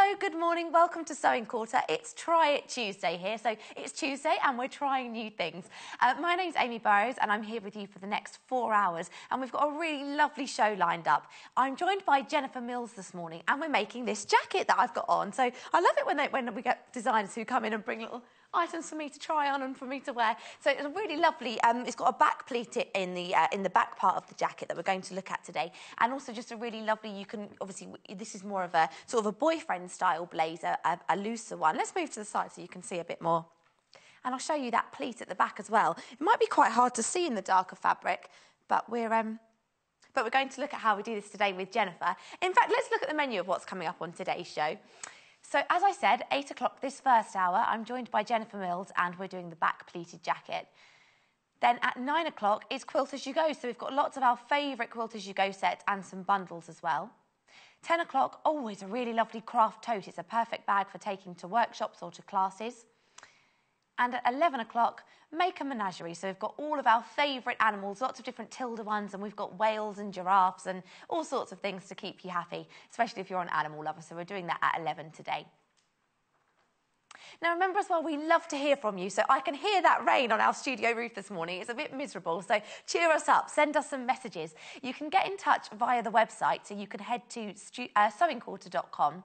Hello, good morning, welcome to Sewing Quarter. It's Try It Tuesday here, so it's Tuesday and we're trying new things. My name's Amy Burrows and I'm here with you for the next 4 hours and we've got a really lovely show lined up. I'm joined by Jennifer Mills this morning and we're making this jacket that I've got on. So I love it when we get designers who come in and bring little items for me to try on and for me to wear. So it's a really lovely, it's got a back pleated in the back part of the jacket that we're going to look at today. And also just a really lovely, you can, obviously, this is more of a sort of a boyfriend style blazer, a looser one. Let's move to the side so you can see a bit more. And I'll show you that pleat at the back as well. It might be quite hard to see in the darker fabric, but we're going to look at how we do this today with Jennifer. In fact, let's look at the menu of what's coming up on today's show. So, as I said, 8 o'clock this first hour, I'm joined by Jennifer Mills and we're doing the back pleated jacket. Then at 9 o'clock is Quilt As You Go, so we've got lots of our favourite Quilt As You Go sets and some bundles as well. 10 o'clock, always a really lovely craft tote. It's a perfect bag for taking to workshops or to classes. And at 11 o'clock, make a menagerie. So we've got all of our favourite animals, lots of different Tilda ones, and we've got whales and giraffes and all sorts of things to keep you happy, especially if you're an animal lover. So we're doing that at 11 today. Now, remember as well, we love to hear from you. So I can hear that rain on our studio roof this morning. It's a bit miserable. So cheer us up. Send us some messages. You can get in touch via the website. So you can head to sewingquarter.com.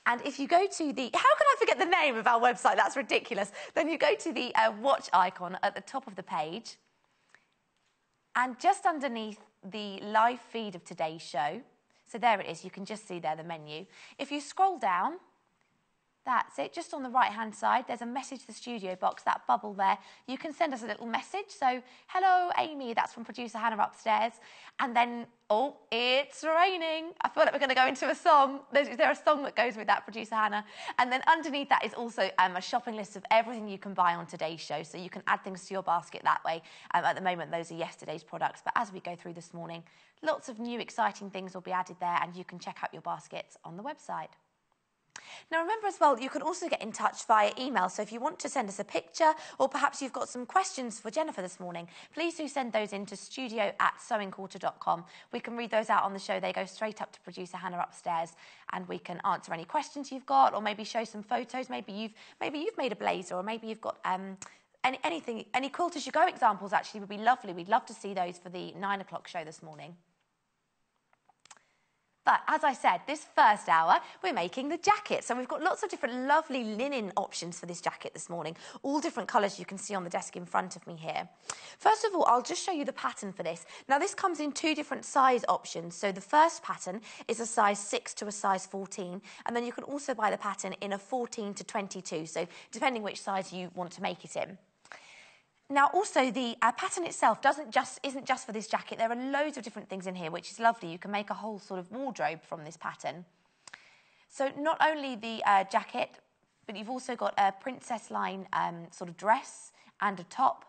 And if you go to the... How can I forget the name of our website? That's ridiculous. Then you go to the watch icon at the top of the page. And just underneath the live feed of today's show, so there it is. You can just see there the menu. If you scroll down... That's it, just on the right-hand side, there's a message to the studio box, that bubble there. You can send us a little message. So, hello, Amy, that's from producer Hannah upstairs. And then, oh, it's raining. I feel like we're going to go into a song. Is there a song that goes with that, producer Hannah? And then underneath that is also a shopping list of everything you can buy on today's show. So you can add things to your basket that way. At the moment, those are yesterday's products. But as we go through this morning, lots of new exciting things will be added there and you can check out your baskets on the website. Now, remember as well, you can also get in touch via email. So if you want to send us a picture or perhaps you've got some questions for Jennifer this morning, please do send those in to studio@sewingquarter.com. We can read those out on the show. They go straight up to producer Hannah upstairs and we can answer any questions you've got or maybe show some photos. Maybe you've made a blazer or maybe you've got any Quilt As You Go examples actually would be lovely. We'd love to see those for the 9 o'clock show this morning. But as I said, this first hour, we're making the jacket. So we've got lots of different lovely linen options for this jacket this morning. All different colours you can see on the desk in front of me here. First of all, I'll just show you the pattern for this. Now, this comes in 2 different size options. So the first pattern is a size 6 to a size 14. And then you can also buy the pattern in a 14 to 22. So depending which size you want to make it in. Now, also, the pattern itself isn't just for this jacket. There are loads of different things in here, which is lovely. You can make a whole sort of wardrobe from this pattern. So not only the jacket, but you've also got a princess line sort of dress and a top.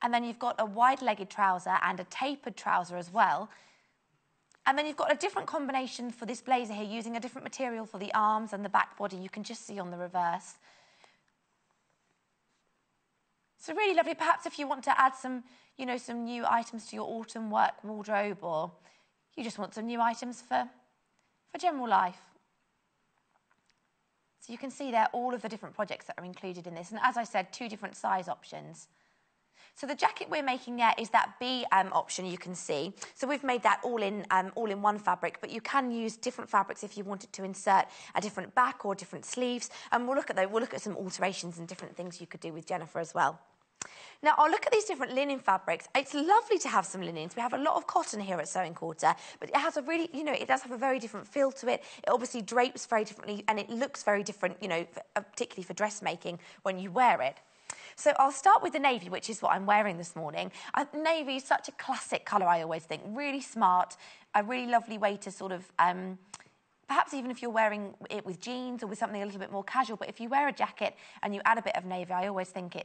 And then you've got a wide-legged trouser and a tapered trouser as well. And then you've got a different combination for this blazer here, using a different material for the arms and the back body. You can just see on the reverse. So really lovely. Perhaps if you want to add some new items to your autumn work wardrobe, or you just want some new items for general life. So you can see there all of the different projects that are included in this. And as I said, 2 different size options. So the jacket we're making there is that B option you can see. So we've made that all in one fabric, but you can use different fabrics if you wanted to insert a different back or different sleeves. And we'll look at some alterations and different things you could do with Jennifer as well. Now, I'll look at these different linen fabrics. It's lovely to have some linens. We have a lot of cotton here at Sewing Quarter, but it has a really, it does have a very different feel to it. It obviously drapes very differently and it looks very different, particularly for dressmaking when you wear it. So I'll start with the navy, which is what I'm wearing this morning. Navy is such a classic colour, I always think. Really smart, a really lovely way to sort of... perhaps even if you're wearing it with jeans or with something a little bit more casual, but if you wear a jacket and you add a bit of navy, I always think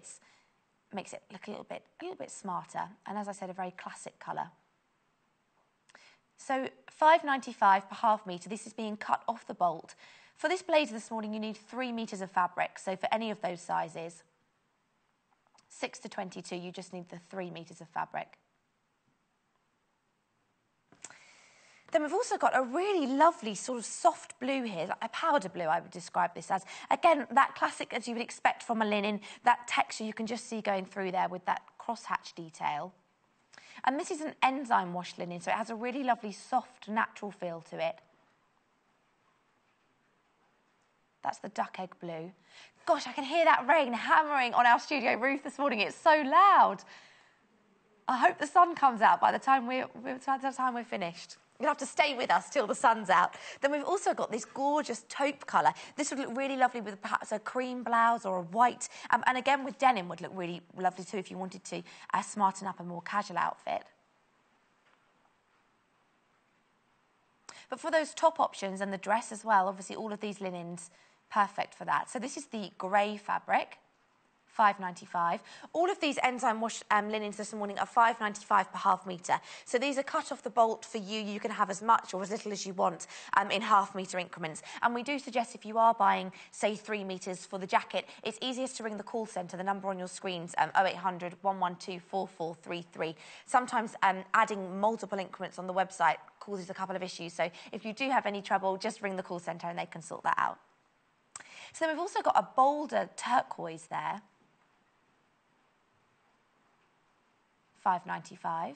makes it look a little bit smarter. And as I said, a very classic colour. So £5.95 per half metre. This is being cut off the bolt. For this blazer this morning, you need 3 metres of fabric. So for any of those sizes, 6 to 22, you just need the 3 metres of fabric. Then we've also got a really lovely sort of soft blue here, like a powder blue I would describe this as. Again, that classic as you would expect from a linen, that texture you can just see going through there with that crosshatch detail. And this is an enzyme wash linen, so it has a really lovely soft, natural feel to it. That's the duck egg blue. Gosh, I can hear that rain hammering on our studio roof this morning. It's so loud. I hope the sun comes out by the time we're finished. You'll have to stay with us till the sun's out. Then we've also got this gorgeous taupe colour. This would look really lovely with perhaps a cream blouse or a white. And again, with denim would look really lovely too if you wanted to smarten up a more casual outfit. But for those top options and the dress as well, obviously all of these linens, perfect for that. So this is the grey fabric. £5.95. All of these enzyme wash linens this morning are £5.95 per half metre. So these are cut off the bolt for you. You can have as much or as little as you want in half-metre increments. And we do suggest if you are buying, say, 3 metres for the jacket, it's easiest to ring the call centre, the number on your screens, 0800 112 4433. Sometimes adding multiple increments on the website causes a couple of issues. So if you do have any trouble, just ring the call centre and they can sort that out. So then we've also got a bolder turquoise there. £5.95.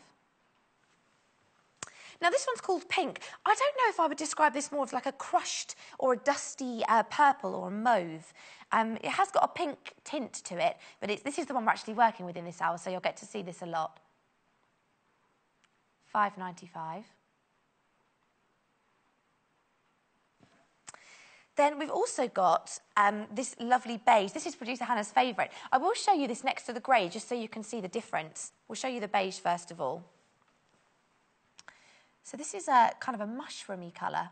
Now, this one's called pink. I don't know if I would describe this more as like a crushed or a dusty purple or a mauve. It has got a pink tint to it, but this is the one we're actually working with in this hour, so you'll get to see this a lot. £5.95. Then we've also got this lovely beige. This is producer Hannah's favourite. I will show you this next to the grey just so you can see the difference. We'll show you the beige first of all. So this is a kind of a mushroomy colour.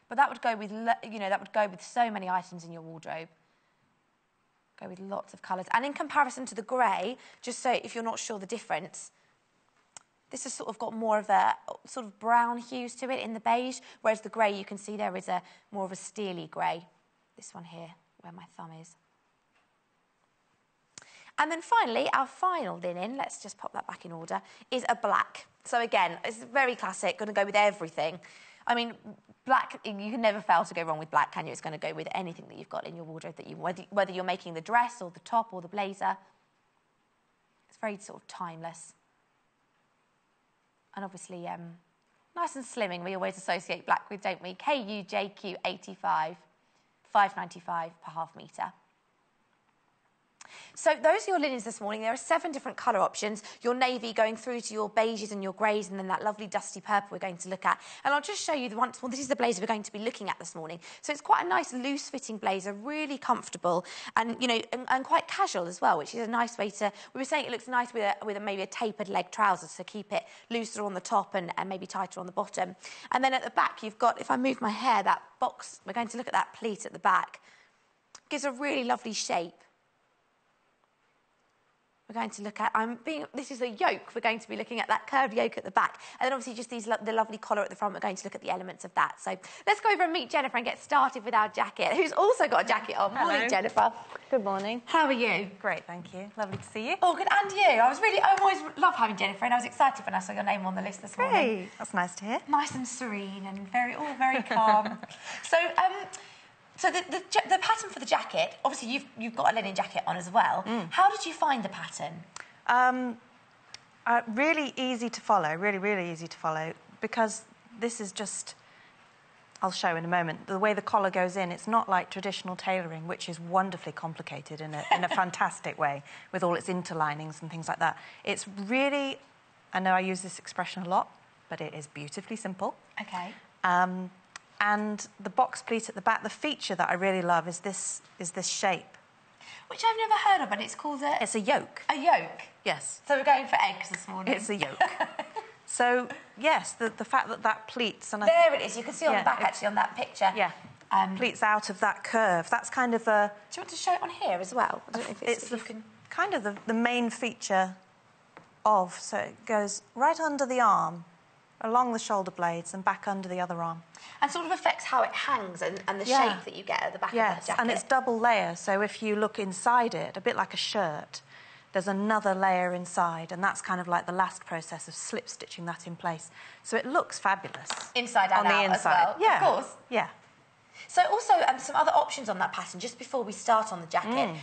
But that would go with, that would go with so many items in your wardrobe. Go with lots of colours. And in comparison to the grey, just so if you're not sure the difference, this has sort of got more of a sort of brown hues to it in the beige, whereas the grey, you can see there is a more of a steely grey. This one here, where my thumb is. And then finally, our final linen, let's just pop that back in order, is a black. So again, it's very classic, going to go with everything. I mean, black, you can never fail to go wrong with black, can you? It's going to go with anything that you've got in your wardrobe, whether you're making the dress or the top or the blazer. It's very sort of timeless. And obviously, nice and slimming, we always associate black with, don't we? KUJQ85, £5.95 per half metre. So those are your linens this morning. There are 7 different colour options. Your navy going through to your beiges and your greys, and then that lovely dusty purple we're going to look at. And I'll just show you this is the blazer we're going to be looking at this morning. So it's quite a nice loose-fitting blazer, really comfortable, and and quite casual as well, which is a nice way to. We were saying it looks nice with maybe a tapered leg trousers to keep it looser on the top and maybe tighter on the bottom. And then at the back, you've got, if I move my hair, that box. We're going to look at that pleat at the back. Gives a really lovely shape. We're going to look at, this is a yoke, we're going to be looking at that curved yoke at the back. And then obviously just the lovely collar at the front, we're going to look at the elements of that. So let's go over and meet Jennifer and get started with our jacket, who's also got a jacket on. Hello. Morning, Jennifer. Good morning. How are you? Great, thank you. Lovely to see you. Oh, good, and you. I always love having Jennifer, and I was excited when I saw your name on the list this morning. Great, that's nice to hear. Nice and serene and very calm. So the pattern for the jacket, obviously you've got a linen jacket on as well. How did you find the pattern? Really easy to follow, really easy to follow, because this is just, I'll show in a moment, the way the collar goes in, it's not like traditional tailoring, which is wonderfully complicated in a fantastic way, with all its interlinings and things like that. It's really, I know I use this expression a lot, but it is beautifully simple. Okay. And the box pleat at the back, the feature that I really love is this shape. Which I've never heard of, but it's called a... It's a yoke. A yoke? Yes. So we're going for eggs this morning. It's a yoke. So, yes, the fact that pleats... And there it is. You can see on the back, actually, on that picture. Yeah. Pleats out of that curve. That's kind of a... Do you want to show it on here as well? I don't know if it's kind of the main feature of... So it goes right under the arm, along the shoulder blades and back under the other arm. And sort of affects how it hangs and the shape that you get at the back of that jacket. And it's double layer, so if you look inside it, a bit like a shirt, there's another layer inside, and that's kind of like the last process of slip stitching that in place. So it looks fabulous. Inside and on out the inside. as well, Yeah. of course. Yeah. So also some other options on that pattern, just before we start on the jacket.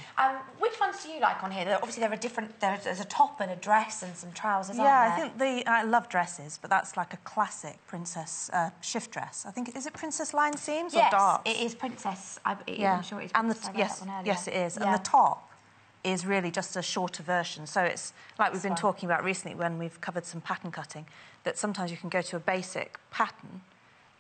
Which ones do you like on here? Obviously, there are different... There's a top and a dress and some trousers, aren't there? I love dresses, but that's like a classic princess shift dress. I think, is it princess line seams or darts? Yes, it is princess. I'm sure it is and princess. yes, it is. Yeah. And the top is really just a shorter version. So it's like we've been talking about recently when we've covered some pattern cutting, that sometimes you can go to a basic pattern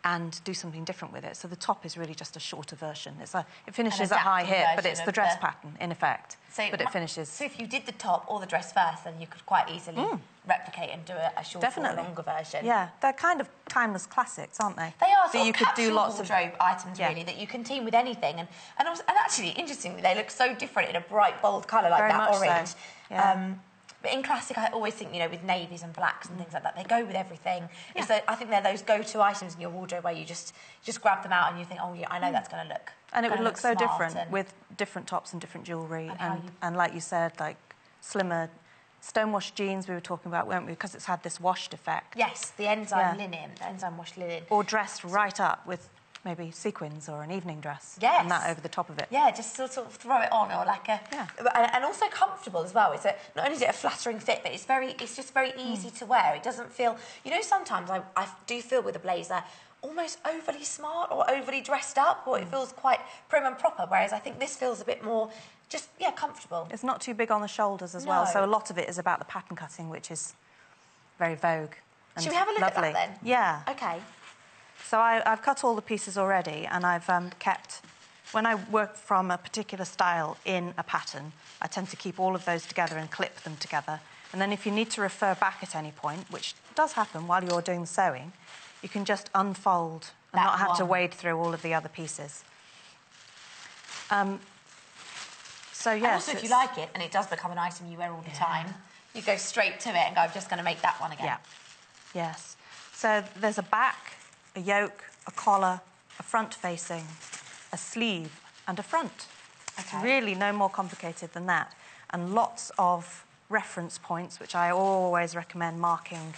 and do something different with it. So the top is really just a shorter version. It finishes at high hip, but it's the dress pattern, in effect. But it finishes... So if you did the top or the dress first, then you could quite easily replicate and do a shorter or longer version. Yeah, they're kind of timeless classics, aren't they? They are. So you could do lots of wardrobe items, really, that you can team with anything. And actually, interestingly, they look so different in a bright, bold colour like that orange. So. Yeah. But in classic, I always think, with navies and blacks and things like that, they go with everything. Yeah. I think they're those go-to items in your wardrobe where you just grab them out and you think, oh, yeah, I know that's going to look. And it would look so different with different tops and different jewellery. And like you said, like slimmer stonewashed jeans we were talking about, weren't we? Because it's had this washed effect. Yes, the enzyme linen, the enzyme washed linen. Or dressed right up with maybe sequins or an evening dress. Yes. And that over the top of it. Yeah, just sort of throw it on, or like a... Yeah. And also comfortable as well. Not only is it a flattering fit, but it's just very easy to wear. It doesn't feel... sometimes I do feel with a blazer almost overly smart or overly dressed up, or it feels quite prim and proper, whereas I think this feels a bit more just, comfortable. It's not too big on the shoulders as well, so a lot of it is about the pattern cutting, which is very Vogue and Should we have a look lovely. at that then? Yeah. OK. So I've cut all the pieces already, and I've kept... When I work from a particular style in a pattern, I tend to keep all of those together and clip them together. And then if you need to refer back at any point, which does happen while you're doing the sewing, you can just unfold and not have to wade through all of the other pieces. So, yes... And also, if you like it, and it does become an item you wear all the time, you go straight to it and go, I'm just going to make that one again. Yeah. Yes. So there's a back, a yoke, a collar, a front-facing, a sleeve and a front. It's really no more complicated than that. And lots of reference points, which I always recommend marking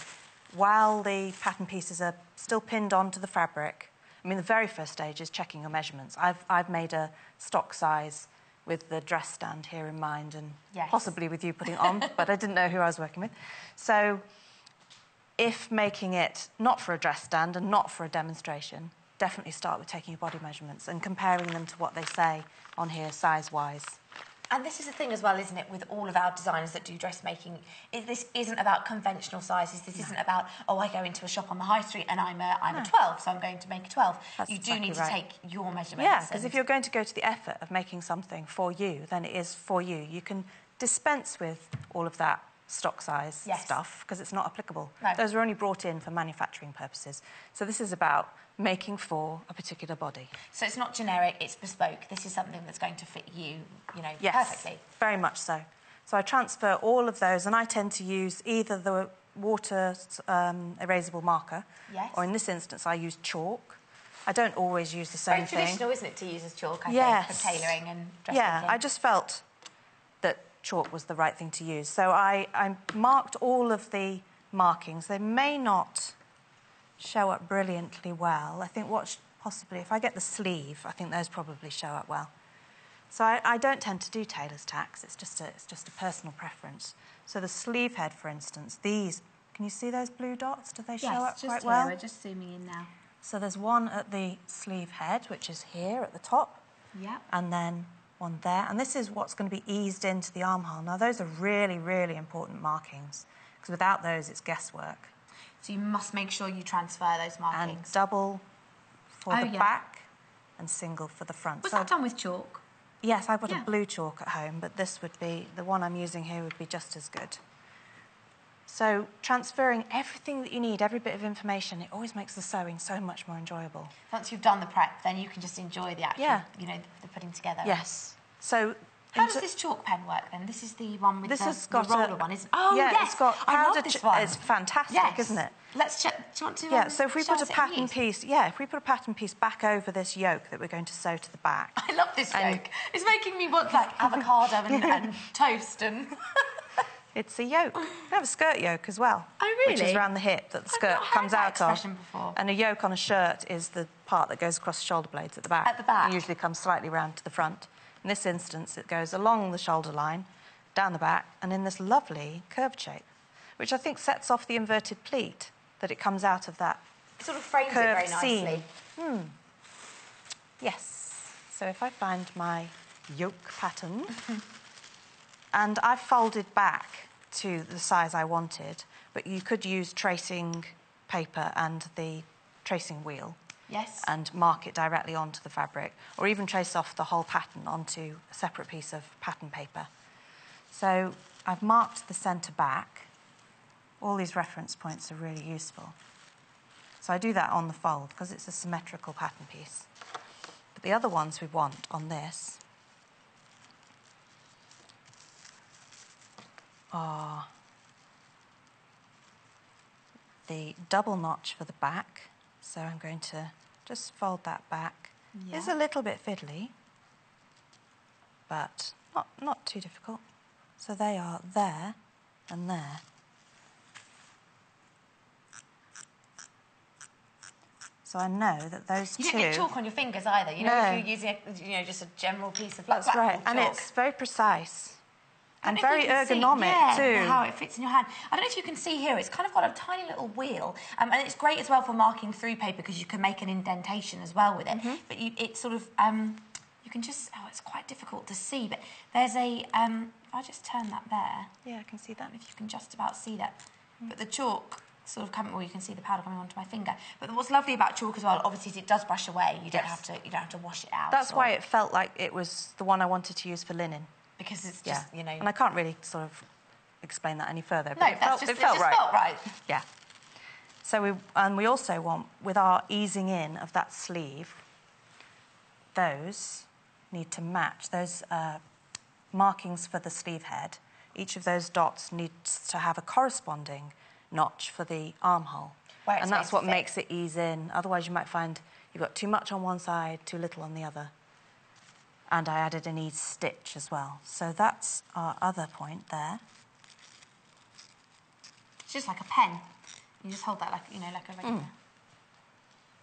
while the pattern pieces are still pinned onto the fabric. I mean, the very first stage is checking your measurements. I've made a stock size with the dress stand here in mind, and possibly with you putting it on, but I didn't know who I was working with. So if making it not for a dress stand and not for a demonstration, definitely start with taking your body measurements and comparing them to what they say on here size-wise. And this is the thing as well, isn't it, with all of our designers that do dressmaking, this isn't about conventional sizes. This isn't about, I go into a shop on the high street and I'm a 12, so I'm going to make a 12. That's you do need to take your measurements. Yeah, because if you're going to go to the effort of making something for you, then it is for you. You can dispense with all of that stock size stuff because it's not applicable. No. Those are only brought in for manufacturing purposes. So this is about making for a particular body. So it's not generic, it's bespoke. This is something that's going to fit you, perfectly. Very much so. So I transfer all of those, and I tend to use either the water erasable marker, or in this instance I use chalk. I don't always use the same thing. Very traditional, isn't it, to use as chalk, I think, for tailoring and dressmaking? Yeah, I just felt that chalk was the right thing to use. So I marked all of the markings. They may not show up brilliantly well. I think possibly, if I get the sleeve, I think those probably show up well. So I don't tend to do tailor's tacks. It's just a personal preference. So the sleeve head, for instance, these, can you see those blue dots? Do they show up quite well? We're just zooming in now. So there's one at the sleeve head, which is here at the top. Yeah. And then one there. And this is what's going to be eased into the armhole. Now, those are really, really important markings, because without those, it's guesswork. So you must make sure you transfer those markings. And double for the back and single for the front. Was that done with chalk? Yes, I've got a blue chalk at home, but this would be, the one I'm using here would be just as good. So transferring everything that you need, every bit of information, it always makes the sewing so much more enjoyable. Once you've done the prep, then you can just enjoy the actual, the putting together. Yes. So how does this chalk pen work then? This is the one with the roller one, isn't it? Oh, yes. It's got I love this one. It's fantastic, isn't it? Let's check. Do you want to so if we put a pattern piece, if we put a pattern piece back over this yoke that we're going to sew to the back. I love this yoke. It's making me want like avocado and toast and It's a yoke. We have a skirt yoke as well. Oh, really? Which is around the hip that the skirt comes out of. Before. And a yoke on a shirt is the part that goes across the shoulder blades at the back. At the back. It usually comes slightly round to the front. In this instance, it goes along the shoulder line, down the back, and in this lovely curved shape, which I think sets off the inverted pleat, that it comes out of that It sort of frames it curved very nicely. seam. Yes. So if I find my yoke pattern, and I've folded back to the size I wanted, but you could use tracing paper and the tracing wheel. Yes. And mark it directly onto the fabric, or even trace off the whole pattern onto a separate piece of pattern paper. So I've marked the centre back. All these reference points are really useful. So I do that on the fold because it's a symmetrical pattern piece. But the other ones we want on this are the double notch for the back. So I'm going to just fold that back. Yeah. It's a little bit fiddly, but not too difficult. So they are there and there. So I know that those two... You don't get chalk on your fingers either. You know, No. if you're using, just a general piece of black That's right, chalk. and it's very precise. And I don't know very if you can see, ergonomic too. how it fits in your hand. I don't know if you can see here, it's kind of got a tiny little wheel, and it's great as well for marking through paper because you can make an indentation as well with it. But it's sort of, you can just, it's quite difficult to see, but there's a, I'll just turn that there. Yeah, I can see that. If you can just about see that. But the chalk sort of coming, well, you can see the powder coming onto my finger. But what's lovely about chalk as well, obviously, is it does brush away. You don't have to wash it out. That's why it felt like it was the one I wanted to use for linen. Because it's just, And I can't really sort of explain that any further. But No, it felt felt right. Yeah. So we also want, with our easing in of that sleeve, those need to match. Those markings for the sleeve head, each of those dots needs to have a corresponding notch for the armhole. And that's what makes it ease in. Otherwise, you might find you've got too much on one side, too little on the other. And I added an ease stitch as well. So that's our other point there. It's just like a pen. You just hold that like a regular...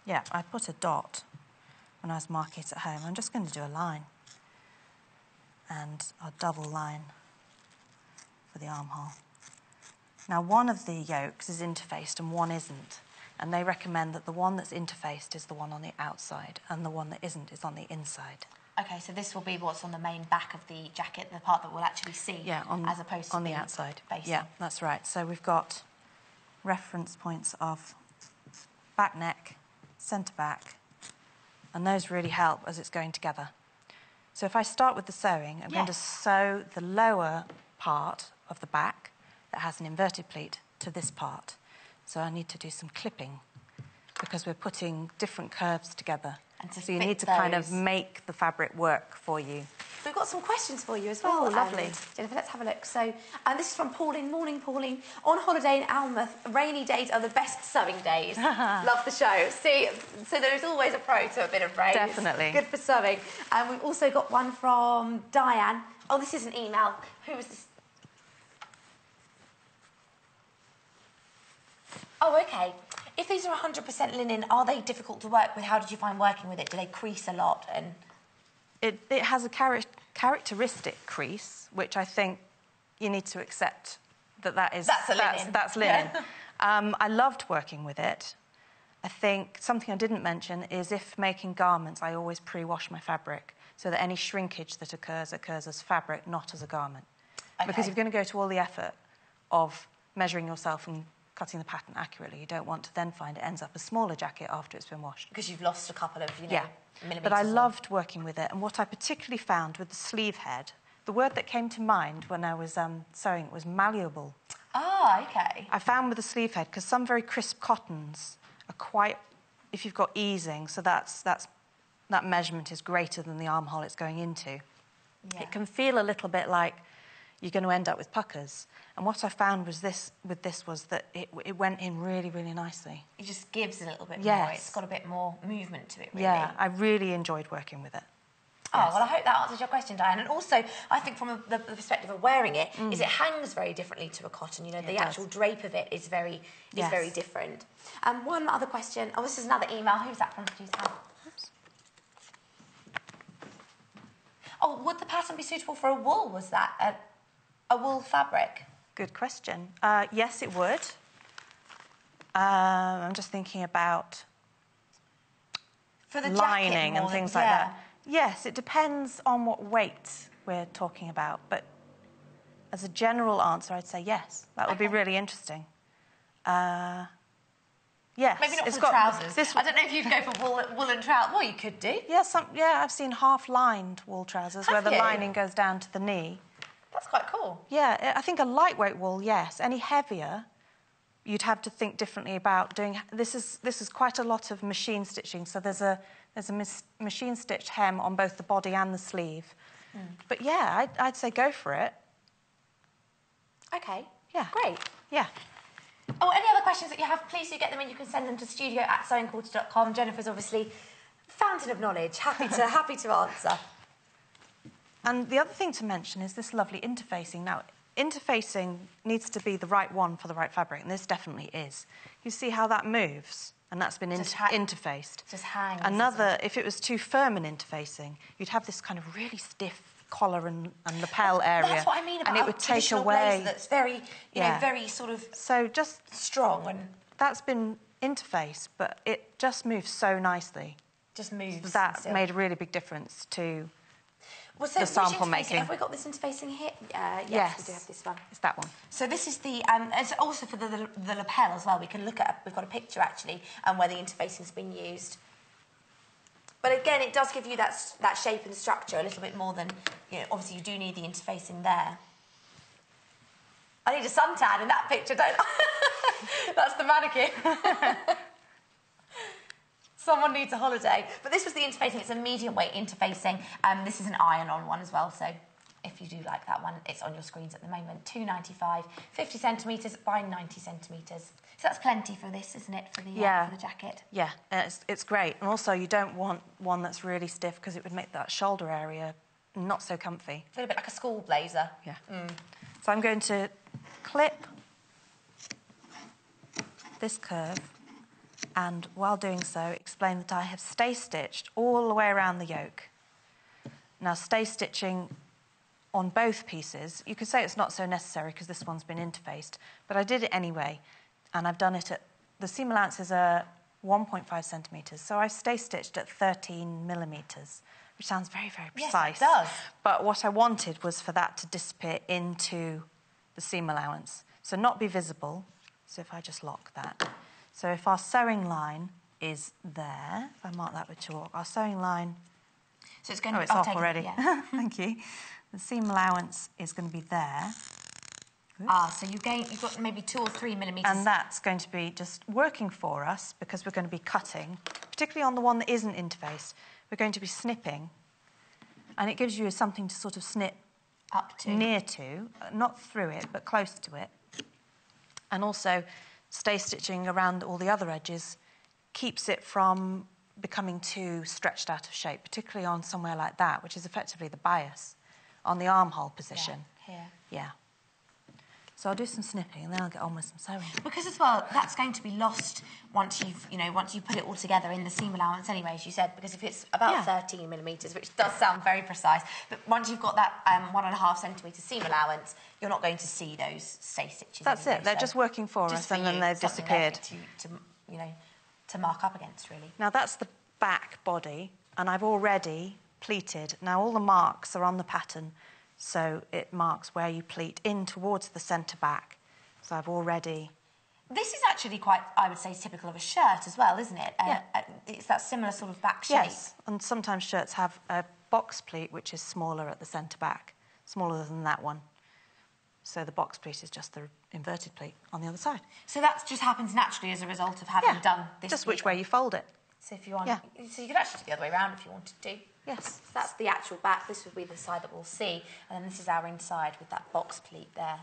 Yeah, I put a dot when I was marking it at home. I'm just going to do a line. And a double line for the armhole. Now, one of the yokes is interfaced and one isn't. And they recommend that the one that's interfaced is the one on the outside and the one that isn't is on the inside. OK, so this will be what's on the main back of the jacket, the part that we'll actually see, as opposed to on the outside. facing. Yeah, that's right. So we've got reference points of back neck, centre back, and those really help as it's going together. So if I start with the sewing, I'm going to sew the lower part of the back that has an inverted pleat to this part. So I need to do some clipping because we're putting different curves together. And so you need to kind of make the fabric work for you. We've got some questions for you as well. Oh, lovely. Jennifer, let's have a look. So, this is from Pauline. Morning, Pauline. On holiday in Almouth, rainy days are the best sewing days. Love the show. See, so there is always a pro to a bit of rain. Definitely. It's good for sewing. And we've also got one from Diane. Oh, this is an email. Who is this? Oh, OK. If these are 100% linen, are they difficult to work with? How did you find working with it? Do they crease a lot? And It has a characteristic crease, which I think you need to accept that is... That's a linen. That's linen. I loved working with it. I think something I didn't mention is if making garments, I always pre-wash my fabric so that any shrinkage that occurs as fabric, not as a garment. Okay. Because if you're going to go to all the effort of measuring yourself and cutting the pattern accurately, you don't want to then find it ends up a smaller jacket after it's been washed. Because you've lost a couple of, millimetres. But I loved working with it, and what I particularly found with the sleeve head, the word that came to mind when I was sewing it was malleable. Ah, OK. I found with the sleeve head, because some very crisp cottons are quite, if you've got easing, so that measurement is greater than the armhole it's going into. Yeah. It can feel a little bit like you're going to end up with puckers. And what I found was with this was that it went in really, really nicely. It just gives a little bit more. It's got a bit more movement to it, really. Yeah, I really enjoyed working with it. Oh, Yes. well, I hope that answers your question, Diane. And also, I think from the perspective of wearing it, is it hangs very differently to a cotton. You know, the actual drape of it is very different. One other question. Oh, this is another email. Who's that from? Please, oops. Oh, would the pattern be suitable for a wool? Was that a wool fabric? Good question. Yes, it would. I'm just thinking about For the lining jacket and things like that. Yes, it depends on what weight we're talking about, but as a general answer, I'd say yes. That would be really interesting. Yes. Maybe not for the trousers. I don't know if you'd go for woolen trousers. Well, you could do. Yeah, I've seen half-lined wool trousers where the lining goes down to the knee. That's quite cool. Yeah, I think a lightweight wool, yes. Any heavier, you'd have to think differently about doing. This is quite a lot of machine stitching. So there's a machine stitched hem on both the body and the sleeve. But yeah, I'd say go for it. Okay. Yeah. Great. Yeah. Oh, any other questions that you have, please do get them in. You can send them to studio@sewingquilter.com. Jennifer's obviously fountain of knowledge. Happy to answer. And the other thing to mention is this lovely interfacing. Now, interfacing needs to be the right one for the right fabric, and this definitely is. You see how that moves? And that's been interfaced. Just hangs. Another, if it was too firm an interfacing, you'd have this kind of really stiff collar and lapel area. That's what I mean about and it would take away. Blazer that's very, you know, very sort of strong and that's been interfaced, but it just moves so nicely. Just moves. That made a really big difference to the sample making. Have we got this interfacing here? Yes, we do have this one. It's that one. So this is the, it's also for the lapel as well. We can look at, we've got a picture actually, where the interfacing's been used. But again, it does give you that shape and structure a little bit more than, you know, obviously you do need the interfacing there. I need a suntan in that picture, don't I? That's the mannequin. Someone needs a holiday. But this was the interfacing. It's a medium weight interfacing. This is an iron-on one as well, so if you do like that one, it's on your screens at the moment. $2.95, 50 centimetres by 90 centimetres. So that's plenty for this, isn't it, for the jacket? Yeah, it's great. And also, you don't want one that's really stiff because it would make that shoulder area not so comfy. A little bit like a school blazer. Yeah. So I'm going to clip this curve, and while doing so, explain that I have stay stitched all the way around the yoke. Now, stay stitching on both pieces, you could say it's not so necessary because this one's been interfaced, but I did it anyway, and I've done it at, the seam allowances are 1.5 centimetres, so I've stay stitched at 13 millimetres, which sounds very, very precise. Yes, it does. But what I wanted was for that to disappear into the seam allowance, so not be visible. So if I just lock that. So if our sewing line is there, if I mark that with chalk, our sewing line... So it's going to... Oh, it's off already. Yeah. Thank you. The seam allowance is going to be there. So you've got maybe 2 or 3 millimetres. And that's going to be just working for us because we're going to be cutting, particularly on the one that isn't interfaced. We're going to be snipping, and it gives you something to sort of snip up to, near to, not through it, but close to it. And also, stay stitching around all the other edges keeps it from becoming too stretched out of shape, particularly on somewhere like that, which is effectively the bias on the armhole position. Yeah, here. Yeah. So I'll do some snipping and then I'll get on with some sewing. Because as well, that's going to be lost once you've put it all together in the seam allowance anyway, as you said, because if it's about 13 millimetres, which does sound very precise, but once you've got that 1.5 centimetre seam allowance, you're not going to see those stay stitches. That's anyway, it. They're just working for us and then they've disappeared. To mark up against, really. Now, that's the back body, and I've already pleated. Now, all the marks are on the pattern, so it marks where you pleat in towards the centre back. So I've already... This is actually quite, I would say, typical of a shirt as well, isn't it? Yeah. It's that similar sort of back shape. Yes, and sometimes shirts have a box pleat, which is smaller at the centre back, smaller than that one. So the box pleat is just the inverted pleat on the other side. So that just happens naturally as a result of having done this. Just which way you fold it. So if you want, so you could actually do the other way around if you wanted to. Yes. So that's the actual back. This would be the side that we'll see, and then this is our inside with that box pleat there.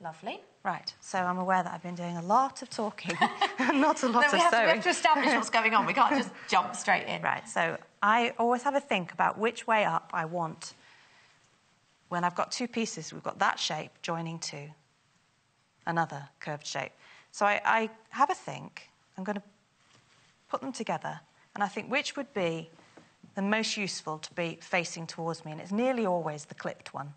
Lovely. Right, so I'm aware that I've been doing a lot of talking, not a lot of sewing. We have to establish what's going on. We can't just jump straight in. Right, so I always have a think about which way up I want. When I've got two pieces, we've got that shape joining to another curved shape. So I have a think. I'm going to put them together, and I think which would be the most useful to be facing towards me, and it's nearly always the clipped one.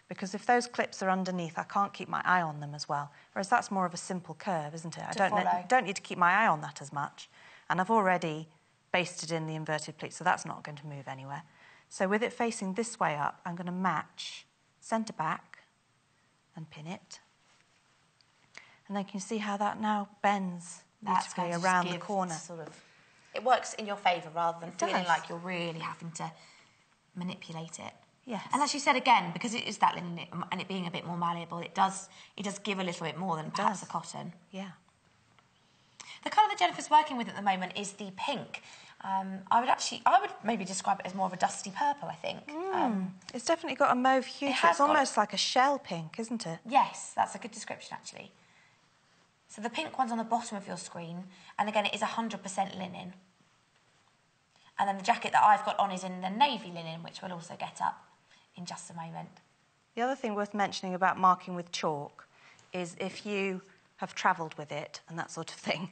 Because if those clips are underneath, I can't keep my eye on them as well. Whereas that's more of a simple curve, isn't it? I don't need to keep my eye on that as much. And I've already basted in the inverted pleat, so that's not going to move anywhere. So with it facing this way up, I'm going to match centre back and pin it. And then can you see how that now bends beautifully around the corner? It works in your favour rather than feeling like you're really having to manipulate it. Yes. And as you said again, because it is that linen and it being a bit more malleable, it does give a little bit more than perhaps the cotton. Yeah. The colour that Jennifer's working with at the moment is the pink. I would maybe describe it as more of a dusty purple, I think. It's definitely got a mauve hue. It's almost like a shell pink, isn't it? Yes, that's a good description, actually. So the pink one's on the bottom of your screen, and again, it is 100% linen. And then the jacket that I've got on is in the navy linen, which we'll also get up in just a moment. The other thing worth mentioning about marking with chalk is if you have travelled with it and that sort of thing,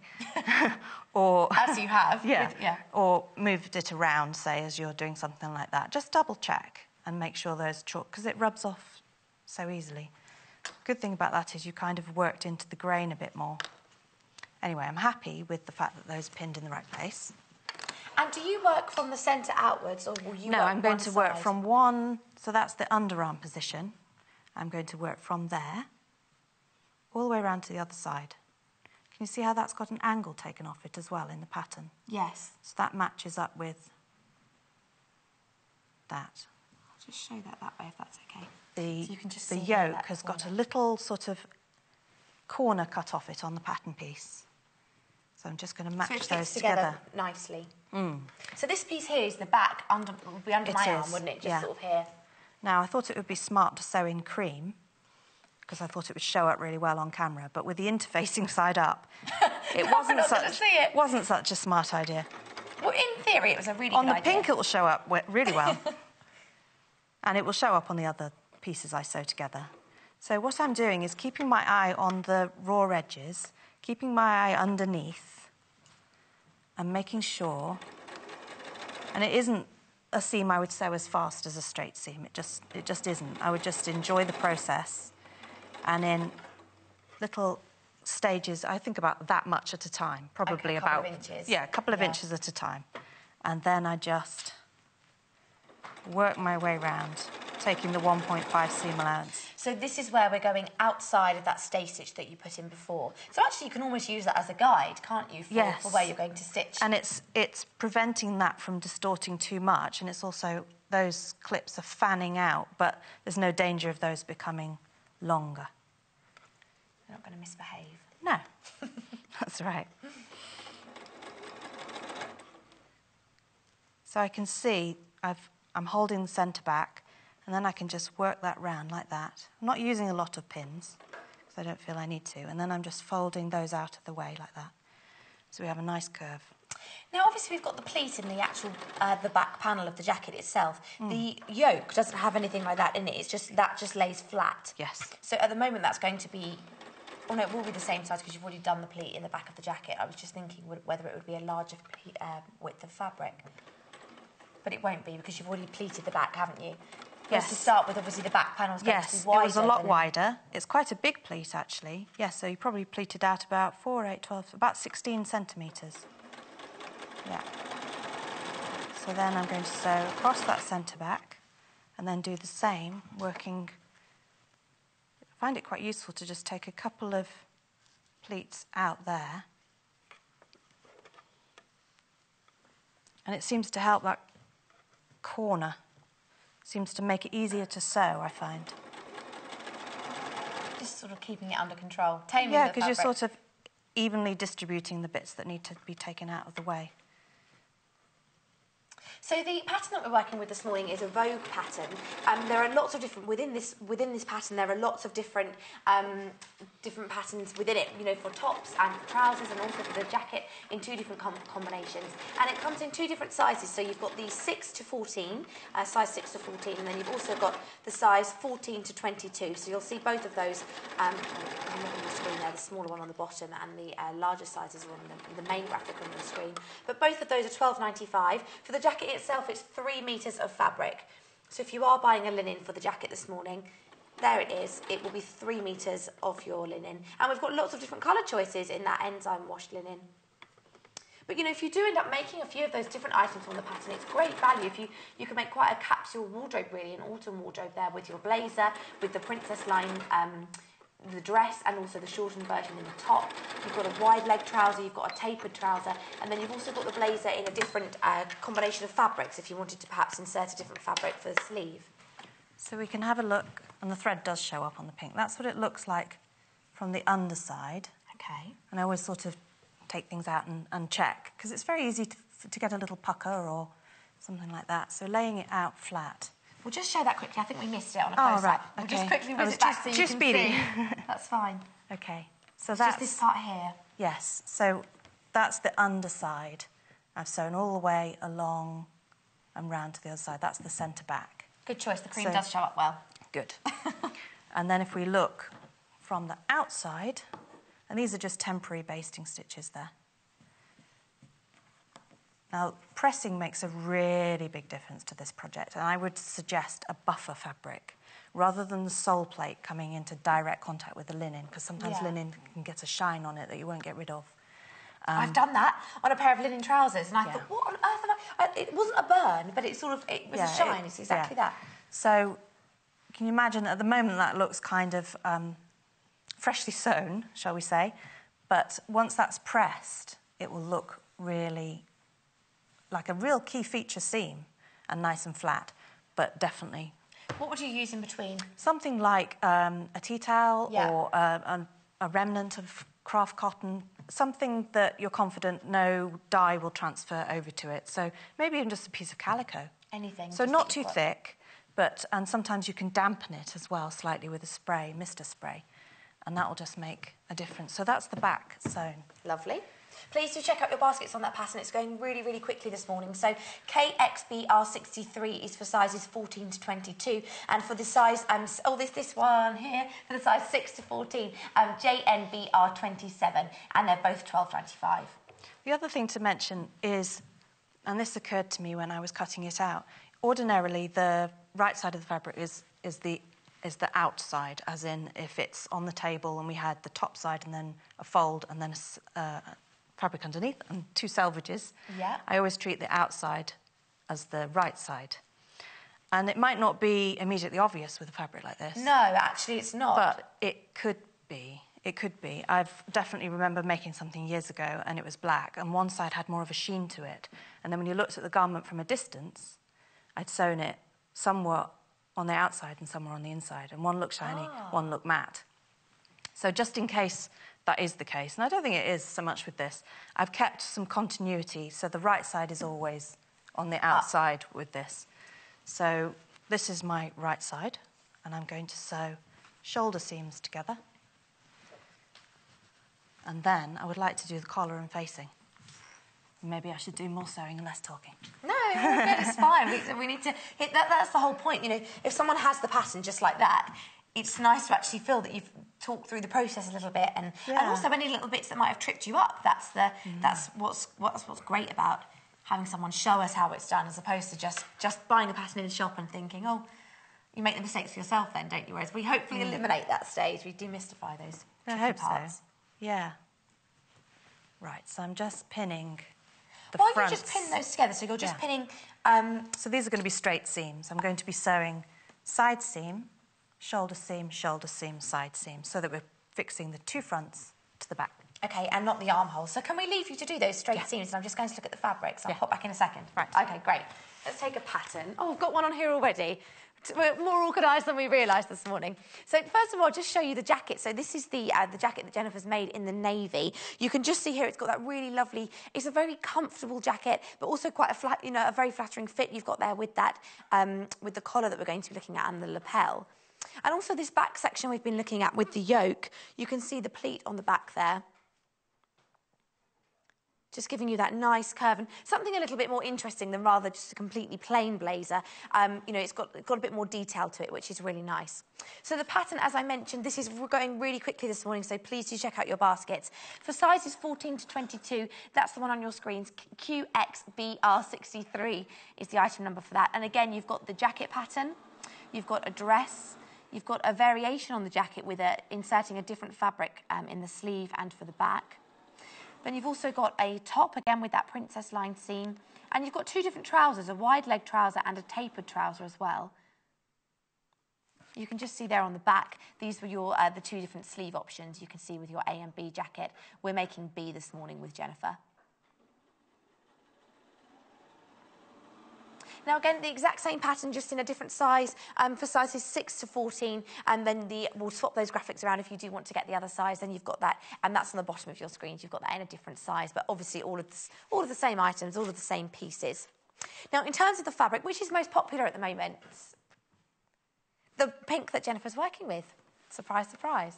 or... As you have. Yeah, or moved it around, say, as you're doing something like that, just double-check and make sure those chalk, because it rubs off so easily. Good thing about that is you kind of worked into the grain a bit more. Anyway, I'm happy with the fact that those are pinned in the right place. And do you work from the centre outwards, or will you No, work I'm going to work side? from one, so that's the underarm position. I'm going to work from there, all the way around to the other side. Can you see how that's got an angle taken off it as well in the pattern? Yes. So that matches up with that. I'll just show that way, if that's okay. So you can just the see yoke has got a little sort of corner cut off it on the pattern piece. So I'm just going to match those together nicely. So this piece here is the back, would be under my arm, wouldn't it? Just sort of here. Now, I thought it would be smart to sew in cream, because I thought it would show up really well on camera, but with the interfacing side up, it wasn't such a smart idea. Well, in theory, it was a really good idea. On the idea. pink, it will show up really well. And it will show up on the other pieces I sew together. So what I'm doing is keeping my eye on the raw edges, keeping my eye underneath, and making sure, and it isn't a seam I would sew as fast as a straight seam. It just isn't. I would just enjoy the process, and in little stages, I think about that much at a time, probably like a couple of inches. Yeah, a couple of inches at a time, and then I just work my way round, taking the 1.5 seam allowance. So this is where we're going outside of that stay stitch that you put in before. So actually you can almost use that as a guide, can't you, for where you're going to stitch? And it's preventing that from distorting too much, and it's also, those clips are fanning out, but there's no danger of those becoming longer. You're not going to misbehave. No, that's right. So I can see I'm holding the centre back, and then I can just work that round like that. I'm not using a lot of pins, because I don't feel I need to, and then I'm just folding those out of the way like that. So we have a nice curve. Now, obviously, we've got the pleat in the actual, the back panel of the jacket itself. The yoke doesn't have anything like that in it. That just lays flat. Yes. So at the moment, that's going to be... Oh, no, it will be the same size because you've already done the pleat in the back of the jacket. I was just thinking whether it would be a larger width of fabric. But it won't be because you've already pleated the back, haven't you? Yes. To start with, obviously, the back panel's going to be wider. Yes, it was a lot wider. It's quite a big pleat, actually. Yes, so you probably pleated out about 4, 8, 12, about 16 centimetres. Yeah. So then I'm going to sew across that centre back and then do the same, working... I find it quite useful to just take a couple of pleats out there. And it seems to help that corner. Seems to make it easier to sew, I find. Just sort of keeping it under control, taming the fabric. Yeah, because you're sort of evenly distributing the bits that need to be taken out of the way. So the pattern that we're working with this morning is a Vogue pattern. There are lots of different within this pattern. There are lots of different patterns within it. You know, for tops and for trousers, and also for the jacket in 2 different combinations. And it comes in 2 different sizes. So you've got the 6 to 14, size 6 to 14, and then you've also got the size 14 to 22. So you'll see both of those. I'm looking on the screen there. The smaller one on the bottom and the larger sizes are on the main graphic on the screen. But both of those are £12.95. For the jacket itself, it's 3 metres of fabric. So if you are buying a linen for the jacket this morning, there it is. It will be 3 metres of your linen. And we've got lots of different colour choices in that enzyme washed linen. But, you know, if you do end up making a few of those different items from the pattern, it's great value. If you can make quite a capsule wardrobe, really, an autumn wardrobe there with your blazer, with the princess line the dress, and also the shortened version in the top. You've got a wide leg trouser, you've got a tapered trouser, and then you've also got the blazer in a different combination of fabrics if you wanted to perhaps insert a different fabric for the sleeve. So we can have a look, and the thread does show up on the pink. That's what it looks like from the underside. Okay. And I always sort of take things out and check, because it's very easy to get a little pucker or something like that. So laying it out flat. We'll just show that quickly. I think we missed it on a close-up. Oh, right. We'll Okay. just quickly whiz it Just back so you can speedy. see. That's fine. Okay. So It's that's just this part here. Yes. So that's the underside. I've sewn all the way along and round to the other side. That's the centre back. Good choice. The cream does show up well. Good. And then if we look from the outside, and these are just temporary basting stitches there. Now, pressing makes a really big difference to this project, and I would suggest a buffer fabric rather than the sole plate coming into direct contact with the linen, because sometimes linen can get a shine on it that you won't get rid of. I've done that on a pair of linen trousers, and I thought, what on earth am I... It wasn't a burn, but it was a shine. It's exactly that. So can you imagine, at the moment, that looks kind of freshly sewn, shall we say, but once that's pressed, it will look really like a real key feature seam and nice and flat, but definitely... What would you use in between? Something like a tea towel or a remnant of craft cotton, something that you're confident no dye will transfer over to it. So maybe even just a piece of calico. Anything. So not too thick, and sometimes you can dampen it as well slightly with a spray, mister spray, and that will just make a difference. So that's the back sewn. Lovely. Please do check out your baskets on that pattern. It's going really, really quickly this morning. So KXBR63 is for sizes 14 to 22. And for the size, this one here, for the size 6 to 14, JNBR27. And they're both £12.95. The other thing to mention is, and this occurred to me when I was cutting it out, ordinarily the right side of the fabric is the outside, as in if it's on the table and we had the top side and then a fold and then a fabric underneath and 2 selvages. Yeah. I always treat the outside as the right side. And it might not be immediately obvious with a fabric like this. No, actually it's not. But it could be. It could be. I've definitely remember making something years ago and it was black and one side had more of a sheen to it. And then when you looked at the garment from a distance, I'd sewn it somewhat on the outside and somewhere on the inside. And one looked shiny, one looked matte. So just in case that is the case, and I don't think it is so much with this, I've kept some continuity, so the right side is always on the outside with this. So this is my right side, and I'm going to sew shoulder seams together. And then I would like to do the collar and facing. Maybe I should do more sewing and less talking. No, it's fine. We need to hit that. That's the whole point. You know, if someone has the pattern just like that, it's nice to actually feel that you've talked through the process a little bit, and also any little bits that might have tripped you up. That's what's great about having someone show us how it's done, as opposed to just buying a pattern in the shop and thinking, oh, you make the mistakes yourself then, don't you? Whereas we hopefully eliminate that stage. We demystify those tricky parts. So. Yeah. Right. So I'm just pinning. Why don't you just pin those together? So you're just pinning... So these are going to be straight seams. I'm going to be sewing side seam, shoulder seam, side seam, so that we're fixing the 2 fronts to the back. OK, and not the armholes. So can we leave you to do those straight seams? And I'm just going to look at the fabrics. I'll pop back in a second. Right. OK, great. Let's take a pattern. Oh, I've got one on here already. We're more organised than we realised this morning. So first of all, I'll just show you the jacket. So this is the jacket that Jennifer's made in the navy. You can just see here it's got that really lovely, it's a very comfortable jacket, but also quite a flat, a very flattering fit you've got there with that, with the collar that we're going to be looking at and the lapel. And also this back section we've been looking at with the yoke, you can see the pleat on the back there. Just giving you that nice curve and something a little bit more interesting than rather just a completely plain blazer. It's got a bit more detail to it, which is really nice. So the pattern, as I mentioned, this is going really quickly this morning, so please do check out your baskets. For sizes 14 to 22, that's the one on your screens. QXBR63 is the item number for that. And again, you've got the jacket pattern, you've got a dress, you've got a variation on the jacket with inserting a different fabric in the sleeve and for the back. Then you've also got a top, again, with that princess line seam. And you've got two different trousers, a wide leg trouser and a tapered trouser as well. You can just see there on the back, these were the two different sleeve options you can see with your A and B jacket. We're making B this morning with Jennifer. Now, again, the exact same pattern, just in a different size for sizes 6 to 14, and then we'll swap those graphics around if you do want to get the other size, then you've got that, and that's on the bottom of your screens. You've got that in a different size, but obviously all of the same items, all of the same pieces. Now, in terms of the fabric, which is most popular at the moment? The pink that Jennifer's working with. Surprise, surprise.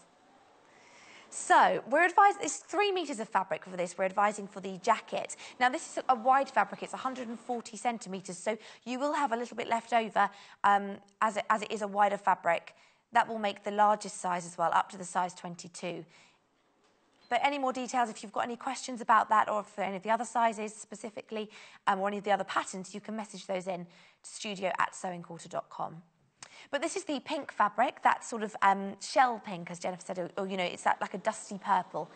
So we're advised, it's 3 metres of fabric for this. We're advising for the jacket. Now, this is a wide fabric. It's 140 centimetres, so you will have a little bit left over as it is a wider fabric. That will make the largest size as well, up to the size 22. But any more details, if you've got any questions about that or for any of the other sizes specifically or any of the other patterns, you can message those in to studio@sewingquarter.com. But this is the pink fabric, that sort of shell pink, as Jennifer said, or it's that like a dusty purple.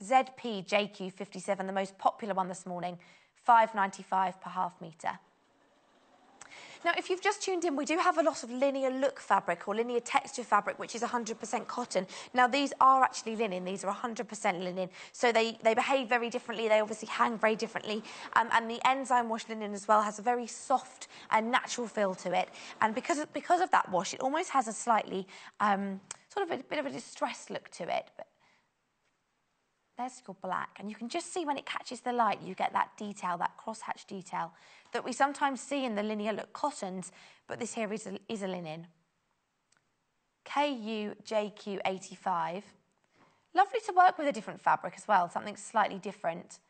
ZPJQ57, the most popular one this morning, £5.95 per half metre. Now, if you've just tuned in, we do have a lot of linear look fabric or linear texture fabric, which is 100% cotton. Now, these are actually linen. These are 100% linen. So they behave very differently. They obviously hang very differently. And the enzyme wash linen as well has a very soft and natural feel to it. And because of that wash, it almost has a slightly, sort of a bit of a distressed look to it. But there's your black. And you can just see when it catches the light, you get that detail, that crosshatch detail that we sometimes see in the linear look cottons, but this here is a linen. KUJQ85. Lovely to work with a different fabric as well, something slightly different.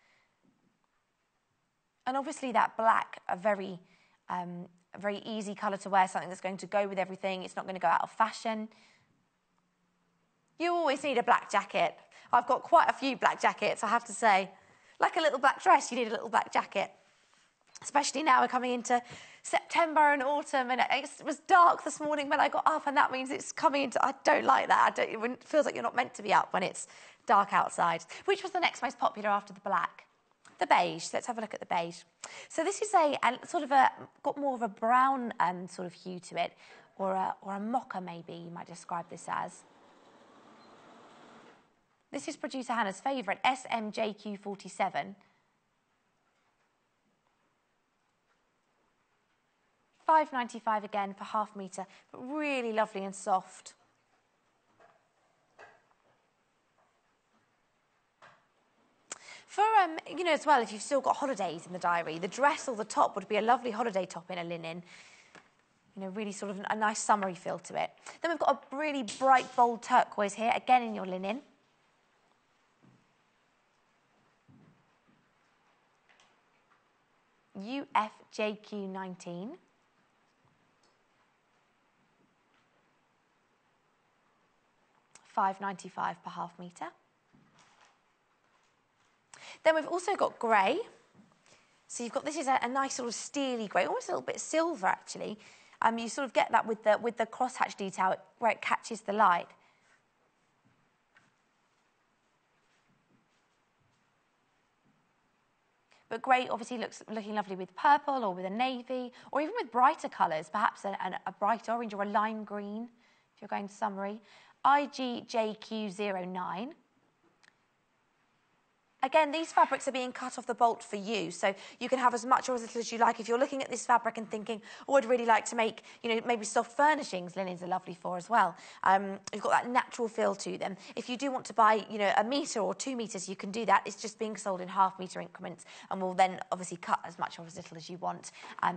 And obviously that black, a very easy colour to wear, something that's going to go with everything. It's not going to go out of fashion. You always need a black jacket. I've got quite a few black jackets, I have to say. Like a little black dress, you need a little black jacket. Especially now we're coming into September and autumn, and it was dark this morning when I got up, and that means it's coming into... I don't like that. It feels like you're not meant to be up when it's dark outside. Which was the next most popular after the black? The beige. Let's have a look at the beige. So this is got more of a brown sort of hue to it, or a mocha maybe you might describe this as. This is producer Hannah's favourite, SMJQ47. £5.95 again for half metre, but really lovely and soft. For, as well, if you've still got holidays in the diary, the dress or the top would be a lovely holiday top in a linen. Really sort of a nice summery feel to it. Then we've got a really bright, bold turquoise here, again in your linen. UFJQ19. £5.95 per half metre. Then we've also got grey. So you've got, this is a nice sort of steely grey, almost a little bit silver actually. You sort of get that with the crosshatch detail where it catches the light. But grey obviously looking lovely with purple or with a navy, or even with brighter colours, perhaps a bright orange or a lime green, if you're going summery. IGJQ09. Again, these fabrics are being cut off the bolt for you, so you can have as much or as little as you like. If you're looking at this fabric and thinking, oh, I'd really like to make, you know, maybe soft furnishings, linens are lovely for as well. You've got that natural feel to them. If you do want to buy, you know, 1 metre or 2 metres, you can do that. It's just being sold in half-metre increments, and we'll then obviously cut as much or as little as you want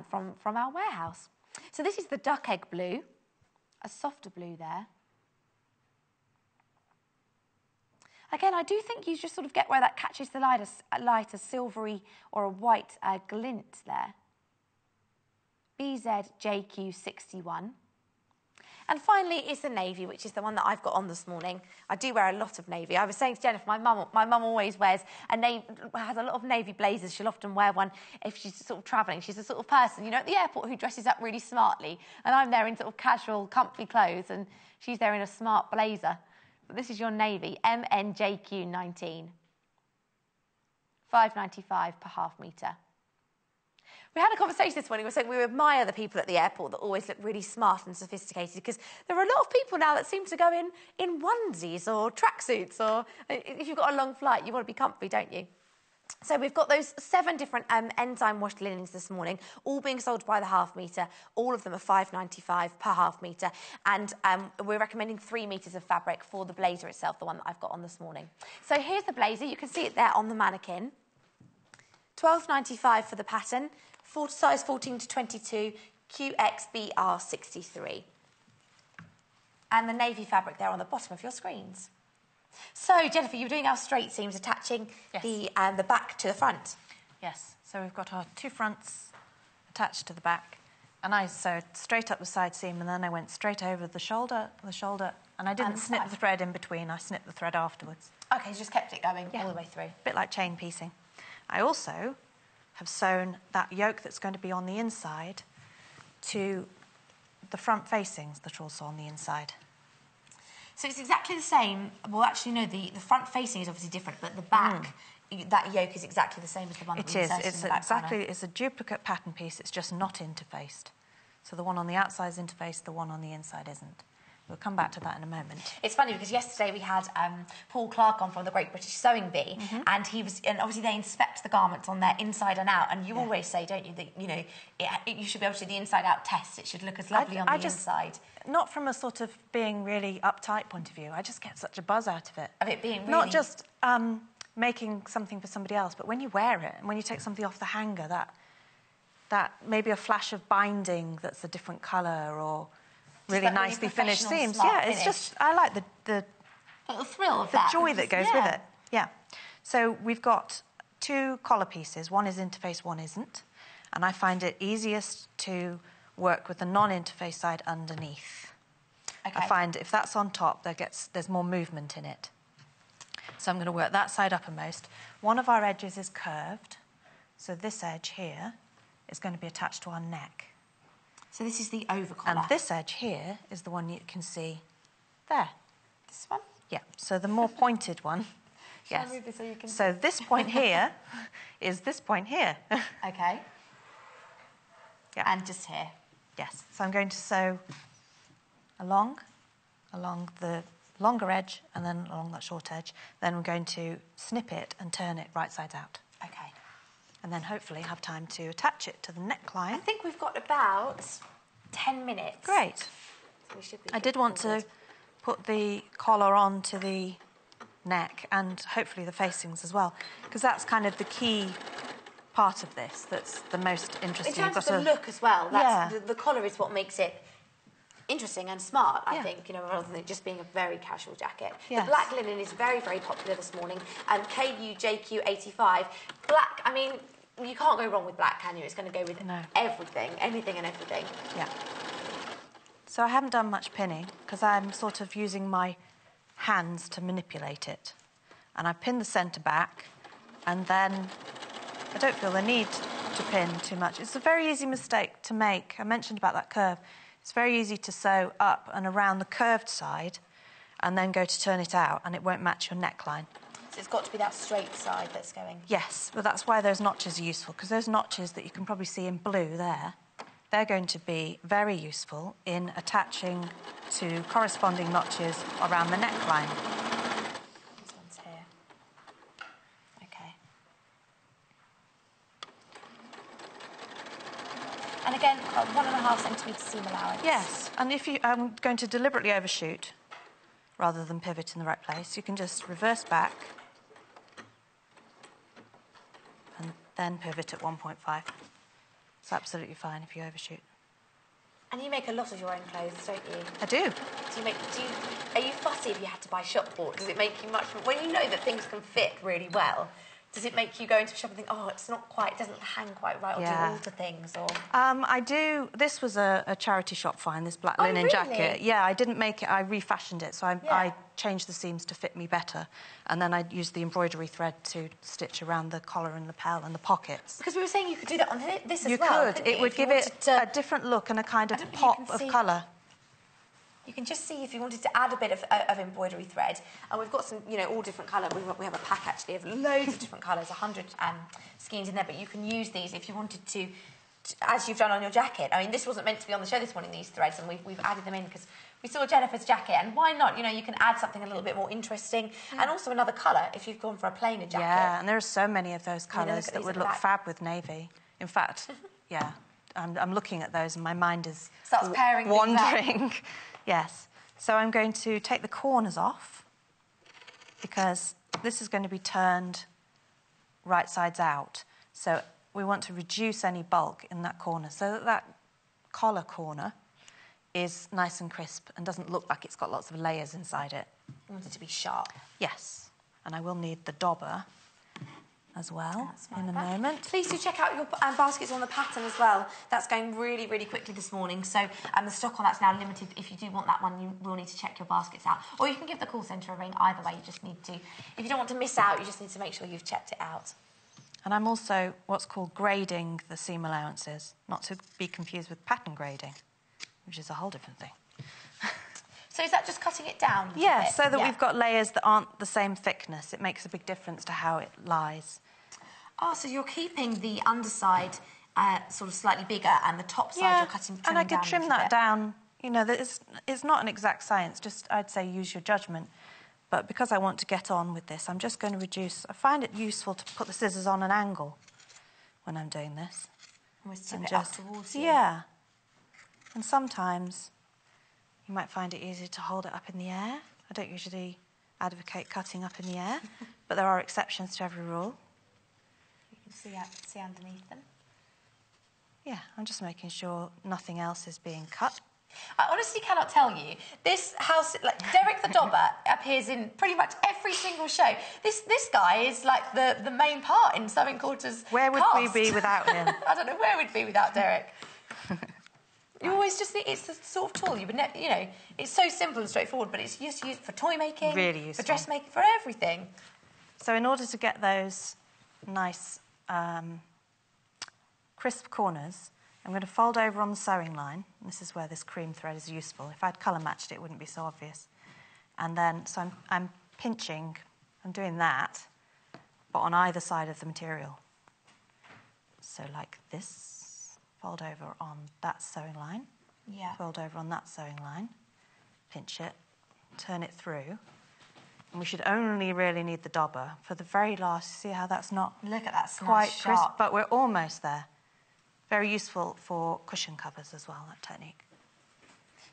from our warehouse. So this is the duck egg blue, a softer blue there. Again, I do think you just sort of get where that catches the light, a silvery or a white glint there. BZJQ61. And finally, it's the navy, which is the one that I've got on this morning. I do wear a lot of navy. I was saying to Jennifer, my mum always wears has a lot of navy blazers. She'll often wear one if she's sort of travelling. She's the sort of person, you know, at the airport who dresses up really smartly. And I'm there in sort of casual, comfy clothes, and she's there in a smart blazer. But this is your navy, MNJQ19. $5.95 per half metre. We had a conversation this morning. We were saying we admire the people at the airport that always look really smart and sophisticated, because there are a lot of people now that seem to go in onesies or tracksuits, or if you've got a long flight, you want to be comfy, don't you? So we've got those 7 different enzyme washed linens this morning, all being sold by the half metre. All of them are $5.95 per half metre. And we're recommending 3 metres of fabric for the blazer itself, the one that I've got on this morning. So here's the blazer. You can see it there on the mannequin. $12.95 for the pattern, size 14 to 22, QXBR63. And the navy fabric there on the bottom of your screens. So, Jennifer, you were doing our straight seams, attaching the back to the front. Yes, so we've got our 2 fronts attached to the back, and I sewed straight up the side seam, and then I went straight over the shoulder, and I didn't snip the thread in between, I snipped the thread afterwards. OK, you just kept it going all the way through. A bit like chain piecing. I also have sewn that yoke that's going to be on the inside to the front facings that are also on the inside. So it's exactly the same. Well, actually, no, the front facing is obviously different, but the back, that yoke is exactly the same as the one that we inserted in the back panel. It's a duplicate pattern piece. It's just not interfaced. So the one on the outside is interfaced, the one on the inside isn't. We'll come back to that in a moment. It's funny because yesterday we had Paul Clark on from the Great British Sewing Bee, and obviously they inspect the garments on their inside and out. And you always say, don't you, that you know you should be able to do the inside out test. It should look as lovely on the inside. Not from a sort of being really uptight point of view. I just get such a buzz out of it. Of it being really... Not just making something for somebody else, but when you wear it and when you take something off the hanger, that maybe a flash of binding that's a different colour, or really nicely finished seams. Yeah, it's just, I like the little thrill of that. The joy that goes with it. Yeah. So we've got 2 collar pieces. One is interface, one isn't. And I find it easiest to work with the non-interface side underneath. Okay. I find if that's on top, there's more movement in it. So I'm going to work that side uppermost. One of our edges is curved. So this edge here is going to be attached to our neck. So this is the over collar. And this edge here is the one you can see there. This one? Yeah, so the more pointed one. Shall I move this so you can see? So this point here is this point here. OK. Yeah. And just here. Yes. So I'm going to sew along the longer edge and then along that short edge. Then I'm going to snip it and turn it right sides out. OK. And then hopefully have time to attach it to the neckline. I think we've got about 10 minutes. Great. So I did want to put the collar onto the neck and hopefully the facings as well, because that's kind of the key part of this that's the most interesting. In terms of the look as well, the collar is what makes it interesting and smart, I think, you know, rather than it just being a very casual jacket. Yes. The black linen is very, very popular this morning, and KUJQ85. Black, I mean, you can't go wrong with black, can you? It's going to go with everything, anything and everything. Yeah. So I haven't done much pinning, because I'm sort of using my hands to manipulate it. And I pin the centre back, and then I don't feel the need to pin too much. It's a very easy mistake to make. I mentioned about that curve. It's very easy to sew up and around the curved side and then go to turn it out, and it won't match your neckline. So it's got to be that straight side that's going... Yes, but that's why those notches are useful, because those notches that you can probably see in blue there, they're going to be very useful in attaching to corresponding notches around the neckline. This one's here. OK. about 1.5 centimetre seam allowance. Yes, and if I'm going to deliberately overshoot rather than pivot in the right place, you can just reverse back and then pivot at 1.5. It's absolutely fine if you overshoot. And you make a lot of your own clothes, don't you? I do. Are you fussy if you had to buy shop bought? Does it make you much... When you know that things can fit really well, does it make you go into a shop and think, oh, it's not quite, it doesn't hang quite right, or do you alter things, or...? I do. This was a charity shop find, this black linen jacket. Yeah, I didn't make it, I refashioned it, so I changed the seams to fit me better, and then I used the embroidery thread to stitch around the collar and lapel and the pockets. Because we were saying you could do that on this as well, You could. It would give it a different look and a kind of pop of colour. You can just see if you wanted to add a bit of embroidery thread. And we've got some, you know, all different colour. We have a pack, actually, of loads of different colours, 100 skeins in there. But you can use these if you wanted to, as you've done on your jacket. I mean, this wasn't meant to be on the show this morning, these threads, and we've added them in because we saw Jennifer's jacket, and why not? You know, you can add something a little bit more interesting, and also another colour if you've gone for a plainer jacket. Yeah, and there are so many of those colours that would look fab with navy. In fact, yeah, I'm looking at those and my mind is wandering. Yes. So I'm going to take the corners off because this is going to be turned right sides out. So we want to reduce any bulk in that corner so that that collar corner is nice and crisp and doesn't look like it's got lots of layers inside it. You want it to be sharp. Yes. And I will need the dobber as well in a moment. Please do check out your baskets on the pattern as well. That's going really, really quickly this morning. So the stock on that's now limited. If you do want that one, you will need to check your baskets out. Or you can give the call centre a ring. Either way, you just need to... If you don't want to miss out, you just need to make sure you've checked it out. And I'm also what's called grading the seam allowances, not to be confused with pattern grading, which is a whole different thing. So is that just cutting it down? Yeah, so that we've got layers that aren't the same thickness. It makes a big difference to how it lies. Oh, so you're keeping the underside sort of slightly bigger and the top side you're trimming down. And I could trim that down. You know, it's not an exact science, just I'd say use your judgment. But because I want to get on with this, I'm just going to reduce... I find it useful to put the scissors on an angle when I'm doing this. Almost tip it up towards you. Yeah. And sometimes you might find it easier to hold it up in the air. I don't usually advocate cutting up in the air, but there are exceptions to every rule. You can see underneath them. Yeah, I'm just making sure nothing else is being cut. I honestly cannot tell you. This house, like Derek the Dobber, appears in pretty much every single show. This guy is like the main part in Sewing Quarter's Where would we be without him? I don't know where we'd be without Derek. You always just think it's the sort of tool you would you know, it's so simple and straightforward, but it's used for toy making, really useful, for dressmaking, for everything. So in order to get those nice crisp corners, I'm going to fold over on the sewing line. This is where this cream thread is useful. If I'd colour matched it, it wouldn't be so obvious. And then, so I'm pinching, I'm doing that, but on either side of the material. So like this, fold over on that sewing line, fold over on that sewing line, pinch it, turn it through. And we should only really need the dobber for the very last. See how that's not Look at that, quite nice crisp, sharp. but we're almost there. Very useful for cushion covers as well, that technique.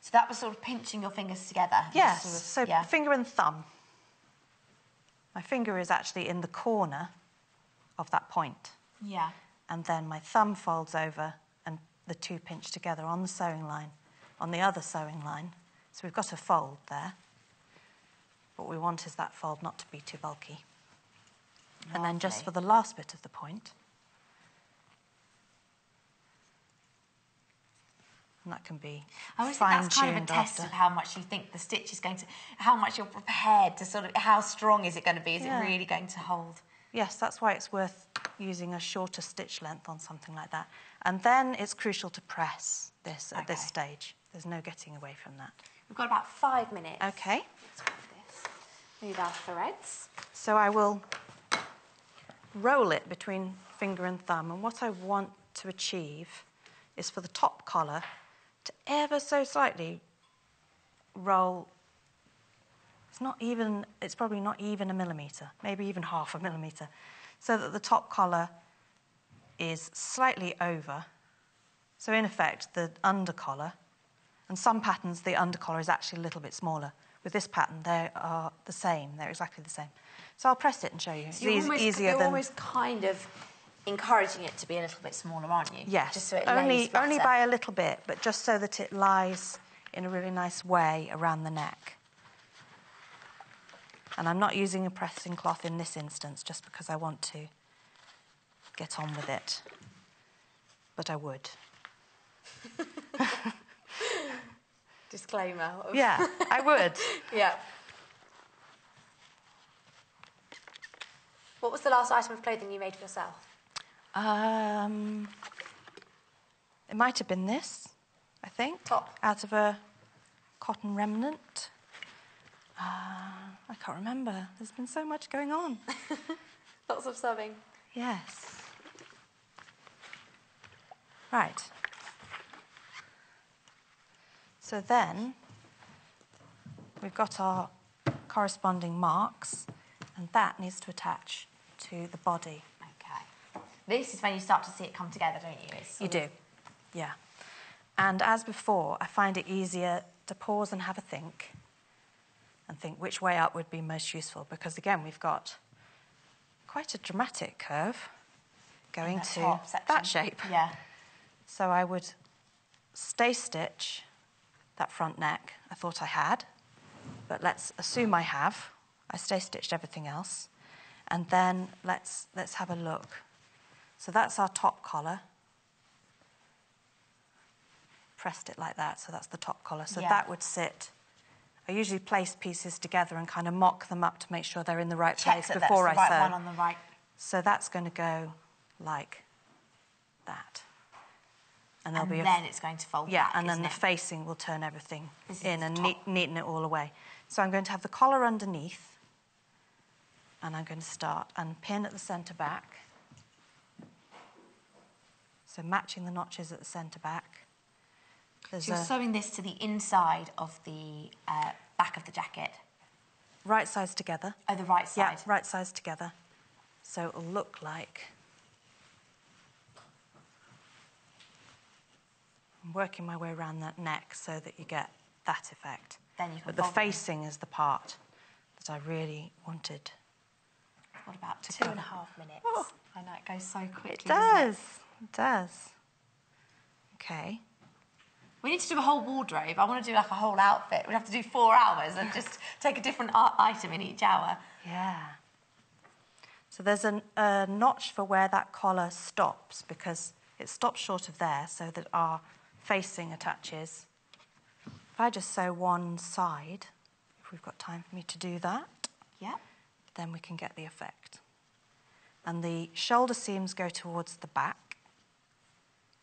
So that was sort of pinching your fingers together? Yes, sort of, so finger and thumb. My finger is actually in the corner of that point. Yeah. And then my thumb folds over and the two pinch together on the sewing line, on the other sewing line. So we've got a fold there. What we want is that fold not to be too bulky. Lovely. And then just for the last bit of the point, and that can be fine-tuned. I always think that's kind of a test of how much you think the stitch is going to, how much you're prepared to sort of, how strong is it going to be? Is it really going to hold? Yes, that's why it's worth using a shorter stitch length on something like that. And then it's crucial to press this at this stage. There's no getting away from that. We've got about 5 minutes. Okay. Let's grab this. Move our threads. So I will roll it between finger and thumb. And what I want to achieve is for the top collar to ever so slightly roll. It's probably not even a millimetre, maybe even half a millimetre, so that the top collar is slightly over So in effect, the undercollar, and some patterns, the undercollar is actually a little bit smaller. With this pattern, they are the same. They're exactly the same. So I'll press it and show you. So you're almost kind of encouraging it to be a little bit smaller, aren't you? Yes, just so it only lays flatter. by a little bit, but just so that it lies in a really nice way around the neck. And I'm not using a pressing cloth in this instance, just because I want to get on with it. But I would. Disclaimer. Yeah, I would. Yeah. What was the last item of clothing you made for yourself? It might have been this, I think. Top. Out of a cotton remnant. I can't remember. There's been so much going on. Lots of sewing. Yes. Right. So then we've got our corresponding marks, and that needs to attach to the body. Okay. This is when you start to see it come together, don't you? You do, yeah. And as before, I find it easier to pause and have a think, and think which way up would be most useful, because again, we've got quite a dramatic curve going to that shape. Yeah. So I would stay stitch that front neck. I thought I had, but let's assume I have. I stay stitched everything else, and then let's have a look. So that's our top collar. Pressed it like that, so that's the top collar. So that would sit. I usually place pieces together and kind of mock them up to make sure they're in the right place before I sew. That's the right one on the right. So that's going to go like that. And there'll be then it's going to fold back, yeah, and then the facing will turn everything in and neaten it all away. So I'm going to have the collar underneath, and I'm going to start and pin at the centre back. So matching the notches at the centre back. So you're sewing this to the inside of the back of the jacket? Right sides together. Oh, the right side? Yeah, right sides together. So it'll look like... I'm working my way around that neck so that you get that effect. Then you can but the facing is the part that I really wanted. What about 2.5 minutes? Oh. I know, it goes so quickly. It does. It does. Okay. We need to do a whole wardrobe. I want to do like a whole outfit. We'd have to do 4 hours and just take a different item in each hour. Yeah. So there's a notch for where that collar stops, because it stops short of there so that our facing attaches. If I just sew one side, if we've got time for me to do that, yeah, then we can get the effect. And the shoulder seams go towards the back.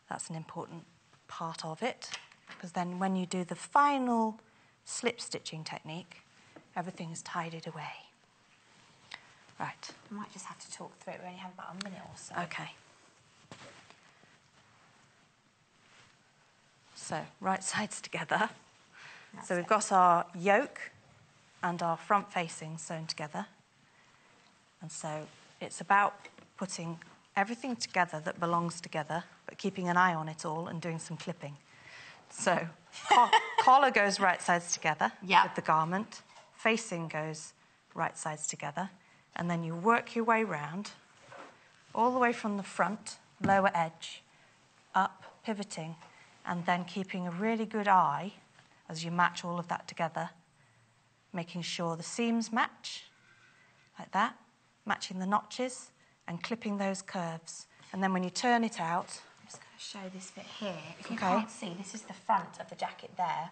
That's an important part of it, because then when you do the final slip stitching technique, everything is tidied away. Right. We might just have to talk through it. We only have about a minute or so. Okay. So, right sides together. So we've got our yoke and our front facing sewn together. And so it's about putting everything together that belongs together, but keeping an eye on it all and doing some clipping. So collar goes right sides together with the garment. Facing goes right sides together. And then you work your way round, all the way from the front, lower edge, up, pivoting, and then keeping a really good eye as you match all of that together, making sure the seams match, like that, matching the notches, and clipping those curves. And then when you turn it out... I'm just going to show this bit here. If you can't see, this is the front of the jacket there.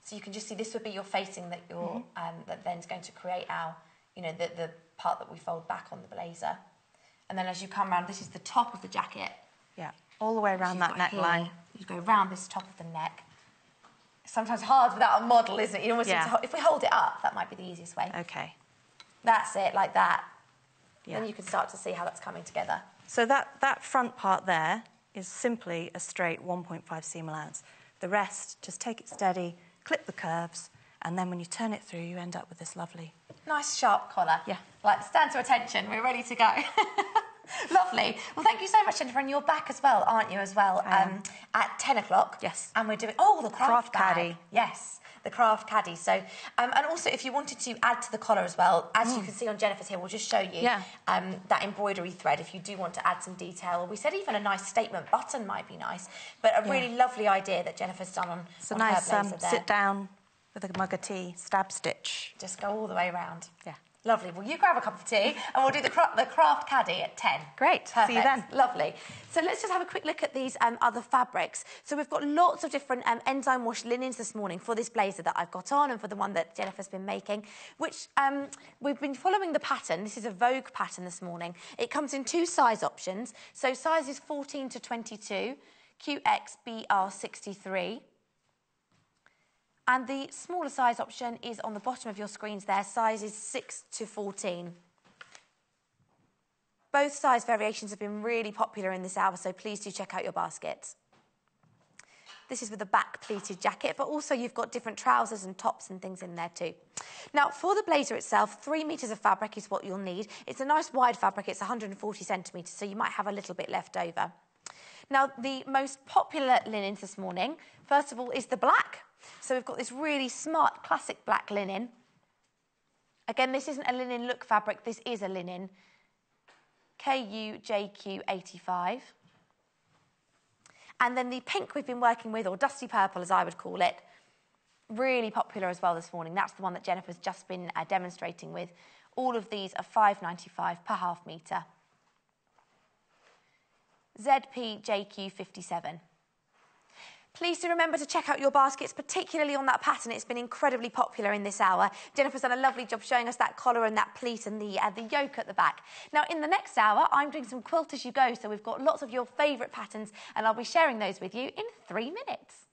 So you can just see this would be your facing that you're that then's going to create our, you know, the part that we fold back on the blazer. And then as you come around, this is the top of the jacket. Yeah, all the way around that neckline. You go round this top of the neck. It's sometimes hard without a model, isn't it? You almost need to if we hold it up, that might be the easiest way. Okay. That's it, like that. Yeah. Then you can start to see how that's coming together. So that front part there is simply a straight 1.5 seam allowance. The rest, just take it steady, clip the curves, and then when you turn it through, you end up with this lovely... Nice sharp collar. Yeah. Like, stand to attention, we're ready to go. Lovely. Well, thank you so much, Jennifer. And you're back as well, aren't you, as well, at 10 o'clock? Yes. And we're doing, the craft bag. caddy. Yes, the craft caddy. So, and also, if you wanted to add to the collar as well, as you can see on Jennifer's here, we'll just show you that embroidery thread if you do want to add some detail. We said even a nice statement button might be nice, but a really lovely idea that Jennifer's done on, it's a on nice her blazer there. sit down with a mug of tea, stab stitch. Just go all the way around. Yeah. Lovely. Well, you grab a cup of tea and we'll do the craft caddy at 10. Great. Perfect. See you then. Lovely. So let's just have a quick look at these other fabrics. So we've got lots of different enzyme wash linens this morning for this blazer that I've got on and for the one that Jennifer's been making, which we've been following the pattern. This is a Vogue pattern this morning. It comes in 2 size options. So sizes 14 to 22, QXBR 63. And the smaller size option is on the bottom of your screens there, sizes 6 to 14. Both size variations have been really popular in this hour, so please do check out your baskets. This is with a back pleated jacket, but also you've got different trousers and tops and things in there too. Now, for the blazer itself, 3 metres of fabric is what you'll need. It's a nice wide fabric, it's 140 centimetres, so you might have a little bit left over. Now, the most popular linens this morning, first of all, is the black. So we've got this really smart, classic black linen. Again, this isn't a linen look fabric, this is a linen. KUJQ85. And then the pink we've been working with, or dusty purple as I would call it, really popular as well this morning. That's the one that Jennifer's just been demonstrating with. All of these are £5.95 per half metre. ZPJQ57. Please do remember to check out your baskets, particularly on that pattern. It's been incredibly popular in this hour. Jennifer's done a lovely job showing us that collar and that pleat and the yoke at the back. Now, in the next hour, I'm doing some quilt as you go, so we've got lots of your favourite patterns, and I'll be sharing those with you in 3 minutes.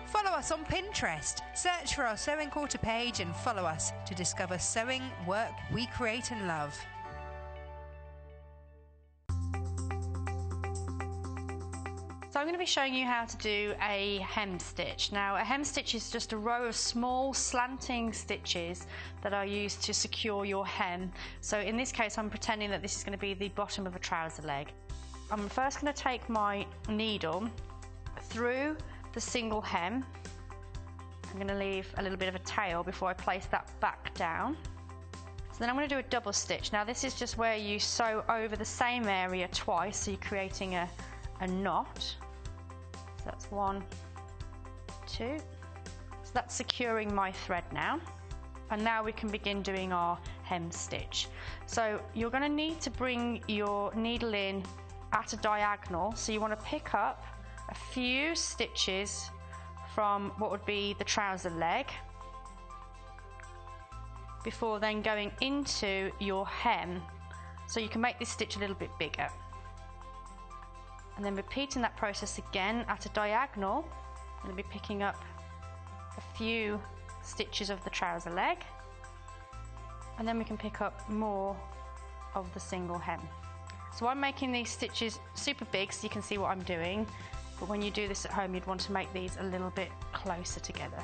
Follow us on Pinterest. Search for our Sewing Quarter page and follow us to discover sewing work we create and love. So I'm going to be showing you how to do a hem stitch. Now, a hem stitch is just a row of small slanting stitches that are used to secure your hem. So in this case, I'm pretending that this is going to be the bottom of a trouser leg. I'm first going to take my needle through the single hem. I'm going to leave a little bit of a tail before I place that back down. So then I'm going to do a double stitch. Now, this is just where you sew over the same area twice, so you're creating a knot. So that's 1, 2. So that's securing my thread now. And now we can begin doing our hem stitch. So you're going to need to bring your needle in at a diagonal. So you want to pick up a few stitches from what would be the trouser leg before then going into your hem. So you can make this stitch a little bit bigger. And then repeating that process again at a diagonal. I'm going to be picking up a few stitches of the trouser leg, and then we can pick up more of the single hem. So I'm making these stitches super big so you can see what I'm doing, but when you do this at home you'd want to make these a little bit closer together.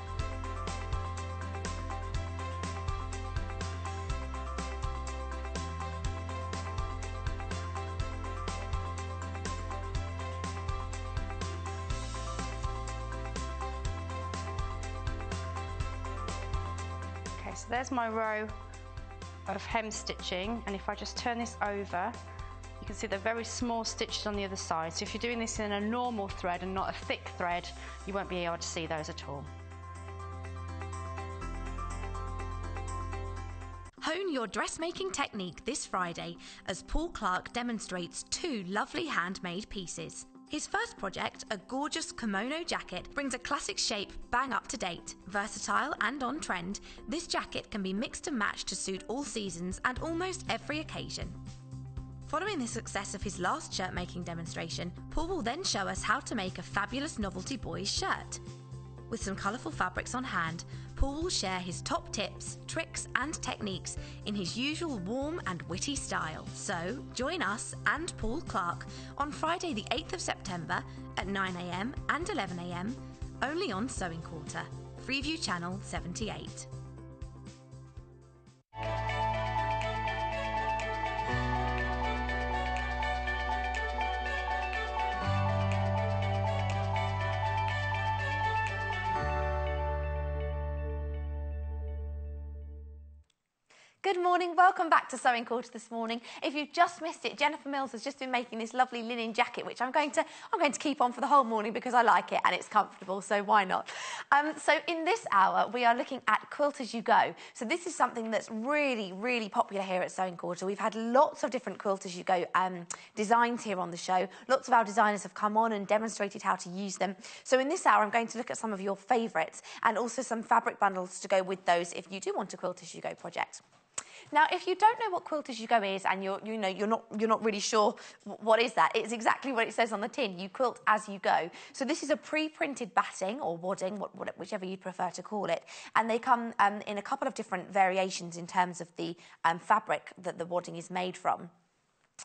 So there's my row of hem stitching, and if I just turn this over, you can see they're very small stitches on the other side. So if you're doing this in a normal thread and not a thick thread, you won't be able to see those at all. Hone your dressmaking technique this Friday as Paul Clark demonstrates 2 lovely handmade pieces. His first project, a gorgeous kimono jacket, brings a classic shape bang up to date. Versatile and on trend, this jacket can be mixed and matched to suit all seasons and almost every occasion. Following the success of his last shirt making demonstration, Paul will then show us how to make a fabulous novelty boys shirt. With some colourful fabrics on hand, Paul will share his top tips, tricks and techniques in his usual warm and witty style. So join us and Paul Clark on Friday the 8th of September at 9 AM and 11 AM, only on Sewing Quarter, Freeview Channel 78. Good morning, welcome back to Sewing Quarter this morning. If you've just missed it, Jennifer Mills has just been making this lovely linen jacket, which I'm going to keep on for the whole morning because I like it and it's comfortable, so why not? So in this hour, we are looking at Quilt As You Go. So this is something that's really, really popular here at Sewing Quarter. We've had lots of different Quilt As You Go designs here on the show. Lots of our designers have come on and demonstrated how to use them. So in this hour, I'm going to look at some of your favourites and also some fabric bundles to go with those if you do want a Quilt As You Go project. Now, if you don't know what Quilt As You Go is and you're not really sure what is that, it's exactly what it says on the tin. You quilt as you go. So this is a pre-printed batting or wadding, whichever you prefer to call it, and they come in a couple of different variations in terms of the fabric that the wadding is made from.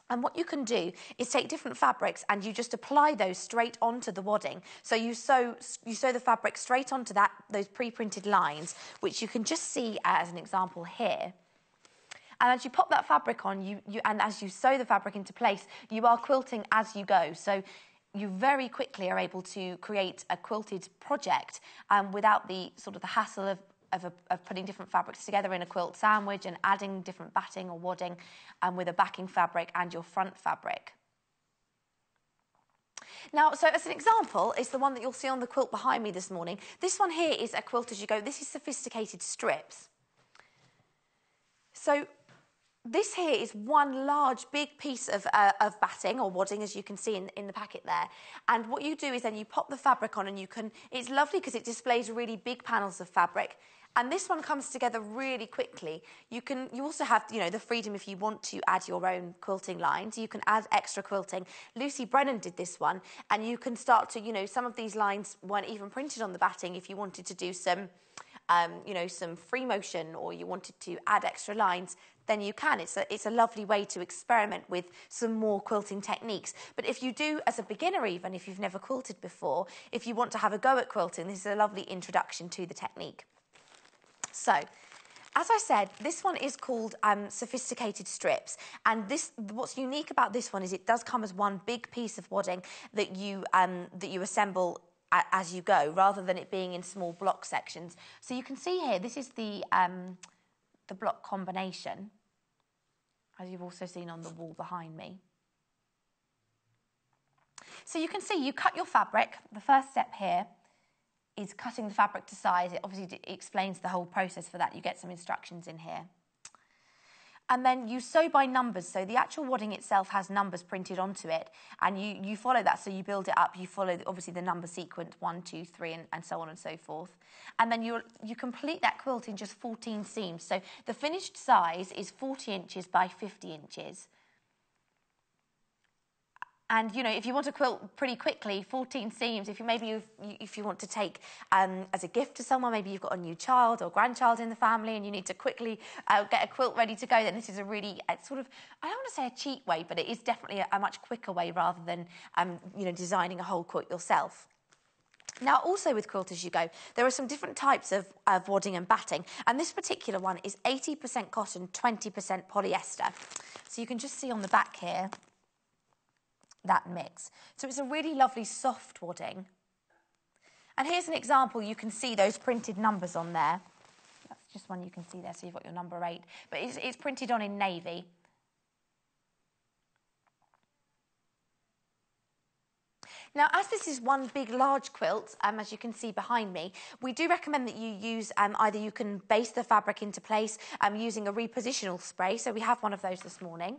And what you can do is take different fabrics and you just apply those straight onto the wadding. So you sew the fabric straight onto those pre-printed lines, which you can just see as an example here. And as you pop that fabric on, and as you sew the fabric into place, you are quilting as you go. So you very quickly are able to create a quilted project without the hassle of putting different fabrics together in a quilt sandwich and adding different batting or wadding with a backing fabric and your front fabric. Now, so as an example, is the one that you'll see on the quilt behind me this morning. This one here is a Quilt As You Go. This is sophisticated strips. So this here is one large, big piece of batting or wadding, as you can see in the packet there. And what you do is then you pop the fabric on and it's lovely because it displays really big panels of fabric. And this one comes together really quickly. You also have, the freedom if you want to add your own quilting lines. You can add extra quilting. Lucy Brennan did this one, and you can start to, some of these lines weren't even printed on the batting. If you wanted to do some, some free motion or you wanted to add extra lines, then you can. It's a lovely way to experiment with some more quilting techniques. But if you do, as a beginner even, if you've never quilted before, if you want to have a go at quilting, this is a lovely introduction to the technique. So, as I said, this one is called sophisticated strips, and what's unique about this one is it does come as one big piece of wadding that you assemble as you go, rather than it being in small block sections. So you can see here, this is the block combination, as you've also seen on the wall behind me. So you can see you cut your fabric. The first step here is cutting the fabric to size. It obviously explains the whole process for that. You get some instructions in here. And then you sew by numbers. So the actual wadding itself has numbers printed onto it. And you follow that. So you build it up. You follow, obviously, the number sequence, 1, 2, 3, and so on and so forth. And then you complete that quilt in just 14 seams. So the finished size is 40 inches by 50 inches. And, if you want to quilt pretty quickly, 14 seams, if you want to take as a gift to someone, maybe you've got a new child or grandchild in the family and you need to quickly get a quilt ready to go, then this is a really, I don't want to say a cheap way, but it is definitely a much quicker way rather than, designing a whole quilt yourself. Now, also with Quilt As You Go, there are some different types of wadding and batting, and this particular one is 80% cotton, 20% polyester. So you can just see on the back here that mix. So it's a really lovely soft wadding. And here's an example. You can see those printed numbers on there. That's just one you can see there, so you've got your number 8. But it's printed on in navy. Now, as this is one big, large quilt, as you can see behind me, we do recommend that you use either you can baste the fabric into place using a repositional spray. So we have one of those this morning.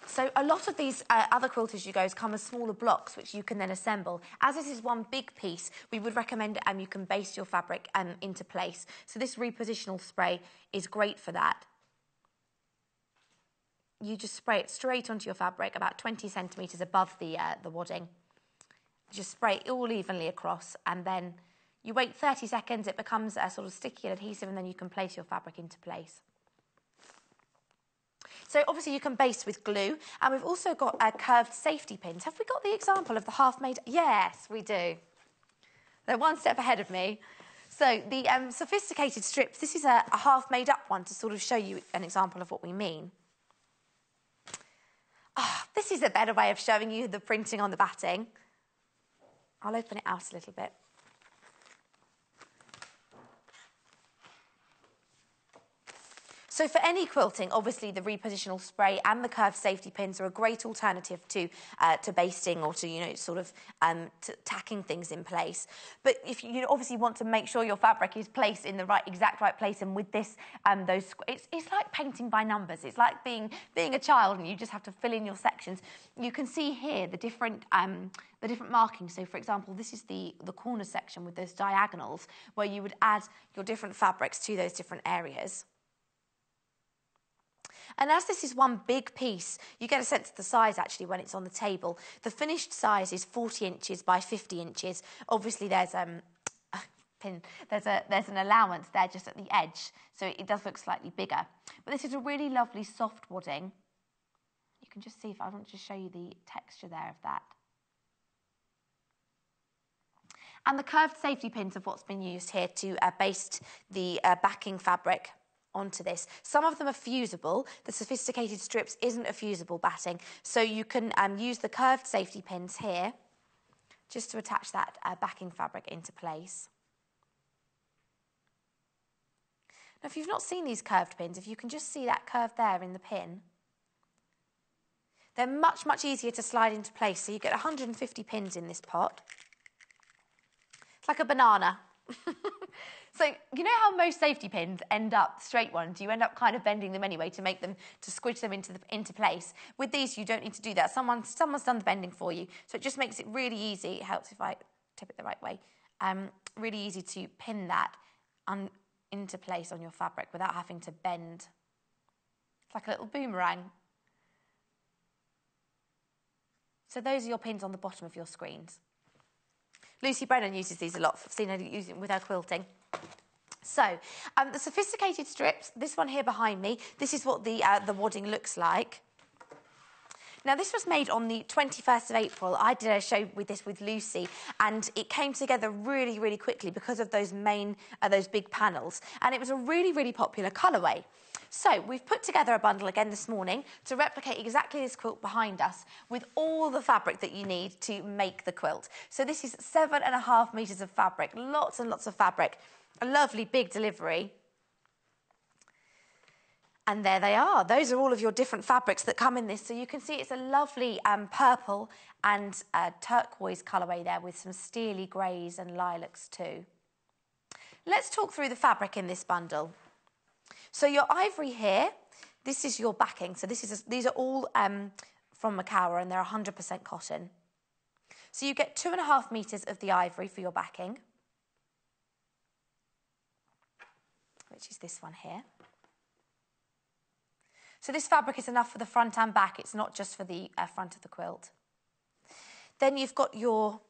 So a lot of these other Quilt As You Go's come as smaller blocks, which you can then assemble. As this is one big piece, we would recommend you can baste your fabric into place. So this repositional spray is great for that. You just spray it straight onto your fabric, about 20 centimetres above the wadding. Just spray it all evenly across, and then you wait 30 seconds, it becomes a sort of sticky and adhesive, and then you can place your fabric into place. So obviously you can baste with glue, and we've also got curved safety pins. Have we got the example of the half-made? Yes, we do. They're one step ahead of me. So the sophisticated strips, this is a half-made-up one to sort of show you an example of what we mean. This is a better way of showing you the printing on the batting. I'll open it out a little bit. So for any quilting, obviously the repositional spray and the curved safety pins are a great alternative to basting or to, you know, sort of tacking things in place. But if you obviously want to make sure your fabric is placed in the exact right place, and with this, it's like painting by numbers. It's like being a child, and you just have to fill in your sections. You can see here the different markings. So, for example, this is the corner section with those diagonals where you would add your different fabrics to those different areas. And as this is one big piece, you get a sense of the size actually when it's on the table. The finished size is 40 inches by 50 inches. Obviously, there's an allowance there just at the edge, so it does look slightly bigger. But this is a really lovely soft wadding. You can just see, if I want to show you the texture there of that. And the curved safety pins are what's been used here to baste the backing fabric onto this. Some of them are fusible. The sophisticated strips isn't a fusible batting, so you can use the curved safety pins here just to attach that backing fabric into place. Now, if you've not seen these curved pins, if you can just see that curve there in the pin, they're much, much easier to slide into place. So you get 150 pins in this pot. It's like a banana. So you know how most safety pins end up straight ones? You end up kind of bending them anyway to make them, to squidge them into place. With these, you don't need to do that. Someone's done the bending for you. So it just makes it really easy. It helps if I tip it the right way. Really easy to pin that into place on your fabric without having to bend. It's like a little boomerang. So those are your pins on the bottom of your screens. Lucy Brennan uses these a lot. I've seen her use them with her quilting. So, the sophisticated strips, this one here behind me, this is what the wadding looks like. Now, this was made on the 21st of April. I did a show with this with Lucy, and it came together really, really quickly because of those those big panels. And it was a really, really popular colourway. So we've put together a bundle again this morning to replicate exactly this quilt behind us with all the fabric that you need to make the quilt. So this is 7.5 metres of fabric, lots and lots of fabric, a lovely big delivery. And there they are. Those are all of your different fabrics that come in this. So you can see it's a lovely purple and turquoise colourway there with some steely greys and lilacs too. Let's talk through the fabric in this bundle. So your ivory here, this is your backing. So these are all from Macawa, and they're 100% cotton. So you get 2.5 metres of the ivory for your backing, which is this one here. So this fabric is enough for the front and back. It's not just for the front of the quilt. Then you've got your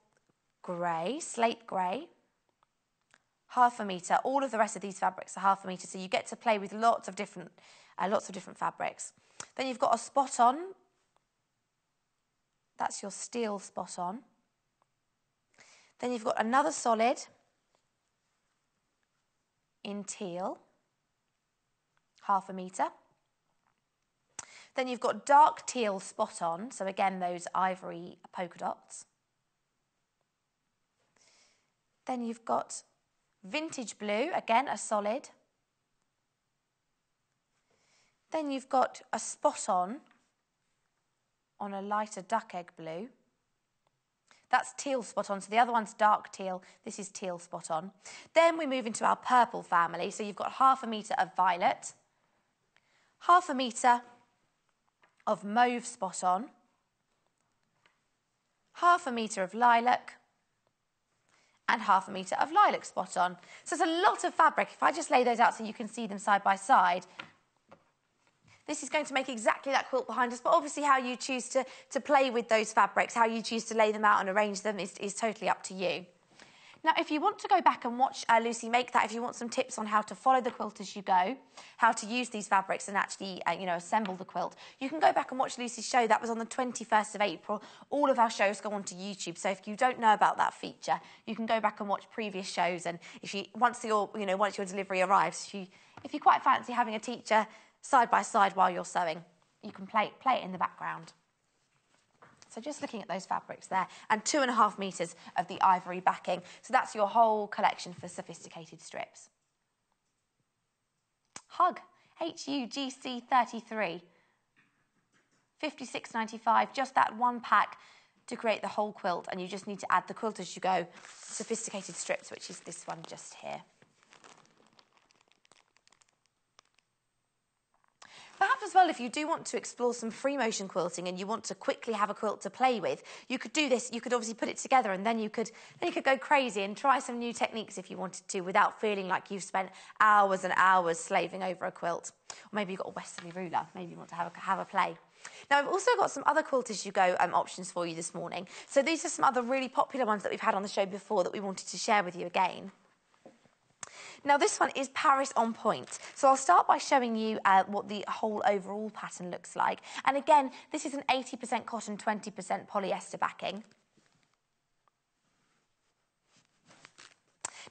grey, slate grey, 1/2 metre. All of the rest of these fabrics are 1/2 metre, so you get to play with lots of different fabrics. Then you've got a spot on. That's your steel spot on. Then you've got another solid in teal, 1/2 metre. Then you've got dark teal spot on, so again those ivory polka dots. Then you've got vintage blue, again a solid. Then you've got a spot on a lighter duck egg blue. That's teal spot on, so the other one's dark teal, this is teal spot on. Then we move into our purple family, so you've got 1/2 metre of violet, 1/2 metre of mauve spot on, 1/2 metre of lilac, and 1/2 metre of lilac spot on. So it's a lot of fabric. If I just lay those out so you can see them side by side, this is going to make exactly that quilt behind us, but obviously how you choose to play with those fabrics, how you choose to lay them out and arrange them is totally up to you. Now, if you want to go back and watch Lucy make that, if you want some tips on how to follow the quilt as you go, how to use these fabrics and actually, assemble the quilt, you can go back and watch Lucy's show. That was on the 21st of April. All of our shows go onto YouTube, so if you don't know about that feature, you can go back and watch previous shows. And once your delivery arrives, if you quite fancy having a teacher side by side while you're sewing, you can play it in the background. So just looking at those fabrics there, and 2.5 metres of the ivory backing. So that's your whole collection for sophisticated strips. Hug. HUGC33. £56.95, just that one pack to create the whole quilt, and you just need to add the quilt as you go sophisticated strips, which is this one just here. Perhaps as well, if you do want to explore some free motion quilting and you want to quickly have a quilt to play with, you could do this. You could obviously put it together, and then you could go crazy and try some new techniques if you wanted to, without feeling like you've spent hours and hours slaving over a quilt. Or maybe you've got a westerly ruler. Maybe you want to have a play. Now, I've also got some other quilt as you go options for you this morning. So these are some other really popular ones that we've had on the show before that we wanted to share with you again. Now, this one is Paris on point. So I'll start by showing you what the whole overall pattern looks like. And again, this is an 80% cotton, 20% polyester backing.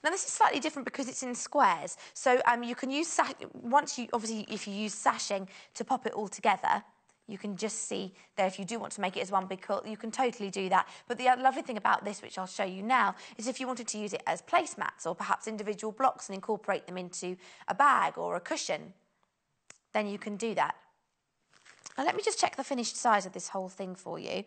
Now, this is slightly different because it's in squares. So you can use, if you use sashing to pop it all together, you can just see there, if you do want to make it as one big quilt, you can totally do that. But the lovely thing about this, which I'll show you now, is if you wanted to use it as placemats or perhaps individual blocks and incorporate them into a bag or a cushion, then you can do that. Now, let me just check the finished size of this whole thing for you.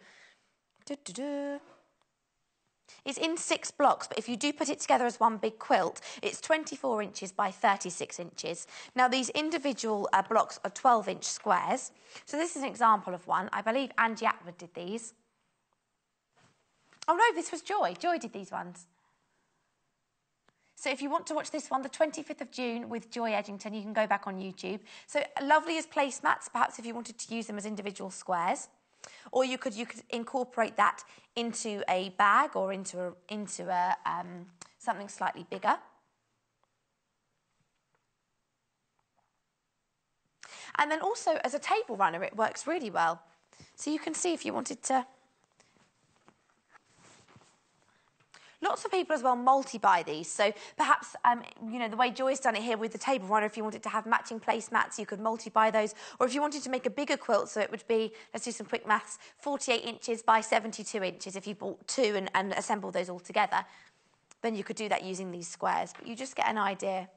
It's in 6 blocks, but if you do put it together as one big quilt, it's 24 inches by 36 inches. Now, these individual blocks are 12-inch squares. So this is an example of one. I believe Angie Atwood did these. Oh, no, this was Joy. Joy did these ones. So if you want to watch this one, the 25th of June with Joy Edgington, you can go back on YouTube. So lovely as placemats, perhaps if you wanted to use them as individual squares. Or you could incorporate that into a bag or into something slightly bigger. And then also as a table runner, it works really well. So you can see if you wanted to. Lots of people as well multi-buy these. So perhaps, the way Joy's done it here with the table runner, if you wanted to have matching placemats, you could multi-buy those. Or if you wanted to make a bigger quilt, so it would be, let's do some quick maths, 48 inches by 72 inches. If you bought 2 and assembled those all together, then you could do that using these squares. But you just get an idea.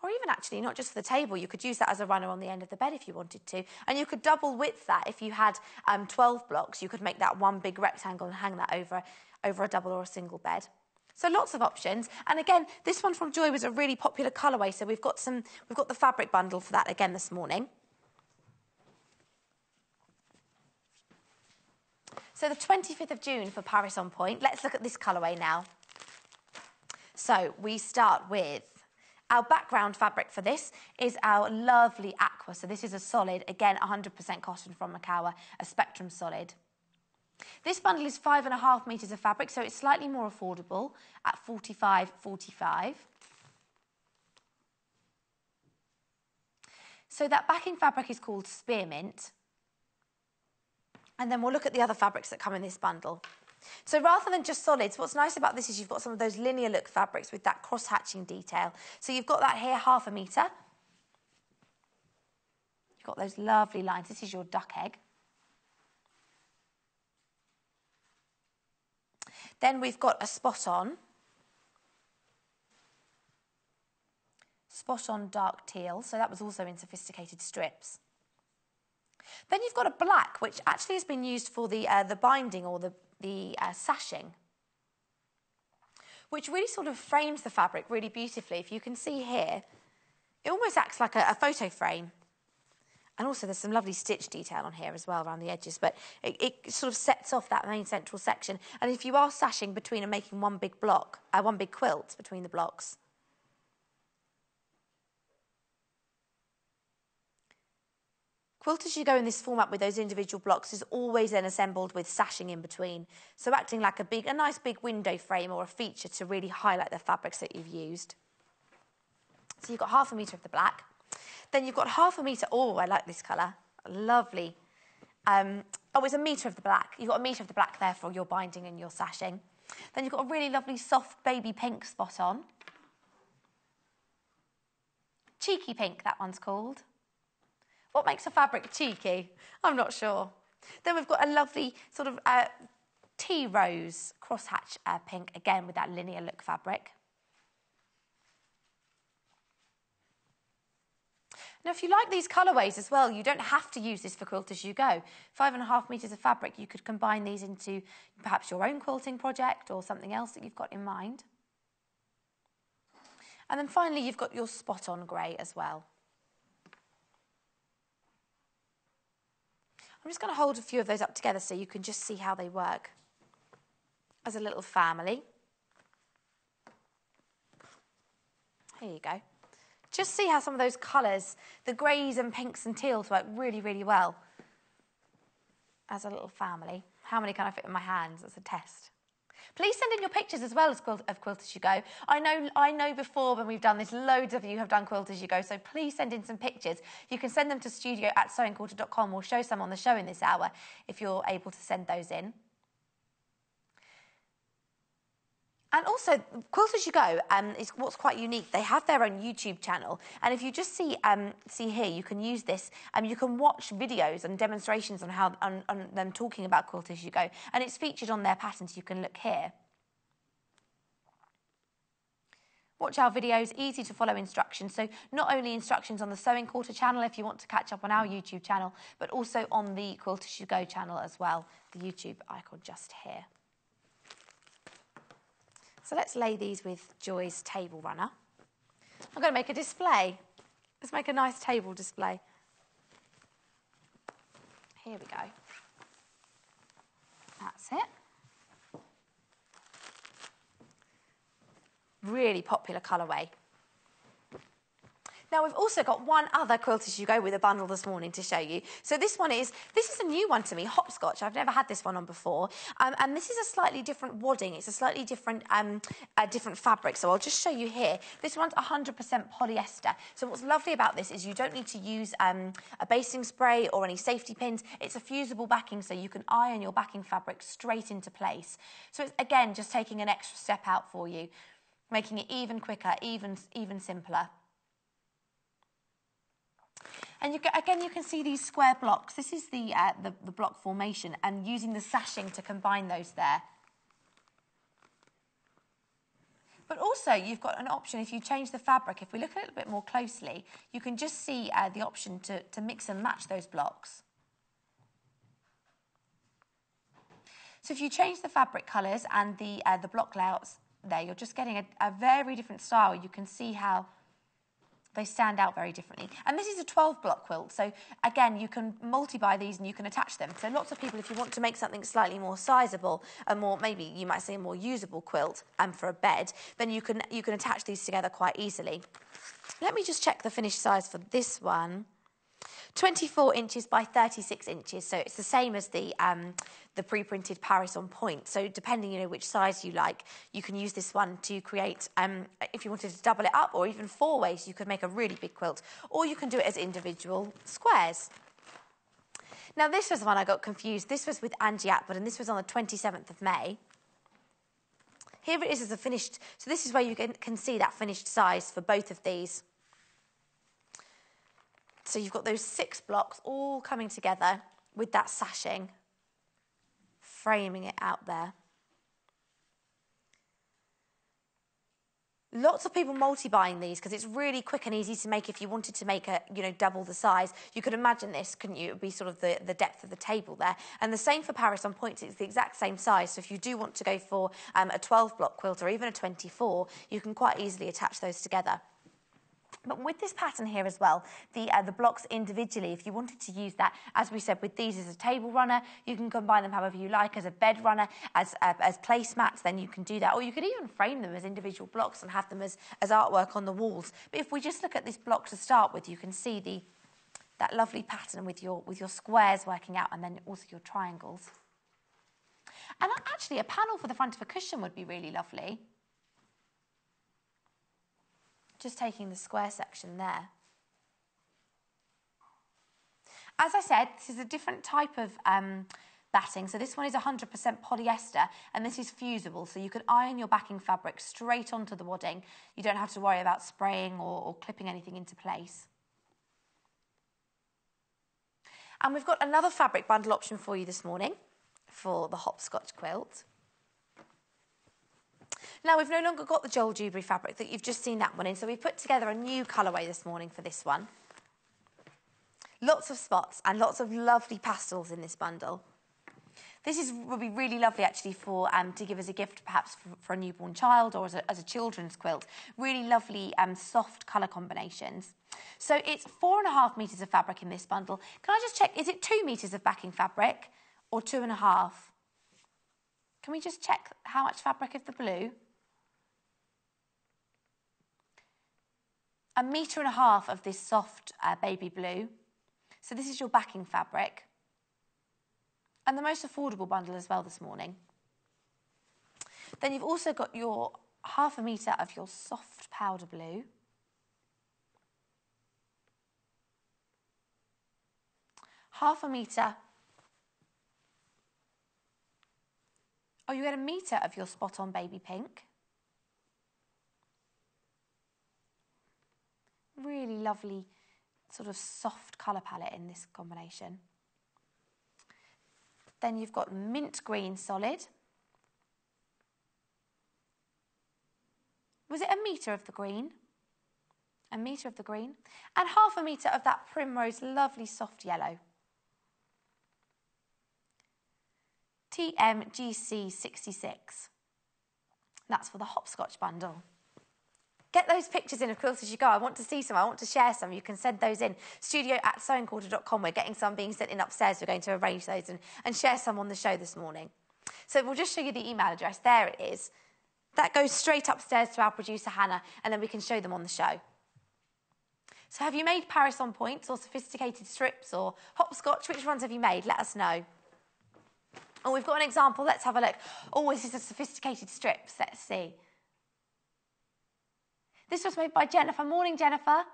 Or even actually, not just for the table, you could use that as a runner on the end of the bed if you wanted to. And you could double width that. If you had 12 blocks, you could make that one big rectangle and hang that over a double or a single bed. So lots of options. And again, this one from Joy was a really popular colourway. So we've got the fabric bundle for that again this morning. So the 25th of June for Paris on Point. Let's look at this colourway now. So we start with our background fabric for this is our lovely aqua. So this is a solid, again, 100% cotton from Makawa, a spectrum solid. This bundle is 5.5 metres of fabric, so it's slightly more affordable at $45.45. So that backing fabric is called spearmint. And then we'll look at the other fabrics that come in this bundle. So rather than just solids, what's nice about this is you've got some of those linear look fabrics with that cross-hatching detail. So you've got that here, 0.5 metre. You've got those lovely lines. This is your duck egg. Then we've got a spot-on dark teal. So that was also in sophisticated strips. Then you've got a black, which actually has been used for the binding or the sashing, which really sort of frames the fabric really beautifully. If you can see here, it almost acts like a photo frame. And also there's some lovely stitch detail on here as well around the edges, but it sort of sets off that main central section. And if you are sashing between and making one big block, one big quilt between the blocks, quilt as you go in this format with those individual blocks is always then assembled with sashing in between. So acting like a nice big window frame or a feature to really highlight the fabrics that you've used. So you've got 0.5 metre of the black. Then you've got 0.5 metre, oh, I like this colour, lovely. It's 1 metre of the black. You've got 1 metre of the black there for your binding and your sashing. Then you've got a really lovely soft baby pink spot on. Cheeky pink, that one's called. What makes a fabric cheeky? I'm not sure. Then we've got a lovely sort of tea rose crosshatch pink, again with that linear look fabric. Now, if you like these colourways as well, you don't have to use this for Quilt As You Go. 5.5 metres of fabric, you could combine these into perhaps your own quilting project or something else that you've got in mind. And then finally, you've got your spot-on grey as well. I'm just going to hold a few of those up together so you can just see how they work as a little family. Here you go. Just see how some of those colours, the greys and pinks and teals, work really, really well as a little family. How many can I fit in my hands as a test? Please send in your pictures as well as of Quilt As You Go. I know before when we've done this, loads of you have done Quilt As You Go, so please send in some pictures. You can send them to studio@sewingquarter.com. We'll show some on the show in this hour if you're able to send those in. And also, Quilt As You Go is what's quite unique. They have their own YouTube channel, and if you just see here, you can use this. You can watch videos and demonstrations on how on them talking about Quilt As You Go, and it's featured on their patterns. You can look here. Watch our videos, easy to follow instructions. So not only instructions on the Sewing Quarter channel if you want to catch up on our YouTube channel, but also on the Quilt As You Go channel as well, the YouTube icon just here. So let's lay these with Joy's table runner. I'm going to make a display. Let's make a nice table display. Here we go. That's it. Really popular colourway. Now, we've also got one other Quilt As You Go with a bundle this morning to show you. So this is a new one to me, hopscotch. I've never had this one on before. And this is a slightly different wadding. It's a slightly different different fabric. So I'll just show you here. This one's 100% polyester. So what's lovely about this is you don't need to use a basting spray or any safety pins. It's a fusible backing, so you can iron your backing fabric straight into place. So it's, again, just taking an extra step out for you, making it even quicker, even simpler. And again, you can see these square blocks. This is the block formation, and using the sashing to combine those there. But also, you've got an option, if you change the fabric, if we look a little bit more closely, you can just see the option to mix and match those blocks. So if you change the fabric colours and the block layouts there, you're just getting a very different style. You can see how they stand out very differently. And this is a 12-block quilt, so again, you can multi-buy these and you can attach them. So lots of people, if you want to make something slightly more sizable, a more, maybe you might say a more usable quilt for a bed, then you can attach these together quite easily. Let me just check the finished size for this one. 24 inches by 36 inches, so it's the same as the pre-printed Paris on point. So depending, which size you like, you can use this one to create, if you wanted to double it up, or even 4 ways, you could make a really big quilt, or you can do it as individual squares. Now, this was one I got confused. This was with Angie Atwood, and this was on the 27th of May. Here it is as a finished, so this is where you can see that finished size for both of these. So you've got those 6 blocks all coming together with that sashing, framing it out there. Lots of people multi-buying these because it's really quick and easy to make. If you wanted to make a, double the size, you could imagine this, couldn't you? It would be sort of the depth of the table there. And the same for Paris on point, it's the exact same size. So if you do want to go for a 12-block quilt or even a 24, you can quite easily attach those together. But with this pattern here as well, the blocks individually, if you wanted to use that, as we said, with these as a table runner, you can combine them however you like, as a bed runner, as placemats, then you can do that. Or you could even frame them as individual blocks and have them as artwork on the walls. But if we just look at this block to start with, you can see that lovely pattern with your squares working out, and then also your triangles. And actually, a panel for the front of a cushion would be really lovely. Just taking the square section there. As I said, this is a different type of batting. So this one is 100% polyester, and this is fusible. So you can iron your backing fabric straight onto the wadding. You don't have to worry about spraying or clipping anything into place. And we've got another fabric bundle option for you this morning for the hopscotch quilt. Now, we've no longer got the Joel Dewberry fabric that you've just seen that one in, so we've put together a new colourway this morning for this one. Lots of spots and lots of lovely pastels in this bundle. This will be really lovely actually for to give as a gift perhaps for a newborn child or as a children's quilt. Really lovely soft colour combinations. So it's 4.5 metres of fabric in this bundle. Can I just check, is it 2 metres of backing fabric or 2.5? Can we just check how much fabric of the blue? 1.5 metres of this soft baby blue. So this is your backing fabric. And the most affordable bundle as well this morning. Then you've also got your 0.5 metre of your soft powder blue. Half a metre. Oh, you get 1 metre of your spot-on baby pink. Really lovely sort of soft colour palette in this combination. Then you've got mint green solid. Was it 1 metre of the green? 1 metre of the green. And 0.5 metre of that primrose lovely soft yellow. TMGC 66. That's for the hopscotch bundle. Get those pictures in of quilts as you go. I want to see some. I want to share some. You can send those in. studio@sewingquarter.com. We're getting some being sent in upstairs. We're going to arrange those and share some on the show this morning. So we'll just show you the email address. There it is. That goes straight upstairs to our producer, Hannah, and then we can show them on the show. So have you made Paris on points or sophisticated strips or hopscotch? Which ones have you made? Let us know. Oh, we've got an example. Let's have a look. Oh, this is a sophisticated strips. Let's see. This was made by Jennifer. Morning, Jennifer.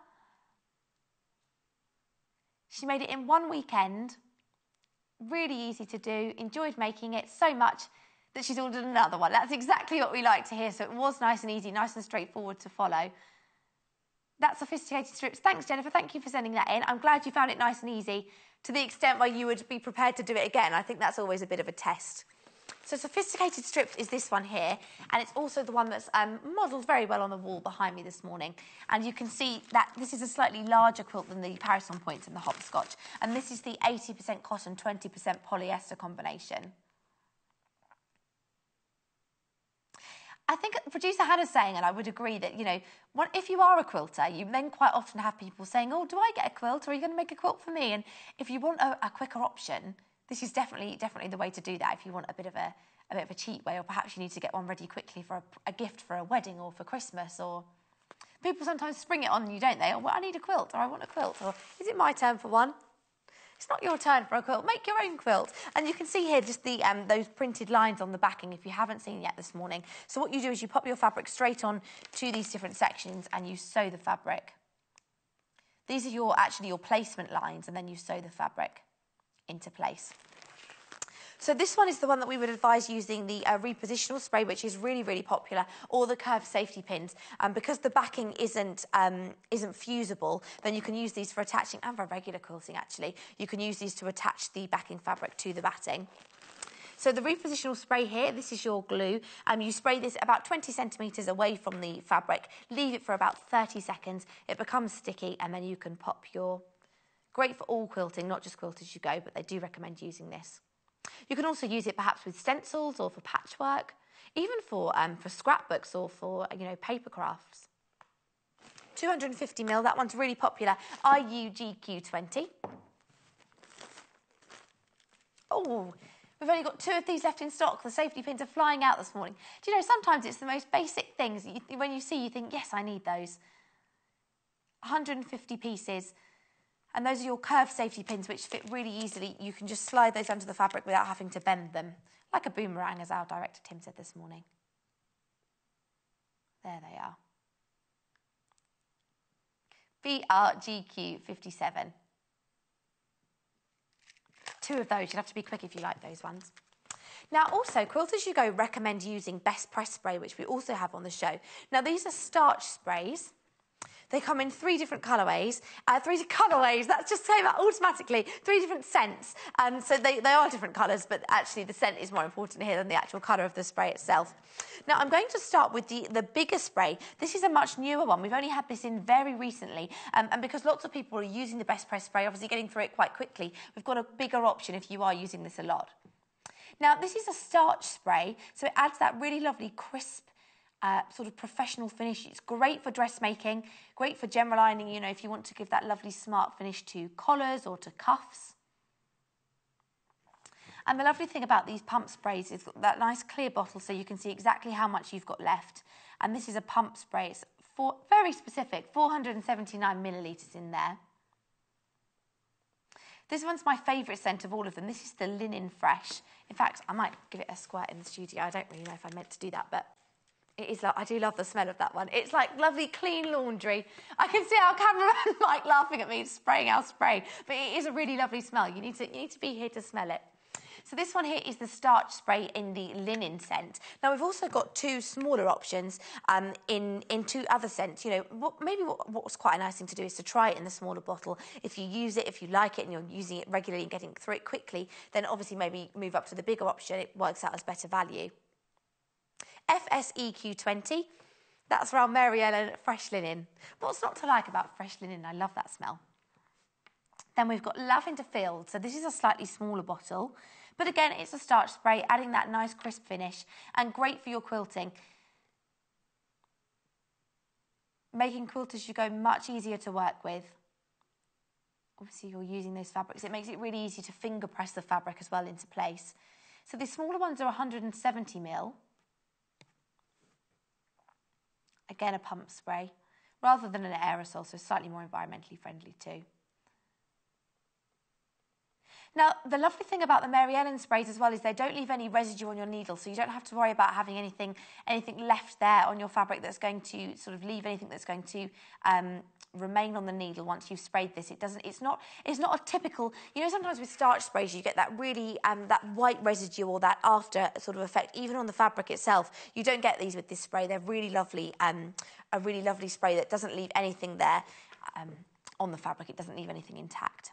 She made it in one weekend. Really easy to do. Enjoyed making it so much that she's ordered another one. That's exactly what we like to hear. So it was nice and easy, nice and straightforward to follow. That's sophisticated strips. Thanks, Jennifer. Thank you for sending that in. I'm glad you found it nice and easy to the extent where you would be prepared to do it again. I think that's always a bit of a test. So sophisticated strips is this one here, and it's also the one that's modelled very well on the wall behind me this morning. And you can see that this is a slightly larger quilt than the Paris on points and the hopscotch. And this is the 80% cotton, 20% polyester combination. I think producer Hannah's saying, and I would agree, that, you know, if you are a quilter, you then quite often have people saying, oh, do I get a quilt, or are you going to make a quilt for me? And if you want a quicker option, this is definitely the way to do that if you want a bit of a cheap way, or perhaps you need to get one ready quickly for a gift for a wedding or for Christmas. Or people sometimes spring it on you, don't they? Oh, well, I need a quilt, or I want a quilt, or is it my turn for one? It's not your turn for a quilt. Make your own quilt. And you can see here just the those printed lines on the backing if you haven't seen yet this morning. So what you do is you pop your fabric straight on to these different sections and you sew the fabric. These are actually your placement lines, and then you sew the fabric into place. So this one is the one that we would advise using the repositional spray, which is really, really popular, or the curved safety pins. Because the backing isn't fusible, then you can use these for attaching, and for regular quilting actually. You can use these to attach the backing fabric to the batting. So the repositional spray here, this is your glue. You spray this about 20 centimetres away from the fabric, leave it for about 30 seconds, it becomes sticky, and then you can pop your... Great for all quilting, not just quilt as you go, but they do recommend using this. You can also use it perhaps with stencils or for patchwork, even for scrapbooks or for, you know, paper crafts. 250ml, that one's really popular, IUGQ20. Oh, we've only got 2 of these left in stock. The safety pins are flying out this morning. Do you know, sometimes it's the most basic things that when you see, you think, yes, I need those. 150 pieces. And those are your curved safety pins, which fit really easily. You can just slide those under the fabric without having to bend them, like a boomerang, as our director Tim said this morning. There they are. BRGQ57. 2 of those. You'll have to be quick if you like those ones. Now, also, Quilt As You Go recommend using Best Press Spray, which we also have on the show. Now, these are starch sprays. They come in 3 different colourways. That just came out automatically. 3 different scents. So they are different colours, but actually the scent is more important here than the actual colour of the spray itself. Now, I'm going to start with the bigger spray. This is a much newer one. We've only had this in very recently. And because lots of people are using the Best Press spray, obviously getting through it quite quickly, we've got a bigger option if you are using this a lot. Now, this is a starch spray, so it adds that really lovely crisp, sort of professional finish. It's great for dressmaking, great for general lining, you know, if you want to give that lovely smart finish to collars or to cuffs. And the lovely thing about these pump sprays is that nice clear bottle so you can see exactly how much you've got left. And this is a pump spray. It's very specific, 479 millilitres in there. This one's my favourite scent of all of them. This is the Linen Fresh. In fact, I might give it a squirt in the studio. I don't really know if I meant to do that, but it is. I do love the smell of that one. It's like lovely, clean laundry. I can see our cameraman Mike laughing at me, spraying our spray, but it is a really lovely smell. You need to be here to smell it. So this one here is the starch spray in the linen scent. Now, we've also got 2 smaller options in 2 other scents. You know, what's quite a nice thing to do is to try it in the smaller bottle. If you use it, if you like it, and you're using it regularly and getting through it quickly, then obviously maybe move up to the bigger option. It works out as better value. FSEQ20, that's for our Mary Ellen Fresh Linen. What's not to like about fresh linen? I love that smell. Then we've got Lavender Field. So this is a slightly smaller bottle. But again, it's a starch spray, adding that nice crisp finish and great for your quilting. Making quilt as you go much easier to work with. Obviously, you're using those fabrics. It makes it really easy to finger press the fabric as well into place. So the smaller ones are 170 ml. Again, a pump spray, rather than an aerosol, so slightly more environmentally friendly too. Now, the lovely thing about the Mary Ellen sprays as well is they don't leave any residue on your needle, so you don't have to worry about having anything left there on your fabric that's going to sort of leave anything that's going to remain on the needle once you've sprayed this. It's not a typical, you know, sometimes with starch sprays you get that really that white residue or that after sort of effect, even on the fabric itself. You don't get these with this spray. They're really lovely, a really lovely spray that doesn't leave anything there on the fabric. It doesn't leave anything intact.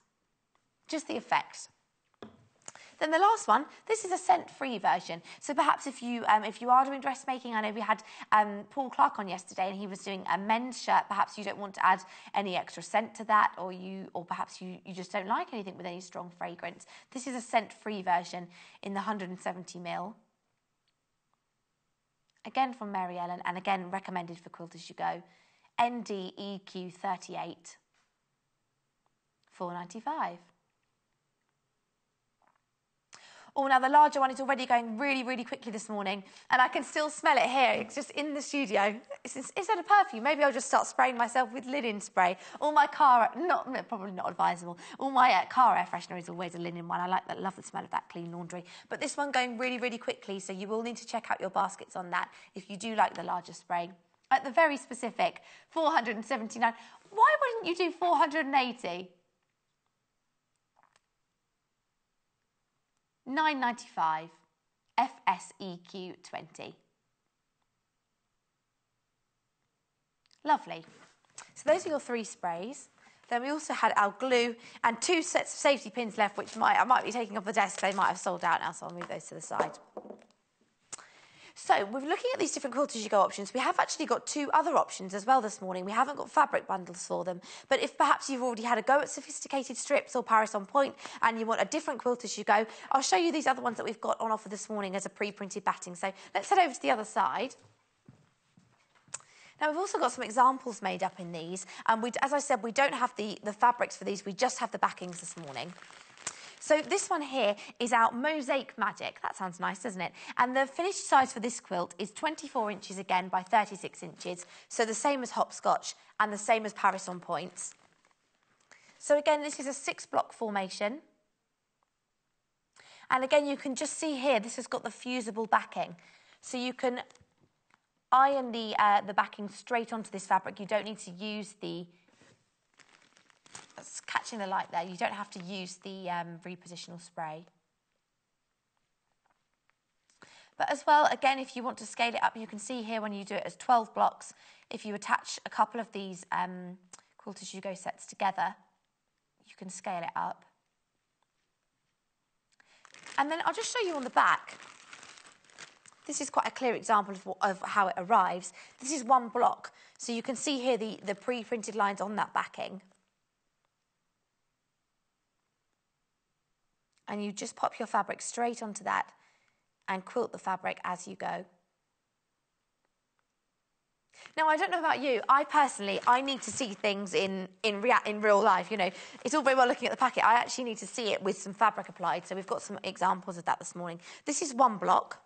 Just the effect. Then the last one, this is a scent-free version. So perhaps if you are doing dressmaking, I know we had Paul Clark on yesterday and he was doing a men's shirt. Perhaps you don't want to add any extra scent to that, or perhaps you just don't like anything with any strong fragrance. This is a scent-free version in the 170 ml. Again from Mary Ellen, and again recommended for Quilt As You Go. NDEQ38, $4.95. Oh, now the larger one is already going really, really quickly this morning, and I can still smell it here. It's just in the studio. Is that a perfume? Maybe I'll just start spraying myself with linen spray. All my car, probably not advisable. All my car air freshener is always a linen one. I love the smell of that clean laundry. But this one going really, really quickly, so you will need to check out your baskets on that if you do like the larger spray. At the very specific, 479. Why wouldn't you do 480? $9.95, FSEQ20. Lovely. So those are your 3 sprays. Then we also had our glue and 2 sets of safety pins left, which I might be taking off the desk. They might have sold out now, so I'll move those to the side. So we're looking at these different Quilt As You Go options. We have actually got 2 other options as well this morning. We haven't got fabric bundles for them, but if perhaps you've already had a go at sophisticated strips or Paris on point and you want a different Quilt As You Go, I'll show you these other ones that we've got on offer this morning as a pre-printed batting. So let's head over to the other side. Now, we've also got some examples made up in these, and as I said, we don't have the fabrics for these, we just have the backings this morning. So this one here is our Mosaic Magic. That sounds nice, doesn't it? And the finished size for this quilt is 24 inches again by 36 inches. So the same as Hopscotch and the same as Paris on Points. So again, this is a 6-block formation. And again, you can just see here, this has got the fusible backing. So you can iron the backing straight onto this fabric. You don't need to use the... That's catching the light there. You don't have to use the repositional spray. But as well, again, if you want to scale it up, you can see here when you do it as 12 blocks, if you attach a couple of these Quilt As You Go sets together, you can scale it up. And then I'll just show you on the back. This is quite a clear example of how it arrives. This is one block. So you can see here the pre-printed lines on that backing. And you just pop your fabric straight onto that and quilt the fabric as you go. Now, I don't know about you. I need to see things in real life. You know, it's all very well looking at the packet. I actually need to see it with some fabric applied. So we've got some examples of that this morning. This is one block.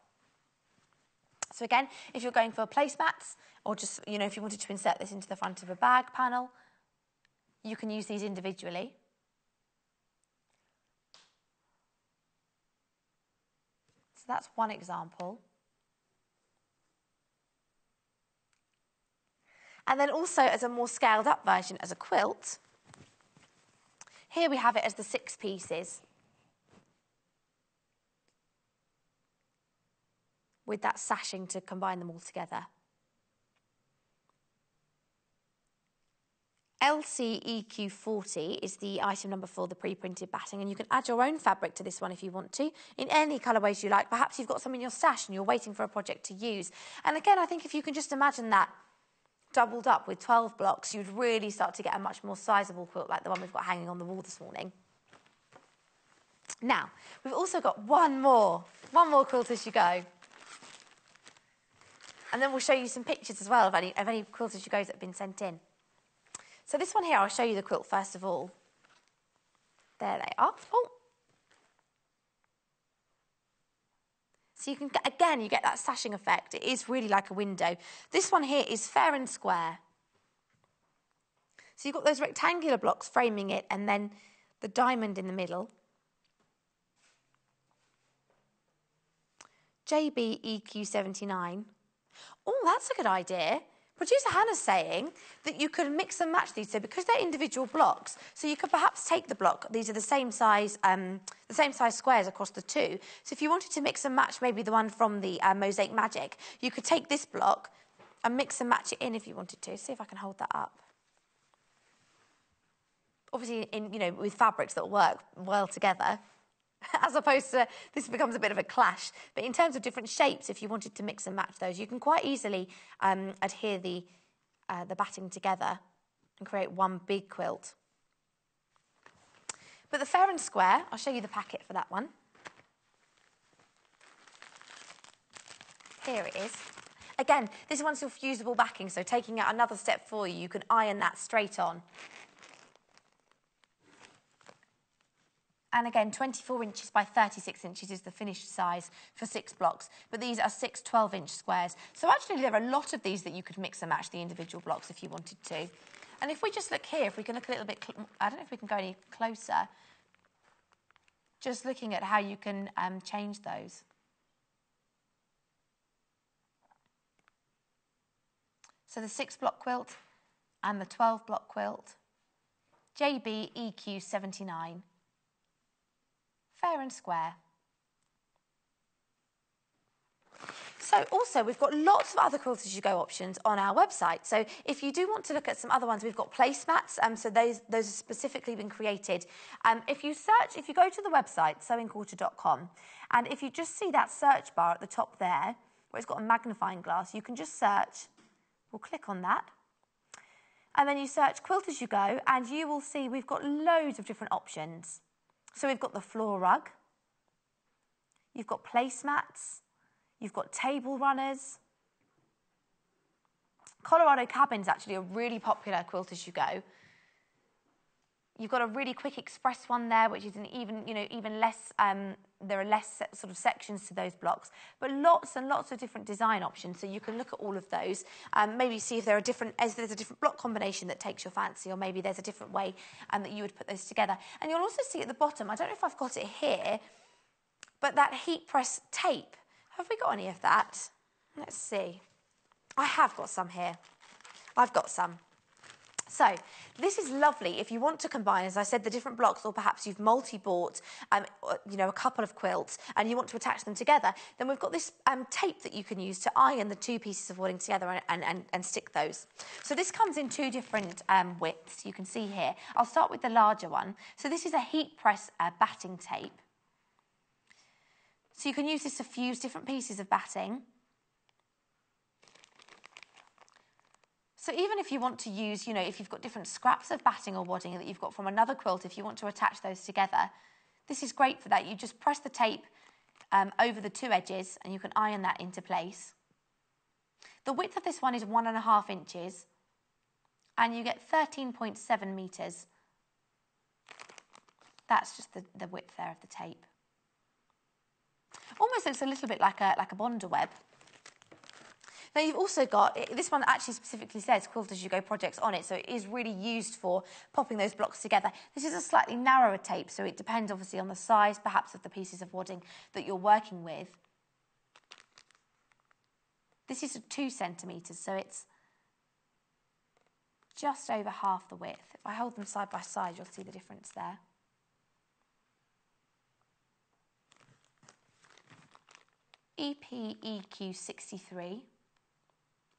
So again, if you're going for placemats or just, you know, if you wanted to insert this into the front of a bag panel, you can use these individually. So that's one example. And then also as a more scaled up version, as a quilt, here we have it as the 6 pieces with that sashing to combine them all together. LCEQ40 is the item number for the pre-printed batting, and you can add your own fabric to this one if you want to, in any colourways you like. Perhaps you've got some in your stash and you're waiting for a project to use. And again, I think if you can just imagine that doubled up with 12 blocks, you'd really start to get a much more sizable quilt like the one we've got hanging on the wall this morning. Now, we've also got one more Quilt As You Go. And then we'll show you some pictures as well of any Quilt As You Goes that have been sent in. So this one here, I'll show you the quilt first of all. There they are. Oh. So you can, again, you get that sashing effect. It is really like a window. This one here is fair and square. So you've got those rectangular blocks framing it and then the diamond in the middle. JBEQ79. Oh, that's a good idea. Producer Hannah's saying that you could mix and match these. So because they're individual blocks, so you could perhaps take the block. These are the same size squares across the two. So if you wanted to mix and match maybe the one from the Mosaic Magic, you could take this block and mix and match it in if you wanted to. See if I can hold that up. Obviously, with fabrics that work well together. As opposed to, this becomes a bit of a clash. But in terms of different shapes, if you wanted to mix and match those, you can quite easily adhere the batting together and create one big quilt. But the fair and square, I'll show you the packet for that one. Here it is. Again, this one's still fusible backing, so taking it another step for you, you can iron that straight on. And again, 24 inches by 36 inches is the finished size for 6 blocks. But these are 6 12-inch squares. So actually, there are a lot of these that you could mix and match the individual blocks if you wanted to. And if we just look here, if we can look a little bit, I don't know if we can go any closer. Just looking at how you can change those. So the 6-block quilt and the 12-block quilt. JBEQ79. Fair and square. So also we've got lots of other Quilt As You Go options on our website. So if you do want to look at some other ones, we've got placemats. So those have specifically been created. If you go to the website sewingquarter.com, and if you just see that search bar at the top there, where it's got a magnifying glass, you can just search. We'll click on that. And then you search Quilt As You Go, and you will see we've got loads of different options. So we've got the floor rug, you've got placemats, you've got table runners. Colorado cabin's actually a really popular Quilt As You Go. You've got a really quick express one there, which is even less. There are less sort of sections to those blocks, but lots and lots of different design options. So you can look at all of those. Maybe see if there's a different block combination that takes your fancy, or maybe there's a different way that you would put those together. And you'll also see at the bottom. I don't know if I've got it here, but that heat press tape. Have we got any of that? Let's see. I have got some here. I've got some. So this is lovely if you want to combine, as I said, the different blocks, or perhaps you've multi-bought, you know, a couple of quilts and you want to attach them together. Then we've got this tape that you can use to iron the two pieces of wadding together and stick those. So this comes in two different widths. You can see here. I'll start with the larger one. So this is a heat press batting tape. So you can use this to fuse different pieces of batting. So even if you want to use, you know, if you've got different scraps of batting or wadding that you've got from another quilt, if you want to attach those together, this is great for that. You just press the tape over the two edges and you can iron that into place. The width of this one is 1.5 inches and you get 13.7 metres. That's just the width there of the tape. Almost looks a little bit like a Bonder web. Now you've also got, this one actually specifically says Quilt As You Go projects on it, so it is really used for popping those blocks together. This is a slightly narrower tape, so it depends obviously on the size, perhaps, of the pieces of wadding that you're working with. This is 2 centimetres, so it's just over half the width. If I hold them side by side, you'll see the difference there. EPEQ 63.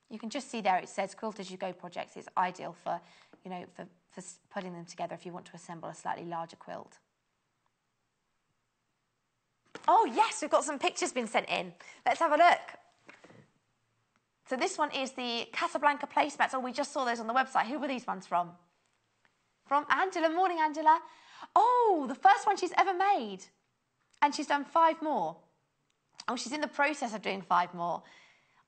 You can just see there it says Quilt As You Go projects. It's ideal for, you know, for putting them together if you want to assemble a slightly larger quilt. Oh yes, we've got some pictures been sent in. Let's have a look. So this one is the Casablanca placemats. Oh, we just saw those on the website. Who were these ones from? From Angela. Morning, Angela. Oh, the first one she's ever made. And she's done 5 more. Oh, she's in the process of doing 5 more.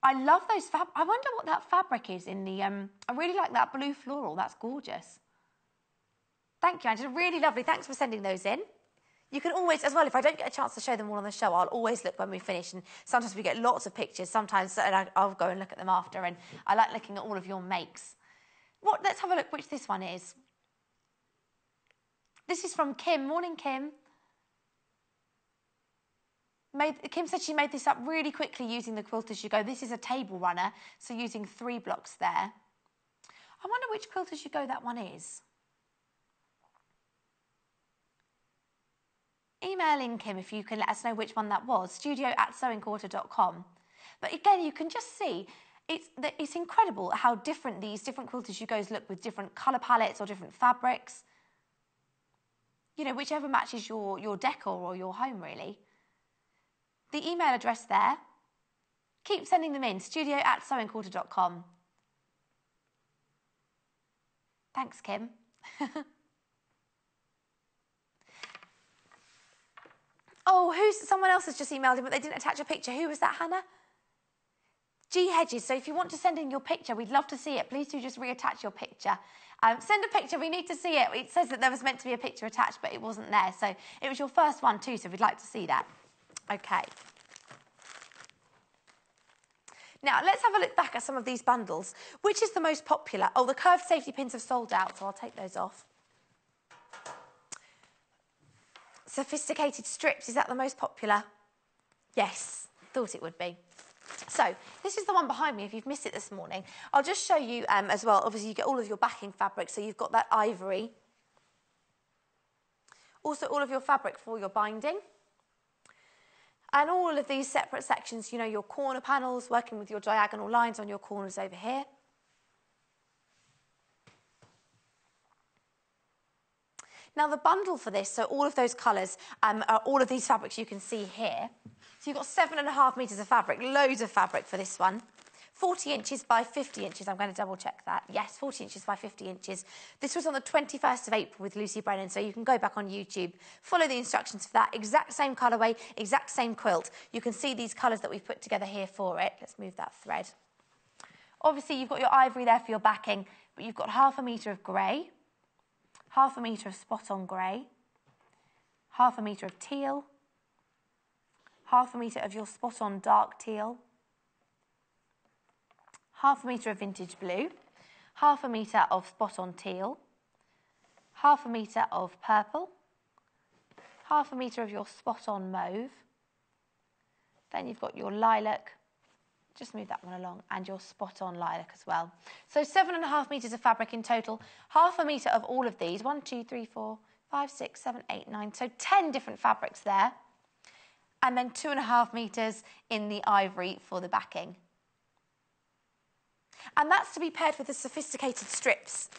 I love those I wonder what that fabric is in the, I really like that blue floral. That's gorgeous. Thank you, Angela. Really lovely. Thanks for sending those in. You can always, as well, if I don't get a chance to show them all on the show, I'll always look when we finish. And sometimes we get lots of pictures. Sometimes I'll go and look at them after. And I like looking at all of your makes. Let's have a look which this one is. This is from Kim. Morning, Kim. Kim said she made this up really quickly using the Quilt As You Go. This is a table runner, so using 3 blocks there. I wonder which Quilt As You Go that one is. Email in, Kim, if you can let us know which one that was, studio@sewingquarter.com. But again, you can just see, it's incredible how different these different Quilt As You Goes look with different colour palettes or different fabrics. You know, whichever matches your decor or your home, really. The email address there, keep sending them in, studio@sewingquarter.com. Thanks, Kim. Oh, someone else has just emailed in, but they didn't attach a picture. Who was that, Hannah? G Hedges. So if you want to send in your picture, we'd love to see it. Please do just reattach your picture. Send a picture. We need to see it. It says that there was meant to be a picture attached, but it wasn't there. So it was your first one too, so we'd like to see that. Okay. Now, let's have a look back at some of these bundles. Which is the most popular? Oh, the curved safety pins have sold out, so I'll take those off. Sophisticated strips, is that the most popular? Yes, thought it would be. So, this is the one behind me, if you've missed it this morning. I'll just show you as well. Obviously, you get all of your backing fabric, so you've got that ivory. Also, all of your fabric for your binding. And all of these separate sections, you know, your corner panels, working with your diagonal lines on your corners over here. Now, the bundle for this, so all of those colours, are all of these fabrics you can see here. So you've got 7.5 metres of fabric, loads of fabric for this one. 40 inches by 50 inches. I'm going to double check that. Yes, 40 inches by 50 inches. This was on the 21st of April with Lucy Brennan, so you can go back on YouTube, follow the instructions for that. Exact same colourway, exact same quilt. You can see these colours that we've put together here for it. Let's move that thread. Obviously, you've got your ivory there for your backing, but you've got 1/2 metre of grey, 1/2 metre of spot-on grey, 1/2 metre of teal, 1/2 metre of your spot-on dark teal, 1/2 metre of vintage blue, 1/2 metre of spot-on teal, 1/2 metre of purple, 1/2 metre of your spot-on mauve. Then you've got your lilac, Just move that one along, and your spot-on lilac as well. So 7.5 metres of fabric in total, half a metre of all of these. 1, 2, 3, 4, 5, 6, 7, 8, 9. So 10 different fabrics there. And then 2.5 metres in the ivory for the backing. And that's to be paired with the sophisticated strips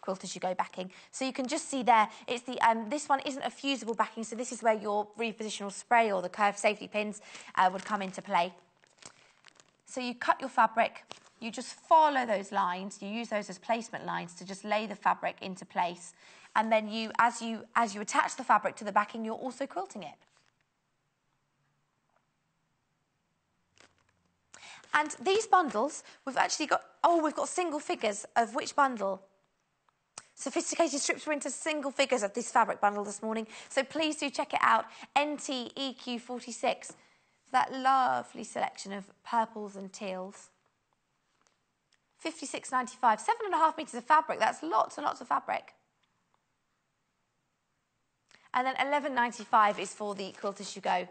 quilt as you go backing. So you can just see there, it's the this one isn't a fusible backing, so this is where your repositional spray or the curved safety pins would come into play. So you cut your fabric, you just follow those lines, you use those as placement lines to just lay the fabric into place, and then you, as you attach the fabric to the backing, you're also quilting it. And these bundles, we've got single figures of which bundle. Sophisticated strips were into single figures of this fabric bundle this morning, so please do check it out. NTEQ46, that lovely selection of purples and teals. 56.95, 7.5 metres of fabric, that's lots and lots of fabric. And then 11.95 is for the Quilt As You Go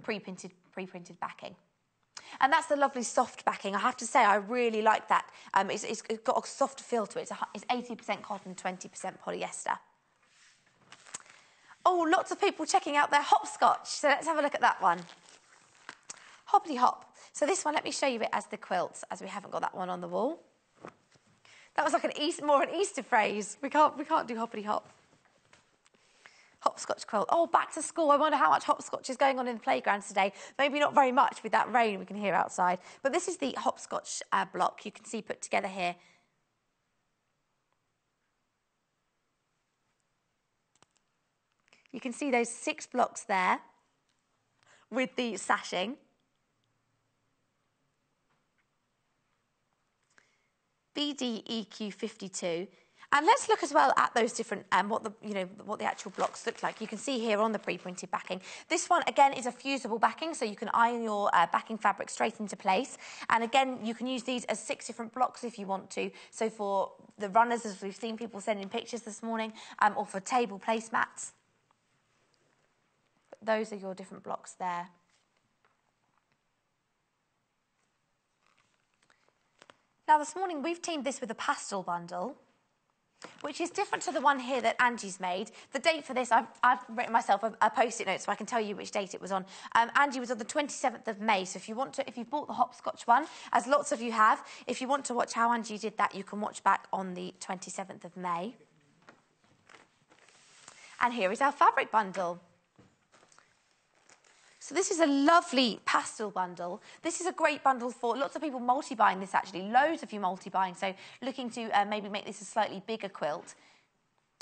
pre-printed backing. And that's the lovely soft backing. I have to say, I really like that. It's got a soft feel to it. It's 80% cotton, 20% polyester. Oh, lots of people checking out their hopscotch. So let's have a look at that one. Hoppity hop. So this one, let me show you it as the quilts, as we haven't got that one on the wall. That was like more of an Easter phrase. We can't do hoppity hop. Hopscotch quilt. Oh, back to school. I wonder how much hopscotch is going on in the playgrounds today. Maybe not very much with that rain we can hear outside. But this is the hopscotch block you can see put together here. You can see those 6 blocks there with the sashing. BDEQ52. And let's look as well at those different, what the actual blocks look like. You can see here on the pre-printed backing. This one, again, is a fusible backing, so you can iron your backing fabric straight into place. And again, you can use these as 6 different blocks if you want to. So for the runners, as we've seen people sending pictures this morning, or for table placemats. Those are your different blocks there. Now, this morning, we've teamed this with a pastel bundle, which is different to the one here that Angie's made. The date for this, I've written myself a post-it note so I can tell you which date it was on. Angie was on the 27th of May, so if you've bought the hopscotch one, as lots of you have, if you want to watch how Angie did that, you can watch back on the 27th of May. And here is our fabric bundle. So this is a lovely pastel bundle. This is a great bundle for lots of people multi-buying this, actually. Loads of you multi-buying, so looking to maybe make this a slightly bigger quilt.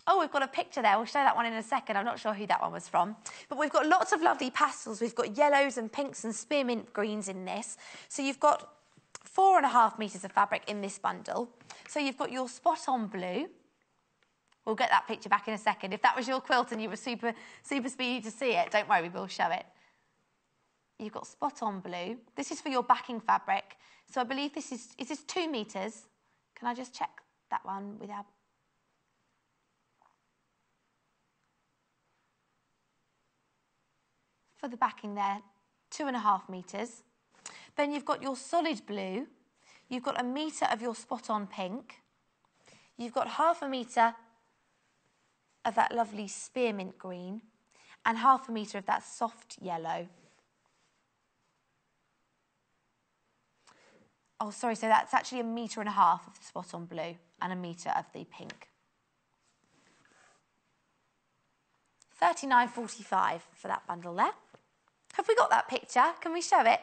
Oh, we've got a picture there. We'll show that one in a second. I'm not sure who that one was from. But we've got lots of lovely pastels. We've got yellows and pinks and spearmint greens in this. So you've got 4.5 metres of fabric in this bundle. So you've got your spot-on blue. We'll get that picture back in a second. If that was your quilt and you were super speedy to see it, don't worry, we will show it. You've got spot-on blue. This is for your backing fabric. So I believe this is this 2 metres? Can I just check that one without... For the backing there, 2.5 metres. Then you've got your solid blue. You've got 1 metre of your spot-on pink. You've got 0.5 metre of that lovely spearmint green and 0.5 metre of that soft yellow. Oh, sorry, so that's actually 1.5 metres of the spot-on blue and 1 metre of the pink. 39.45 for that bundle there. Have we got that picture? Can we show it?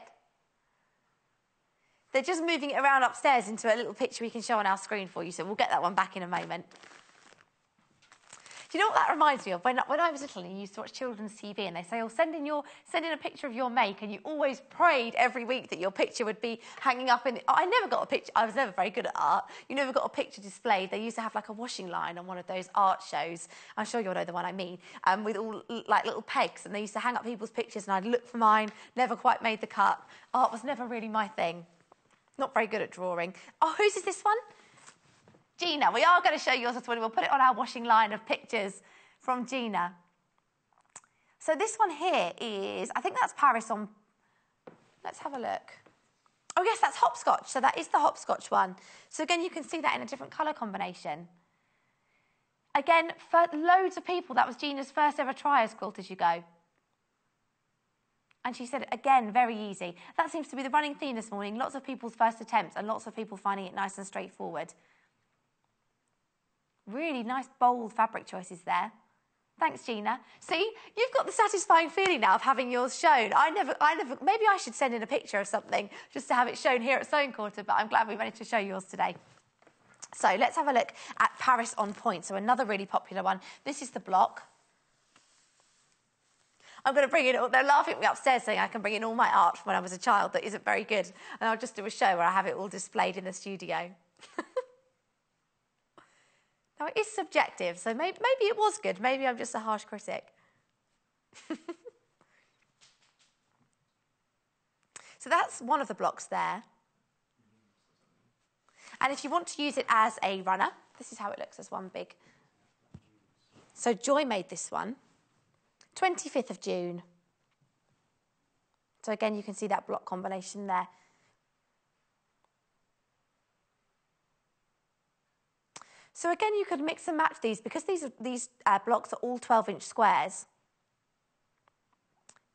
They're just moving it around upstairs into a little picture we can show on our screen for you, so we'll get that one back in a moment. Do you know what that reminds me of? When I was little and you used to watch children's TV and they say, oh, send in a picture of your make, and you always prayed every week that your picture would be hanging up in... I never got a picture. I was never very good at art. You never got a picture displayed. They used to have like a washing line on one of those art shows. I'm sure you'll know the one I mean, with all like little pegs, and they used to hang up people's pictures and I'd look for mine, never quite made the cut. Art was never really my thing. Not very good at drawing. Oh, whose is this one? Gina, we are going to show yours this morning. We'll put it on our washing line of pictures from Gina. So this one here is, I think that's Paris on... Let's have a look. Oh yes, that's hopscotch. So that is the hopscotch one. So again, you can see that in a different colour combination. Again, for loads of people, that was Gina's first ever try as Quilt As You Go. And she said, again, very easy. That seems to be the running theme this morning. Lots of people's first attempts and lots of people finding it nice and straightforward. Really nice, bold fabric choices there. Thanks, Gina. See, you've got the satisfying feeling now of having yours shown. I never, maybe I should send in a picture of something just to have it shown here at Sewing Quarter, but I'm glad we managed to show yours today. So let's have a look at Paris on Point. So another really popular one. This is the block. I'm going to bring in all, they're laughing at me upstairs saying I can bring in all my art from when I was a child that isn't very good. And I'll just do a show where I have it all displayed in the studio. Now, it is subjective, so maybe it was good. Maybe I'm just a harsh critic. So that's one of the blocks there. And if you want to use it as a runner, this is how it looks as one big. So Joy made this one, 25th of June. So again, you can see that block combination there. So again, you could mix and match these because these blocks are all 12-inch squares.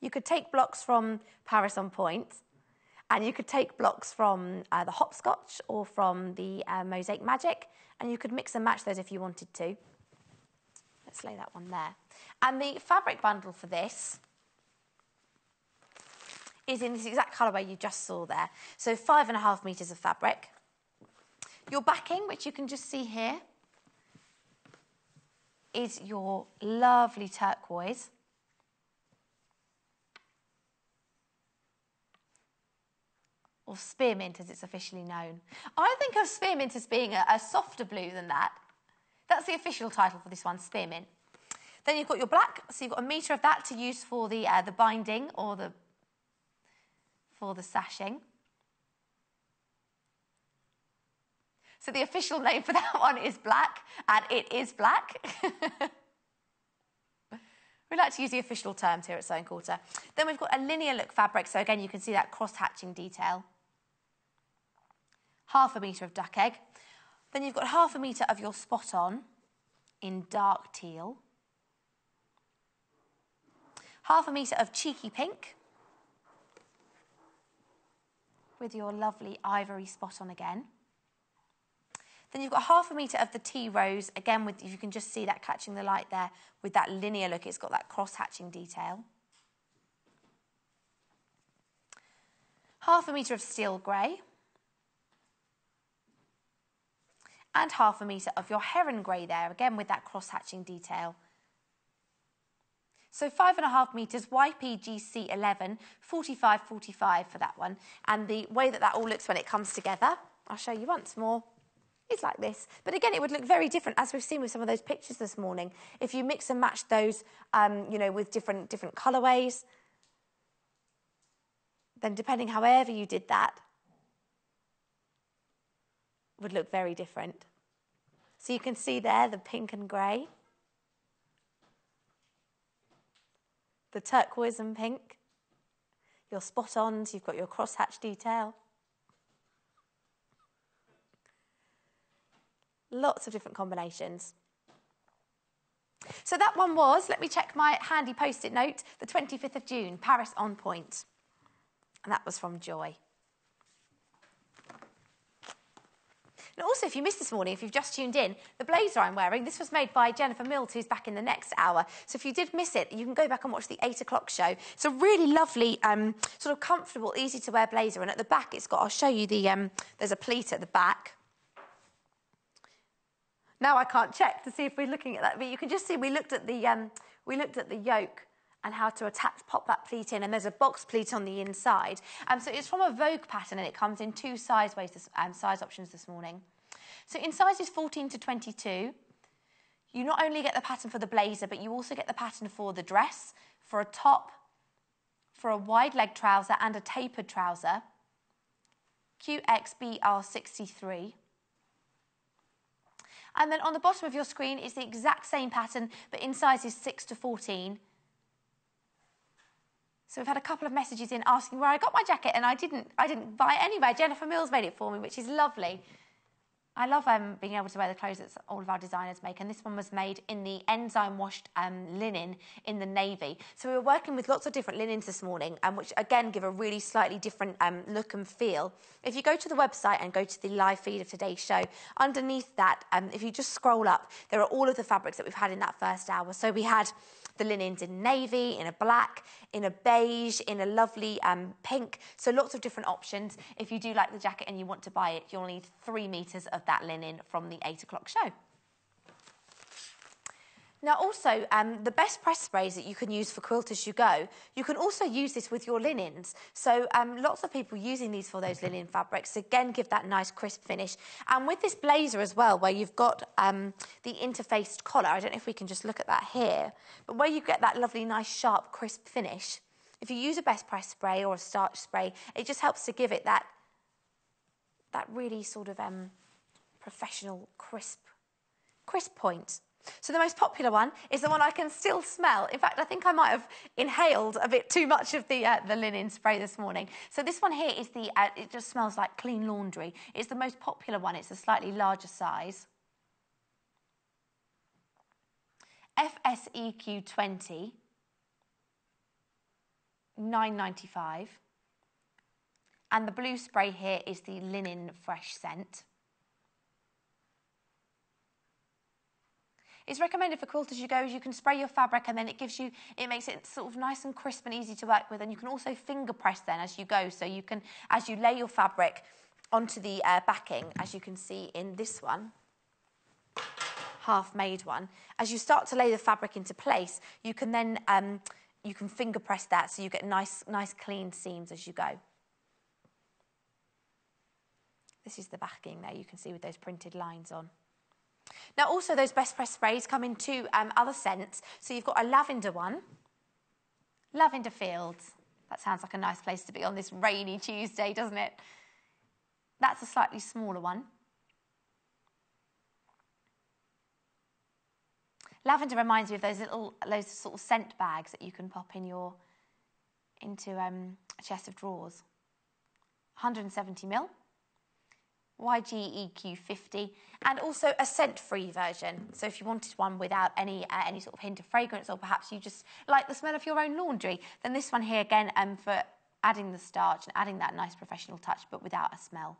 You could take blocks from Paris on Point, and you could take blocks from the hopscotch or from the Mosaic Magic, and you could mix and match those if you wanted to. Let's lay that one there. And the fabric bundle for this is in this exact colourway you just saw there. So 5.5 metres of fabric. Your backing, which you can just see here, is your lovely turquoise. Or spearmint, as it's officially known. I think of spearmint as being a softer blue than that. That's the official title for this one, spearmint. Then you've got your black, so you've got 1 metre of that to use for the binding or for the sashing. So the official name for that one is black, and it is black. We like to use the official terms here at Sewing Quarter. Then we've got a linear look fabric, so again you can see that cross-hatching detail. 1/2 metre of duck egg. Then you've got 1/2 metre of your spot-on in dark teal. 1/2 metre of cheeky pink with your lovely ivory spot-on again. Then you've got 1/2 metre of the tea rose, again, with, you can just see that catching the light there with that linear look. It's got that cross-hatching detail. 1/2 metre of steel grey. And 1/2 metre of your heron grey there, again with that cross-hatching detail. So 5.5 metres, YPGC 11, 45/45 for that one. And the way that all looks when it comes together, I'll show you once more. It's like this. But again, it would look very different, as we've seen with some of those pictures this morning, if you mix and match those, you know, with different colourways. Then depending however you did that, would look very different. So you can see there the pink and grey, the turquoise and pink, your spot-ons, you've got your cross-hatch detail. Lots of different combinations. So that one was, let me check my handy post-it note, the 25th of June, Paris on Point. And that was from Joy. And also, if you missed this morning, if you've just tuned in, the blazer I'm wearing, this was made by Jennifer Mills, who's back in the next hour. So if you did miss it, you can go back and watch the 8 o'clock show. It's a really lovely, sort of comfortable, easy-to-wear blazer. And at the back, it's got, I'll show you the, there's a pleat at the back. Now I can't check to see if we're looking at that, but you can just see we looked at the yoke and how to pop that pleat in, and there's a box pleat on the inside. So it's from a Vogue pattern, and it comes in 2 size options this morning. So in sizes 14 to 22, you not only get the pattern for the blazer, but you also get the pattern for the dress, for a top, for a wide leg trouser and a tapered trouser, QXBR63. And then on the bottom of your screen is the exact same pattern, but in sizes 6 to 14. So we've had a couple of messages in asking where I got my jacket, and I didn't buy it anywhere. Jennifer Mills made it for me, which is lovely. I love being able to wear the clothes that all of our designers make, and this one was made in the enzyme washed linen in the navy. So we were working with lots of different linens this morning, which again give a really slightly different look and feel. If you go to the website and go to the live feed of today's show, underneath that, if you just scroll up, there are all of the fabrics that we've had in that first hour. So we had the linens in navy, in a black, in a beige, in a lovely pink. So lots of different options. If you do like the jacket and you want to buy it, you'll need 3 meters of that linen from the 8 o'clock show. Now also, the best press sprays that you can use for Quilt As You Go, you can also use this with your linens. So lots of people using these for those linen fabrics, again, give that nice crisp finish. And with this blazer as well, where you've got the interfaced collar, I don't know if we can just look at that here, but where you get that lovely, nice, sharp, crisp finish, if you use a best press spray or a starch spray, it just helps to give it that really sort of professional, crisp point. So the most popular one is the one I can still smell. In fact, I think I might have inhaled a bit too much of the linen spray this morning. So this one here is it just smells like clean laundry. It's the most popular one. It's a slightly larger size. FSEQ 20, $9.95. And the blue spray here is the Linen Fresh scent. It's recommended for Quilt As You Go, as you can spray your fabric and then it makes it sort of nice and crisp and easy to work with, and you can also finger press then as you go, so you can, as you lay your fabric onto the backing, as you can see in this one, half-made one, as you start to lay the fabric into place, you can then, you can finger press that so you get nice clean seams as you go. This is the backing there, you can see with those printed lines on. Now, also, those best press sprays come in 2 other scents. So you've got a lavender one, Lavender Fields. That sounds like a nice place to be on this rainy Tuesday, doesn't it? That's a slightly smaller one. Lavender reminds me of those sort of scent bags that you can pop into a chest of drawers. 170ml. YGEQ 50, and also a scent-free version. So if you wanted one without any sort of hint of fragrance, or perhaps you just like the smell of your own laundry, then this one here again for adding the starch and adding that nice professional touch, but without a smell.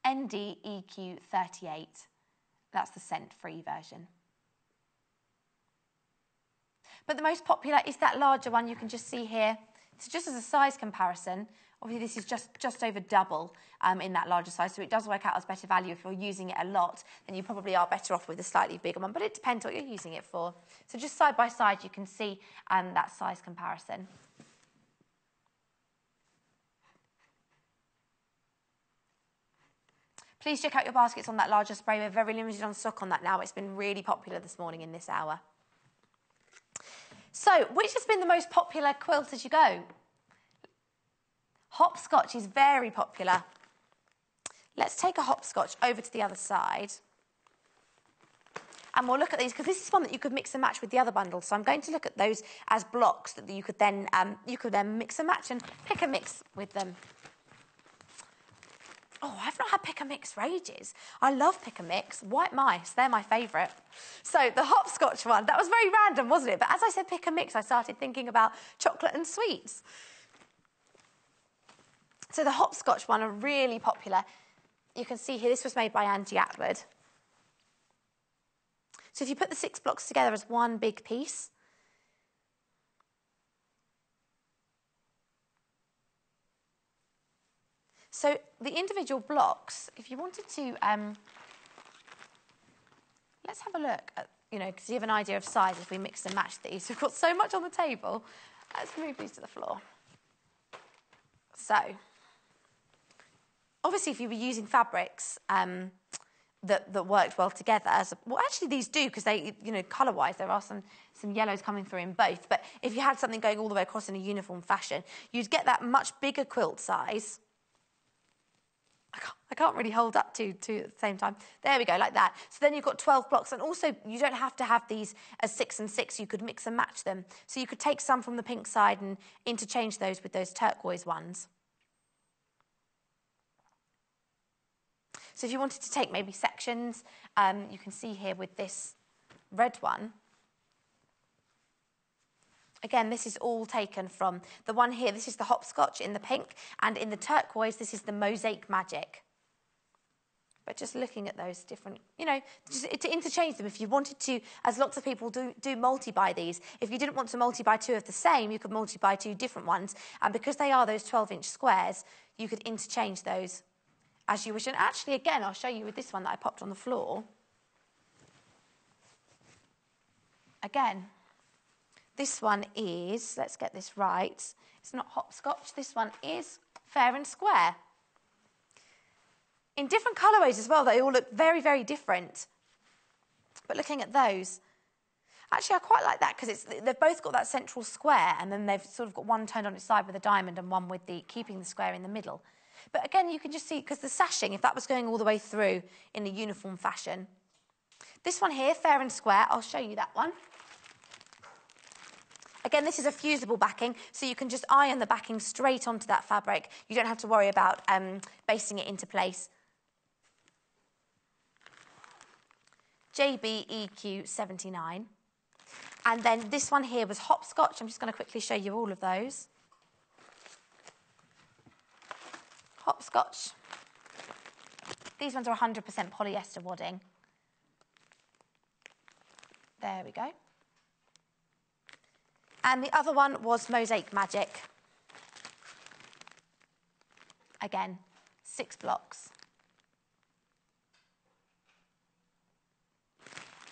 NDEQ 38. That's the scent-free version. But the most popular is that larger one you can just see here. So just as a size comparison, obviously this is just over double in that larger size, so it does work out as better value. If you're using it a lot, then you probably are better off with a slightly bigger one, but it depends what you're using it for. So just side by side, you can see that size comparison. Please check out your baskets on that larger spray. We're very limited on stock on that now. It's been really popular this morning in this hour. So, which has been the most popular Quilt As You Go? Hopscotch is very popular. Let's take a hopscotch over to the other side. And we'll look at these, because this is one that you could mix and match with the other bundles. So I'm going to look at those as blocks that you could then mix and match and pick and mix with them. Oh, I've not had pick and mix for ages. I love pick and mix. White mice, they're my favourite. So the hopscotch one, that was very random, wasn't it? But as I said pick and mix, I started thinking about chocolate and sweets. So the hopscotch one are really popular. You can see here, this was made by Angie Atwood. So if you put the 6 blocks together as one big piece, so the individual blocks, if you wanted to, let's have a look at, because you have an idea of size if we mix and match these. We've got so much on the table. Let's move these to the floor. So, obviously, if you were using fabrics that worked well together, well, actually these do, because they, colour-wise, there are some yellows coming through in both. But if you had something going all the way across in a uniform fashion, you'd get that much bigger quilt size I can't really hold up two at the same time. There we go, like that. So then you've got 12 blocks, and also you don't have to have these as 6 and 6. You could mix and match them. So you could take some from the pink side and interchange those with those turquoise ones. So if you wanted to take maybe sections, you can see here with this red one. Again, this is all taken from the one here. This is the hopscotch in the pink, and in the turquoise, this is the Mosaic Magic. But just looking at those different, just to interchange them if you wanted to, as lots of people do multi-buy these. If you didn't want to multi-buy 2 of the same, you could multi-buy 2 different ones. And because they are those 12-inch squares, you could interchange those as you wish. And actually, again, I'll show you with this one that I popped on the floor. Again, this one is, let's get this right, it's not hopscotch, this one is fair and square. In different colourways as well, they all look very, very different. But looking at those, actually I quite like that because they've both got that central square, and then they've sort of got one turned on its side with a diamond and one with keeping the square in the middle. But again, you can just see, because the sashing, if that was going all the way through in a uniform fashion. This one here, fair and square, I'll show you that one. Again, this is a fusible backing, so you can just iron the backing straight onto that fabric. You don't have to worry about basting it into place. JBEQ79. And then this one here was hopscotch. I'm just going to quickly show you all of those. Hopscotch. These ones are 100% polyester wadding. There we go. And the other one was Mosaic Magic. Again, 6 blocks.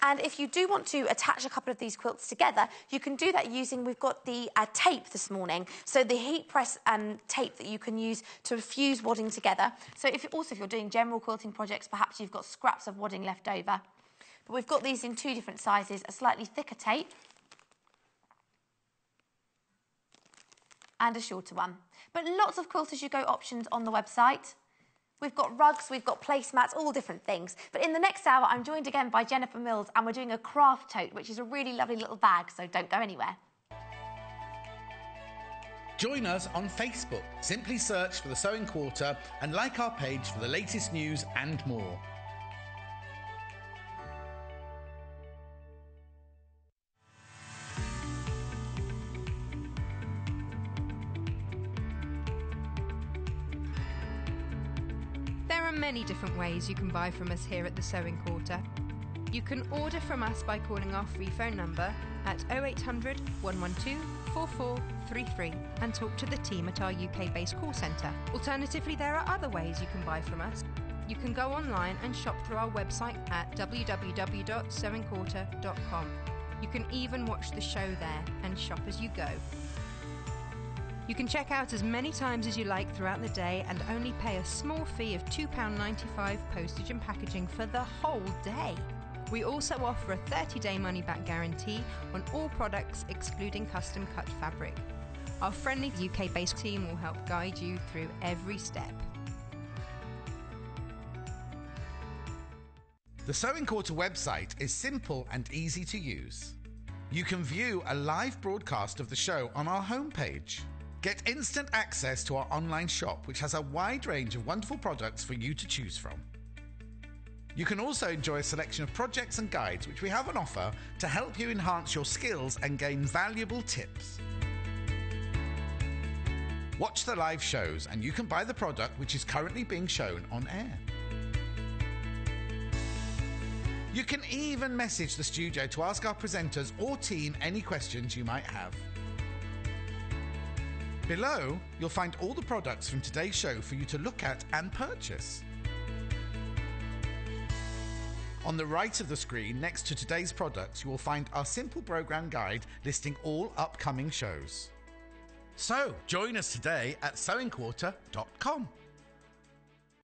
And if you do want to attach a couple of these quilts together, you can do that using, we've got the tape this morning. So the heat press tape that you can use to fuse wadding together. So if you're doing general quilting projects, perhaps you've got scraps of wadding left over. But we've got these in 2 different sizes, a slightly thicker tape and a shorter one. But lots of Quilt As You Go options on the website. We've got rugs, we've got placemats, all different things. But in the next hour, I'm joined again by Jennifer Mills, and we're doing a craft tote, which is a really lovely little bag, so don't go anywhere. Join us on Facebook. Simply search for The Sewing Quarter and like our page for the latest news and more. There are many different ways you can buy from us here at the Sewing Quarter. You can order from us by calling our free phone number at 0800 112 4433 and talk to the team at our UK-based call centre. Alternatively, there are other ways you can buy from us. You can go online and shop through our website at www.sewingquarter.com. You can even watch the show there and shop as you go. You can check out as many times as you like throughout the day and only pay a small fee of £2.95 postage and packaging for the whole day. We also offer a 30-day money-back guarantee on all products excluding custom-cut fabric. Our friendly UK-based team will help guide you through every step. The Sewing Quarter website is simple and easy to use. You can view a live broadcast of the show on our homepage. Get instant access to our online shop, which has a wide range of wonderful products for you to choose from. You can also enjoy a selection of projects and guides which we have on offer to help you enhance your skills and gain valuable tips. Watch the live shows and you can buy the product which is currently being shown on air. You can even message the studio to ask our presenters or team any questions you might have. Below, you'll find all the products from today's show for you to look at and purchase. On the right of the screen, next to today's products, you will find our simple program guide listing all upcoming shows. So, join us today at sewingquarter.com.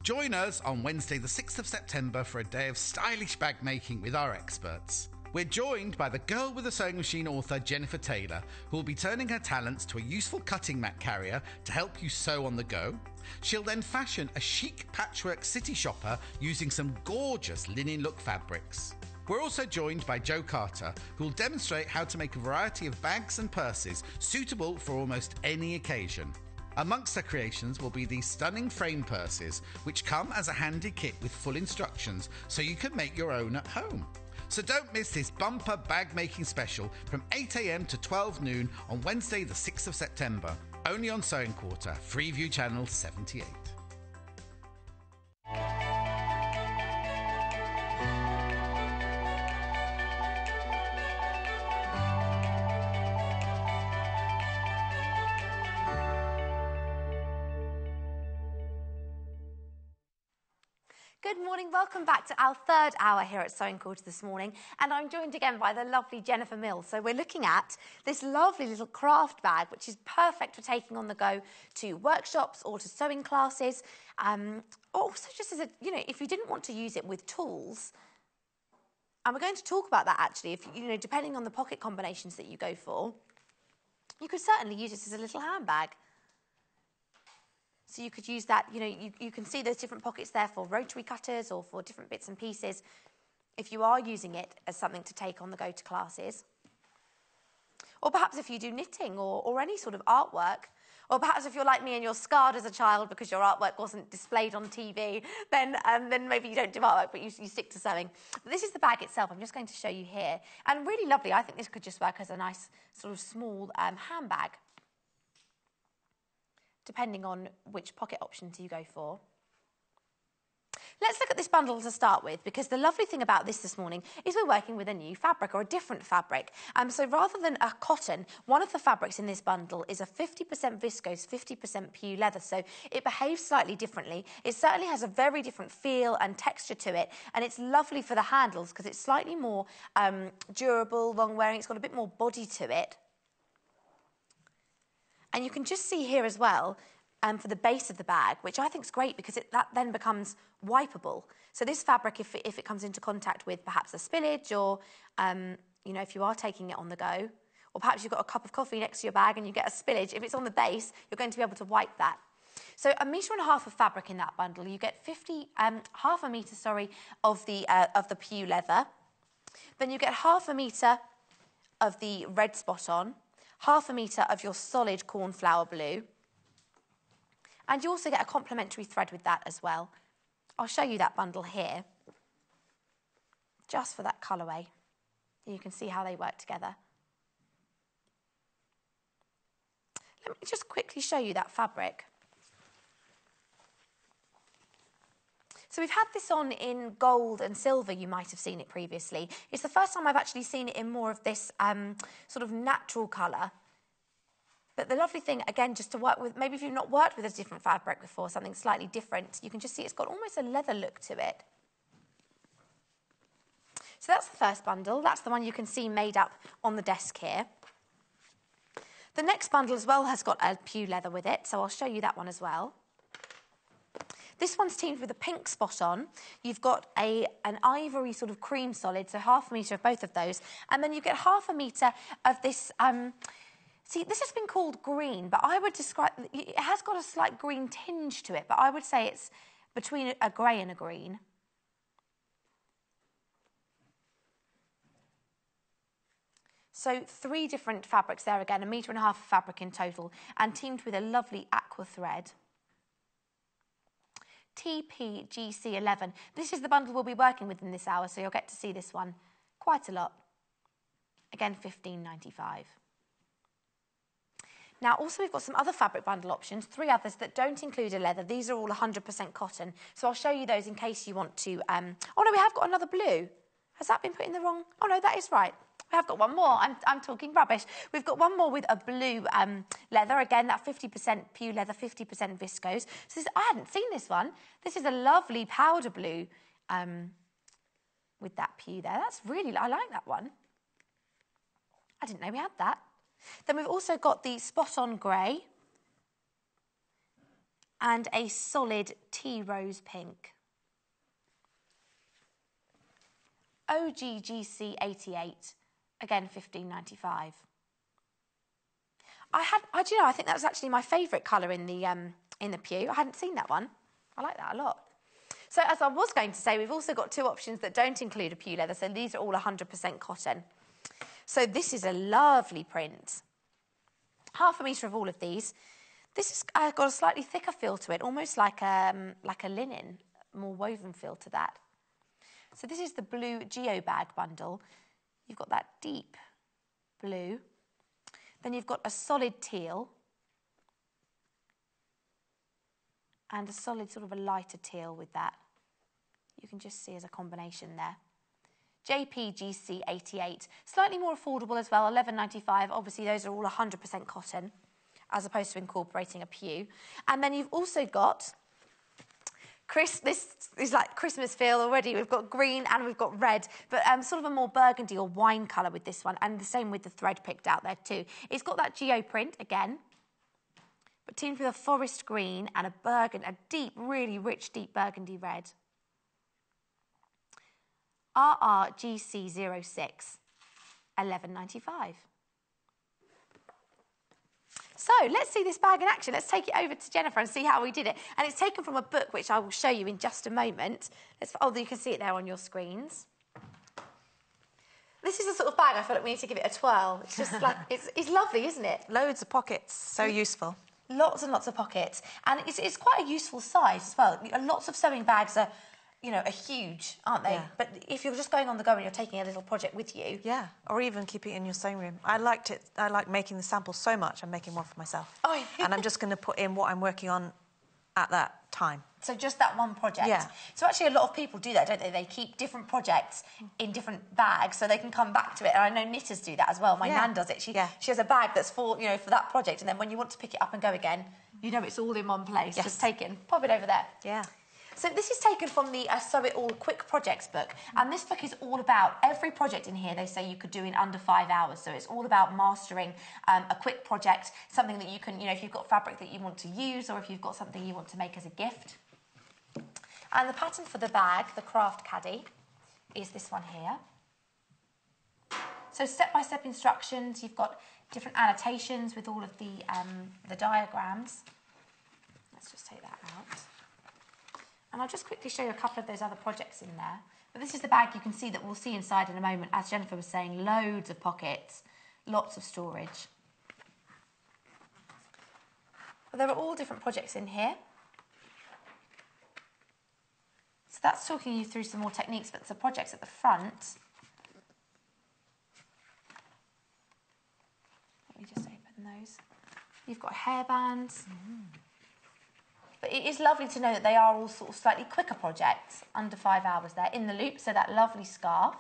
Join us on Wednesday the 6th of September for a day of stylish bag making with our experts. We're joined by the Girl with a Sewing Machine author Jennifer Taylor, who will be turning her talents to a useful cutting mat carrier to help you sew on the go. She'll then fashion a chic patchwork city shopper using some gorgeous linen look fabrics. We're also joined by Jo Carter, who will demonstrate how to make a variety of bags and purses suitable for almost any occasion. Amongst her creations will be these stunning frame purses, which come as a handy kit with full instructions so you can make your own at home. So don't miss this bumper bag making special from 8 a.m. to 12 noon on Wednesday the 6th of September. Only on Sewing Quarter, Freeview Channel 78. Good morning, welcome back to our third hour here at Sewing Quarter this morning, and I'm joined again by the lovely Jennifer Mills. So we're looking at this lovely little craft bag, which is perfect for taking on the go to workshops or to sewing classes, or also just as a, if you didn't want to use it with tools. And we're going to talk about that actually, if depending on the pocket combinations that you go for, you could certainly use this as a little handbag. So you could use that, you can see those different pockets there for rotary cutters or for different bits and pieces if you are using it as something to take on the go to classes. Or perhaps if you do knitting or any sort of artwork, or perhaps if you're like me and you're scarred as a child because your artwork wasn't displayed on TV, then maybe you don't do artwork, but you stick to sewing. But this is the bag itself. I'm just going to show you here. And really lovely. I think this could just work as a nice sort of small handbag, depending on which pocket options you go for. Let's look at this bundle to start with, because the lovely thing about this morning is we're working with a new fabric or a different fabric. So rather than a cotton, one of the fabrics in this bundle is a 50% viscose, 50% PU leather. So it behaves slightly differently. It certainly has a very different feel and texture to it. And it's lovely for the handles because it's slightly more durable, long wearing. It's got a bit more body to it. And you can just see here as well, for the base of the bag, which I think is great because that then becomes wipeable. So this fabric, if it comes into contact with perhaps a spillage or, if you are taking it on the go, or perhaps you've got a cup of coffee next to your bag and you get a spillage, if it's on the base, you're going to be able to wipe that. So 1.5 meters of fabric in that bundle. You get half a metre, of the PU leather. Then you get 0.5 metre of the red spot on, 0.5 metre of your solid cornflower blue. And you also get a complementary thread with that as well. I'll show you that bundle here, just for that colourway. You can see how they work together. Let me just quickly show you that fabric. So we've had this on in gold and silver. You might have seen it previously. It's the first time I've actually seen it in more of this sort of natural colour. But the lovely thing, again, just to work with, maybe if you've not worked with a different fabric before, something slightly different, you can just see it's got almost a leather look to it. So that's the first bundle. That's the one you can see made up on the desk here. The next bundle as well has got a PU leather with it, so I'll show you that one as well. This one's teamed with a pink spot on. You've got an ivory sort of cream solid, so 0.5 metre of both of those. And then you get 0.5 metre of this... See, this has been called green, but I would describe... It has got a slight green tinge to it, but I would say it's between a grey and a green. So 3 different fabrics there again, 1.5 meters of fabric in total, and teamed with a lovely aqua thread. TPGC11. This is the bundle we'll be working with in this hour, so you'll get to see this one quite a lot. Again, $15.95. Now, also, we've got some other fabric bundle options, 3 others that don't include a leather. These are all 100% cotton. So I'll show you those in case you want to... Oh, no, we have got another blue. Has that been put in the wrong... Oh, no, that is right. We have got one more. I'm talking rubbish. We've got one more with a blue leather. Again, that 50% PU leather, 50% viscose. So I hadn't seen this one. This is a lovely powder blue with that PU there. That's really... I like that one. I didn't know we had that. Then we've also got the spot-on grey and a solid tea rose pink. OGGC88, again $15.95. Do you know, I think that was actually my favourite colour in the pew. I hadn't seen that one. I like that a lot. So as I was going to say, we've also got 2 options that don't include a pew leather. So these are all 100% cotton. So this is a lovely print. 1/2 metre of all of these. This has got a slightly thicker feel to it, almost like a linen, more woven feel to that. So this is the blue Geo bag bundle. You've got that deep blue. Then you've got a solid teal. And a solid sort of a lighter teal with that. You can just see as a combination there. JPGC88, slightly more affordable as well, $11.95. Obviously, those are all 100% cotton, as opposed to incorporating a pew. And then you've also got, this is like Christmas feel already. We've got green and we've got red, but sort of a more burgundy or wine colour with this one, and the same with the thread picked out there too. It's got that geo print again, but teamed with a forest green and a deep, really rich, deep burgundy red. RRGC06, $11.95. So let's see this bag in action. Let's take it over to Jennifer and see how we did it. And it's taken from a book, which I will show you in just a moment. You can see it there on your screens. This is the sort of bag I feel like we need to give it a twirl. It's just like, it's lovely, isn't it? Loads of pockets, so useful. Lots and lots of pockets. And it's quite a useful size as well. Lots of sewing bags are huge, aren't they? Yeah. But if you're just going on the go and you're taking a little project with you... Yeah, or even keeping it in your sewing room. I liked it. I like making the samples so much, I'm making one for myself. Oh, and I'm just going to put in what I'm working on at that time. So just that one project? Yeah. So actually a lot of people do that, don't they? They keep different projects in different bags so they can come back to it. And I know knitters do that as well. My nan does it. She has a bag that's for that project, and then when you want to pick it up and go again, it's all in one place. Yes. Just take it and pop it over there. Yeah. So this is taken from the Sew It All Quick Projects book. And this book is all about every project in here they say you could do in under 5 hours. So it's all about mastering a quick project, something that you can, if you've got fabric that you want to use or if you've got something you want to make as a gift. And the pattern for the bag, the craft caddy, is this one here. So step-by-step instructions. You've got different annotations with all of the diagrams. Let's just take that out. And I'll just quickly show you a couple of those other projects in there. But this is the bag you can see that we'll see inside in a moment. As Jennifer was saying, loads of pockets, lots of storage. But there are all different projects in here. So that's talking you through some more techniques, but the projects at the front. Let me just open those. You've got hairbands. But it is lovely to know that they are all sort of slightly quicker projects, under 5 hours there, in the loop, so that lovely scarf.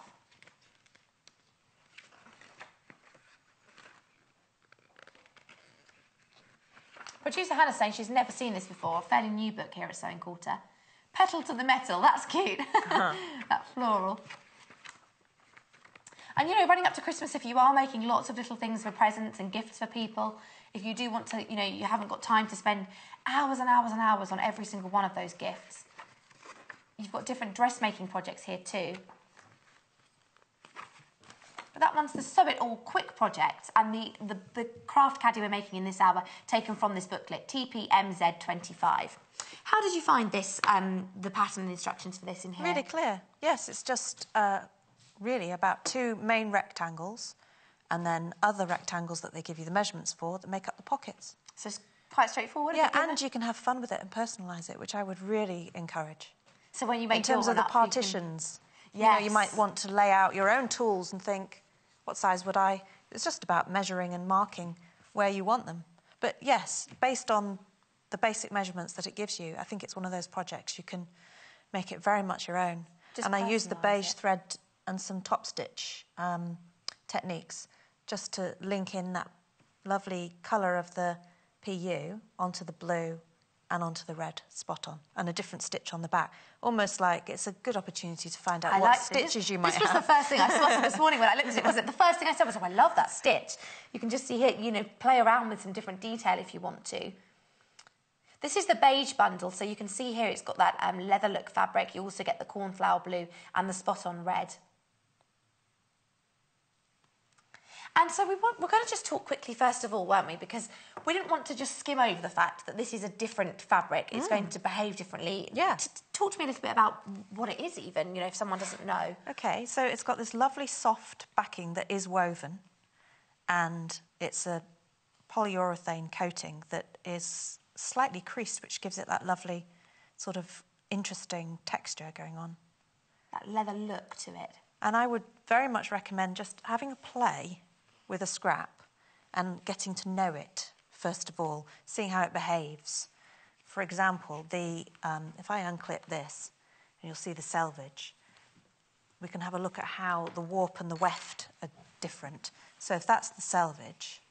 Producer Hannah's saying she's never seen this before, a fairly new book here at Sewing Quarter. Petal to the metal, that's cute. That floral. And, running up to Christmas, if you are making lots of little things for presents and gifts for people, if you do want to, you haven't got time to spend hours and hours and hours on every single one of those gifts. You've got different dressmaking projects here too. But that one's the Sew It All Quick project, and the craft caddy we're making in this hour, taken from this booklet, TPMZ25. How did you find this, the pattern and instructions for this in here? Really clear. Yes, it's just really about 2 main rectangles and then other rectangles that they give you the measurements for that make up the pockets. So it's quite straightforward. Yeah, and you can have fun with it and personalise it, which I would really encourage. So when you make in terms of the partitions, you might want to lay out your own tools and think, what size would I... It's just about measuring and marking where you want them. But yes, based on the basic measurements that it gives you, I think it's one of those projects you can make it very much your own. And I use the beige thread and some top stitch techniques just to link in that lovely colour of the PU onto the blue and onto the red spot on, and a different stitch on the back. Almost like it's a good opportunity to find out what stitches you might have. This was the first thing I saw this morning when I looked at it. Was it the first thing I said was, I love that stitch. You can just see here, play around with some different detail if you want to. This is the beige bundle, so you can see here it's got that leather look fabric. You also get the cornflower blue and the spot on red. And so we're going to just talk quickly, first of all, weren't we? Because we didn't want to just skim over the fact that this is a different fabric. It's going to behave differently. Yeah. Talk to me a little bit about what it is even, you know, if someone doesn't know. OK, so it's got this lovely soft backing that is woven, and it's a polyurethane coating that is slightly creased, which gives it that lovely sort of interesting texture going on. That leather look to it. And I would very much recommend just having a play with a scrap and getting to know it, first of all, seeing how it behaves. For example, if I unclip this, and you'll see the selvage, we can have a look at how the warp and the weft are different. So if that's the selvage...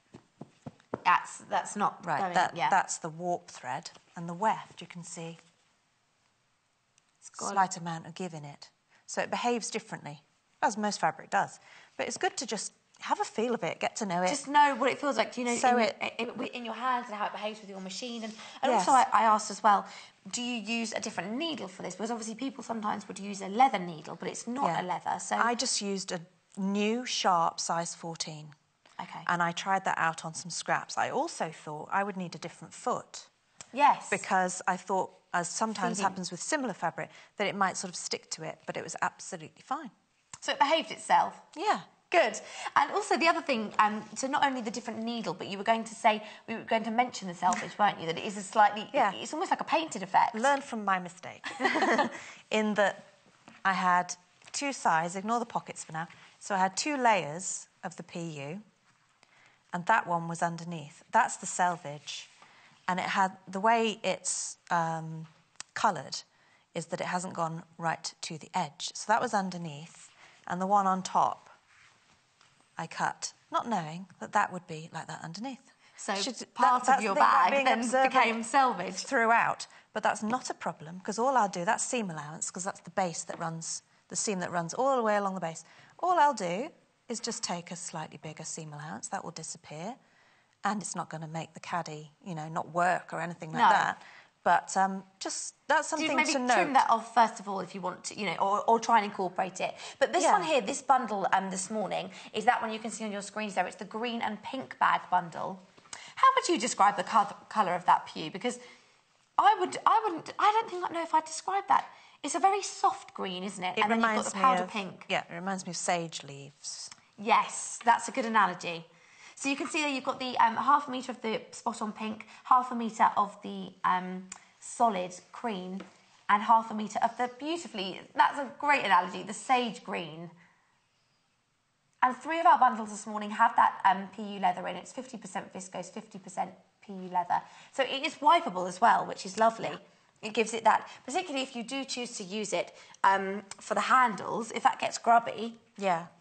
That's not right. That's the warp thread, and the weft, you can see, slight amount of give in it. So it behaves differently, as most fabric does. But it's good to just have a feel of it, get to know it. Just know what it feels like, you know, in your hands and how it behaves with your machine. And also I asked as well, do you use a different needle for this? Because obviously people sometimes would use a leather needle, but it's not a leather. So I just used a new, sharp size 14. Okay. And I tried that out on some scraps. I also thought I would need a different foot. Yes. Because I thought, as sometimes happens with similar fabric, that it might sort of stick to it, but it was absolutely fine. So it behaved itself? Yeah. Good. And also the other thing, so not only the different needle, but you were going to say, we were going to mention the selvage, weren't you? That it is a slightly, it's almost like a painted effect. Learn from my mistake. In that I had two sides, ignore the pockets for now, so I had 2 layers of the PU, and that one was underneath. That's the selvage. And it had, the way it's coloured is that it hasn't gone right to the edge. So that was underneath, and the one on top I cut, not knowing that that would be like that underneath. So part of your bag then became selvage. Throughout. But that's not a problem, because all I'll do, that's seam allowance, because that's the base that runs, the seam that runs all the way along the base. All I'll do is just take a slightly bigger seam allowance. That will disappear, and it's not going to make the caddy, you know, not work or anything like that. But just, that's something to note. Maybe trim that off first of all if you want to, you know, or try and incorporate it. But this one here, this bundle this morning, is that one you can see on your screens there. It's the green and pink bag bundle. How would you describe the colour of that PU? Because I don't know if I'd describe that. It's a very soft green, isn't it? It and then you've got the powder pink. Yeah, it reminds me of sage leaves. Yes, that's a good analogy. So you can see there you've got the 1/2 metre of the spot-on pink, 1/2 metre of the solid cream, and 1/2 metre of the beautifully, that's a great analogy, the sage green. And 3 of our bundles this morning have that PU leather in. It's 50% viscose, 50% PU leather. So it is wipeable as well, which is lovely. It gives it that, particularly if you do choose to use it for the handles, if that gets grubby,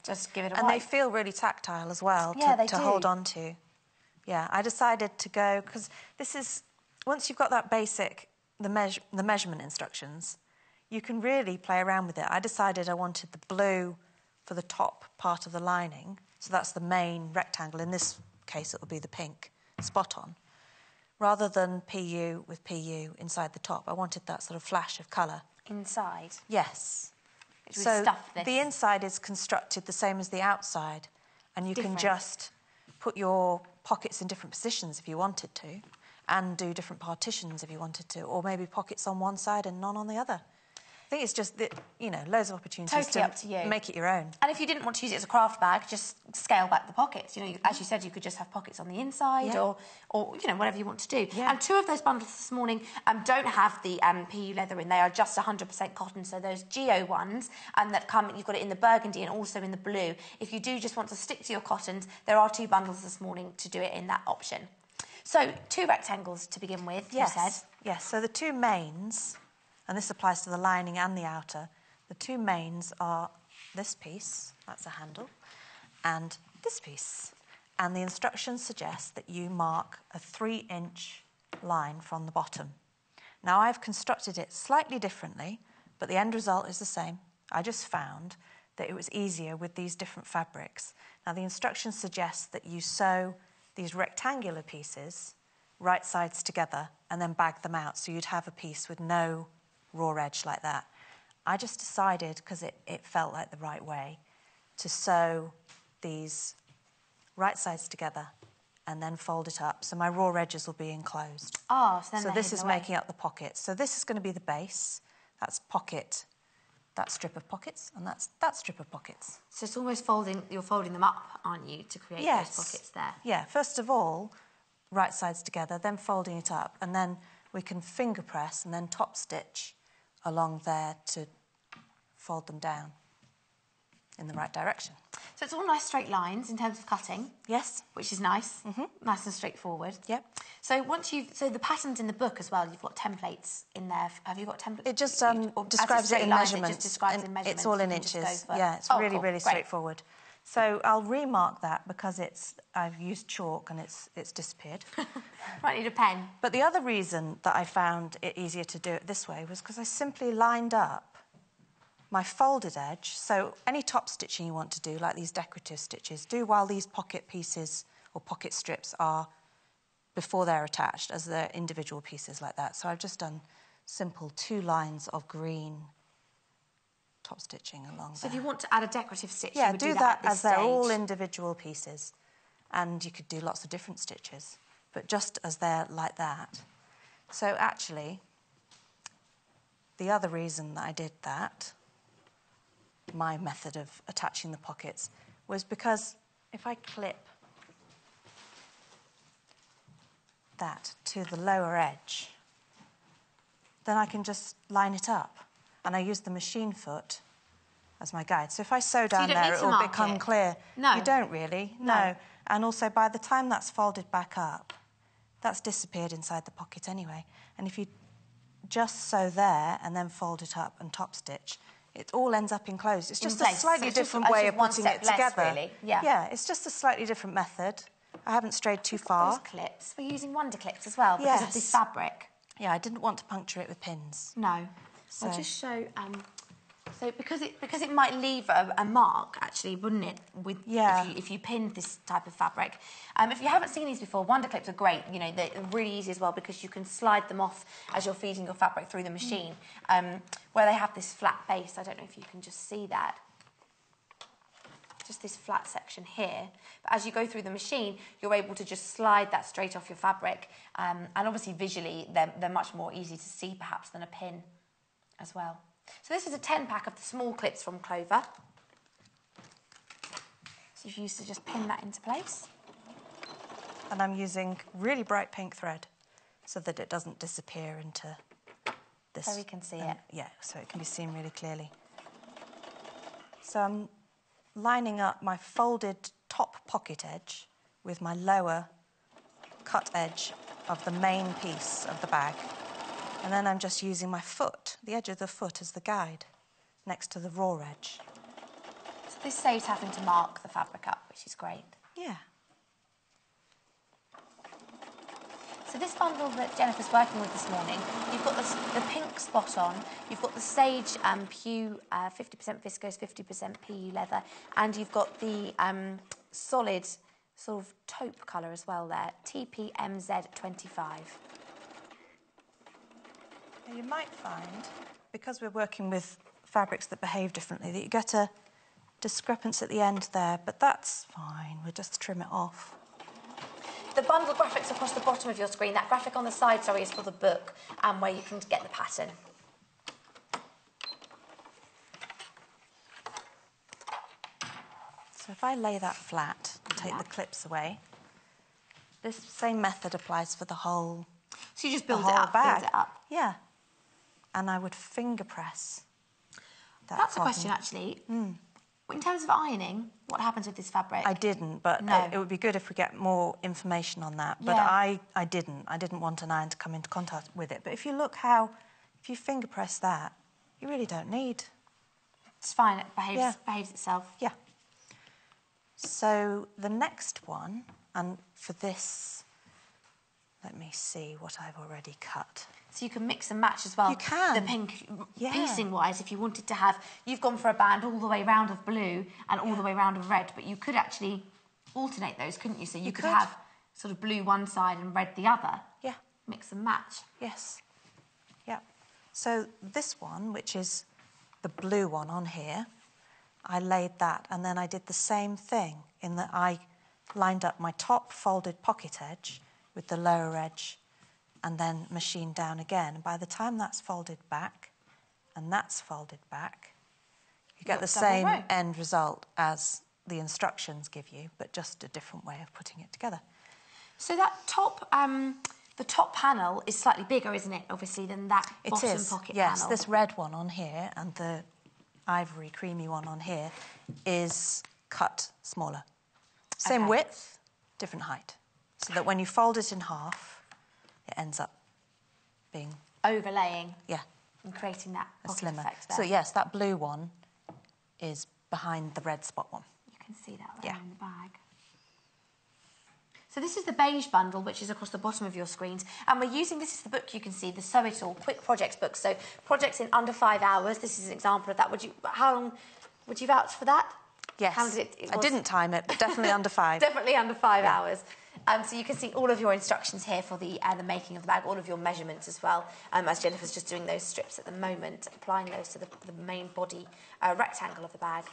just give it a wipe. And they feel really tactile as well to hold on to. Yeah, I decided to go, because this is, once you've got that basic, the measurement instructions, you can really play around with it. I decided I wanted the blue for the top part of the lining, so that's the main rectangle. In this case, it will be the pink spot-on. Rather than PU with PU inside the top, I wanted that sort of flash of colour. Inside? Yes. So the inside is constructed the same as the outside, and you can just put your pockets in different positions if you wanted to, and do different partitions if you wanted to, or maybe pockets on one side and none on the other. I think it's just, you know, loads of opportunities totally up to you. Make it your own. And if you didn't want to use it as a craft bag, just scale back the pockets. You know, as you said, you could just have pockets on the inside or you know, whatever you want to do. Yeah. And 2 of those bundles this morning don't have the PU leather in. They are just 100% cotton. So those Geo ones that come, you've got it in the burgundy and also in the blue. If you do just want to stick to your cottons, there are 2 bundles this morning to do it in that option. So 2 rectangles to begin with, you said. Yes, so the 2 mains, and this applies to the lining and the outer, the 2 mains are this piece, that's a handle, and this piece. And the instructions suggest that you mark a 3-inch line from the bottom. Now, I've constructed it slightly differently, but the end result is the same. I just found that it was easier with these different fabrics. Now, the instructions suggest that you sew these rectangular pieces right sides together and then bag them out, so you'd have a piece with no raw edge like that. I just decided, because it felt like the right way, to sew these right sides together, and then fold it up. So my raw edges will be enclosed. Oh, so then So they're this hidden is away. making up the pockets. So this is going to be the base. That's pocket, that strip of pockets, and that's that strip of pockets. So it's almost you're folding them up, aren't you, to create those pockets there? Yeah, first of all, right sides together, then folding it up, and then we can finger press and then top stitch along there to fold them down in the right direction. So it's all nice straight lines in terms of cutting. Yes. Which is nice. Nice and straightforward. Yep. So so the patterns in the book as well, you've got templates in there. Have you got templates? It just Or describes it in measurements. It just describes in measurements. It's all in you can just inches. go for- Yeah, it's Oh, really, cool. really Great. straightforward. So I'll remark that because I've used chalk and it's disappeared. Might need a pen. But the other reason that I found it easier to do it this way was because I simply lined up my folded edge. So any top stitching you want to do, like these decorative stitches, do while these pocket pieces or pocket strips are before they're attached, as they're individual pieces like that. So I've just done simple 2 lines of green top stitching along So there. if you want to add a decorative stitch, Yeah, you would do that that at this as they're all stage. individual pieces. And you could do lots of different stitches, but just as they're like that. So actually, the other reason that I did that, my method of attaching the pockets, was because if I clip that to the lower edge, then I can just line it up. And I use the machine foot as my guide. So if I sew down you don't there, need it to will mark become it? clear. No. You don't really, no. And also, by the time that's folded back up, that's disappeared inside the pocket anyway. And if you just sew there and then fold it up and top stitch, it all ends up enclosed. It's just a slightly different way of putting it together. Really. Yeah. Yeah, it's just a slightly different method. I haven't strayed too far. Those clips, we're using Wonder clips as well because of this fabric. Yeah, I didn't want to puncture it with pins. No. So I'll just show. So because it might leave a mark, actually, wouldn't it? If you pinned this type of fabric. If you haven't seen these before, Wonder clips are great. You know, they're really easy as well because you can slide them off as you're feeding your fabric through the machine. Where they have this flat base, I don't know if you can just see that. Just this flat section here. But as you go through the machine, you're able to just slide that straight off your fabric. And obviously, visually, they're much more easy to see, perhaps, than a pin as well. So this is a 10-pack of the small clips from Clover. So you've used to just pin that into place. And I'm using really bright pink thread so that it doesn't disappear into this. So we can see it. Yeah, so it can be seen really clearly. So I'm lining up my folded top pocket edge with my lower cut edge of the main piece of the bag. And then I'm just using my foot, the edge of the foot, as the guide next to the raw edge. So this saves having to mark the fabric up, which is great. Yeah. So this bundle that Jennifer's working with this morning, you've got the pink spot on, you've got the sage PU 50% viscose, 50% PU leather, and you've got the solid sort of taupe colour as well there, TPMZ25. Now you might find, because we're working with fabrics that behave differently, that you get a discrepancy at the end there, but that's fine, we'll just trim it off. The bundle graphics across the bottom of your screen, that graphic on the side, sorry, is for the book, where you can get the pattern. So if I lay that flat and take the clips away, this same method applies for the whole So you just the build whole it up, bag. build it up. Yeah. And I would finger press that That's a cotton. question, actually. In terms of ironing, what happens with this fabric? I didn't, but No. it would be good if we get more information on that. But Yeah. I didn't want an iron to come into contact with it. But if you look how, if you finger press that, you really don't need. It's fine, it behaves itself. Yeah. So the next one, and for this, let me see what I've already cut. So you can mix and match as well. You can. The pink, Yeah. piecing-wise, if you wanted to have... You've gone for a band all the way round of blue and all the way round of red, but you could actually alternate those, couldn't you? So you could have sort of blue one side and red the other. Yeah. Mix and match. Yes. Yeah. So this one, which is the blue one on here, I laid that, and then I did the same thing in that I lined up my top folded pocket edge with the lower edge and then machined down again. And by the time that's folded back and that's folded back, you get the same end result as the instructions give you, but just a different way of putting it together. So that top, the top panel is slightly bigger, isn't it, obviously, than that bottom pocket panel? Yes, this red one on here and the ivory creamy one on here is cut smaller. Same width, different height. So that when you fold it in half, it ends up being... overlaying. Yeah. And creating that pocket slimmer effect there. So, yes, that blue one is behind the red spot one. You can see that there in the bag. So this is the beige bundle, which is across the bottom of your screens. And we're using, this is the book you can see, the Sew It All Quick Projects book. So projects in under 5 hours. This is an example of that. How long would you vouch for that? Yes. How did it I didn't time it, but definitely under 5. Definitely under 5 hours. So you can see all of your instructions here for the making of the bag, all of your measurements as well, as Jennifer's just doing those strips at the moment, applying those to the main body rectangle of the bag.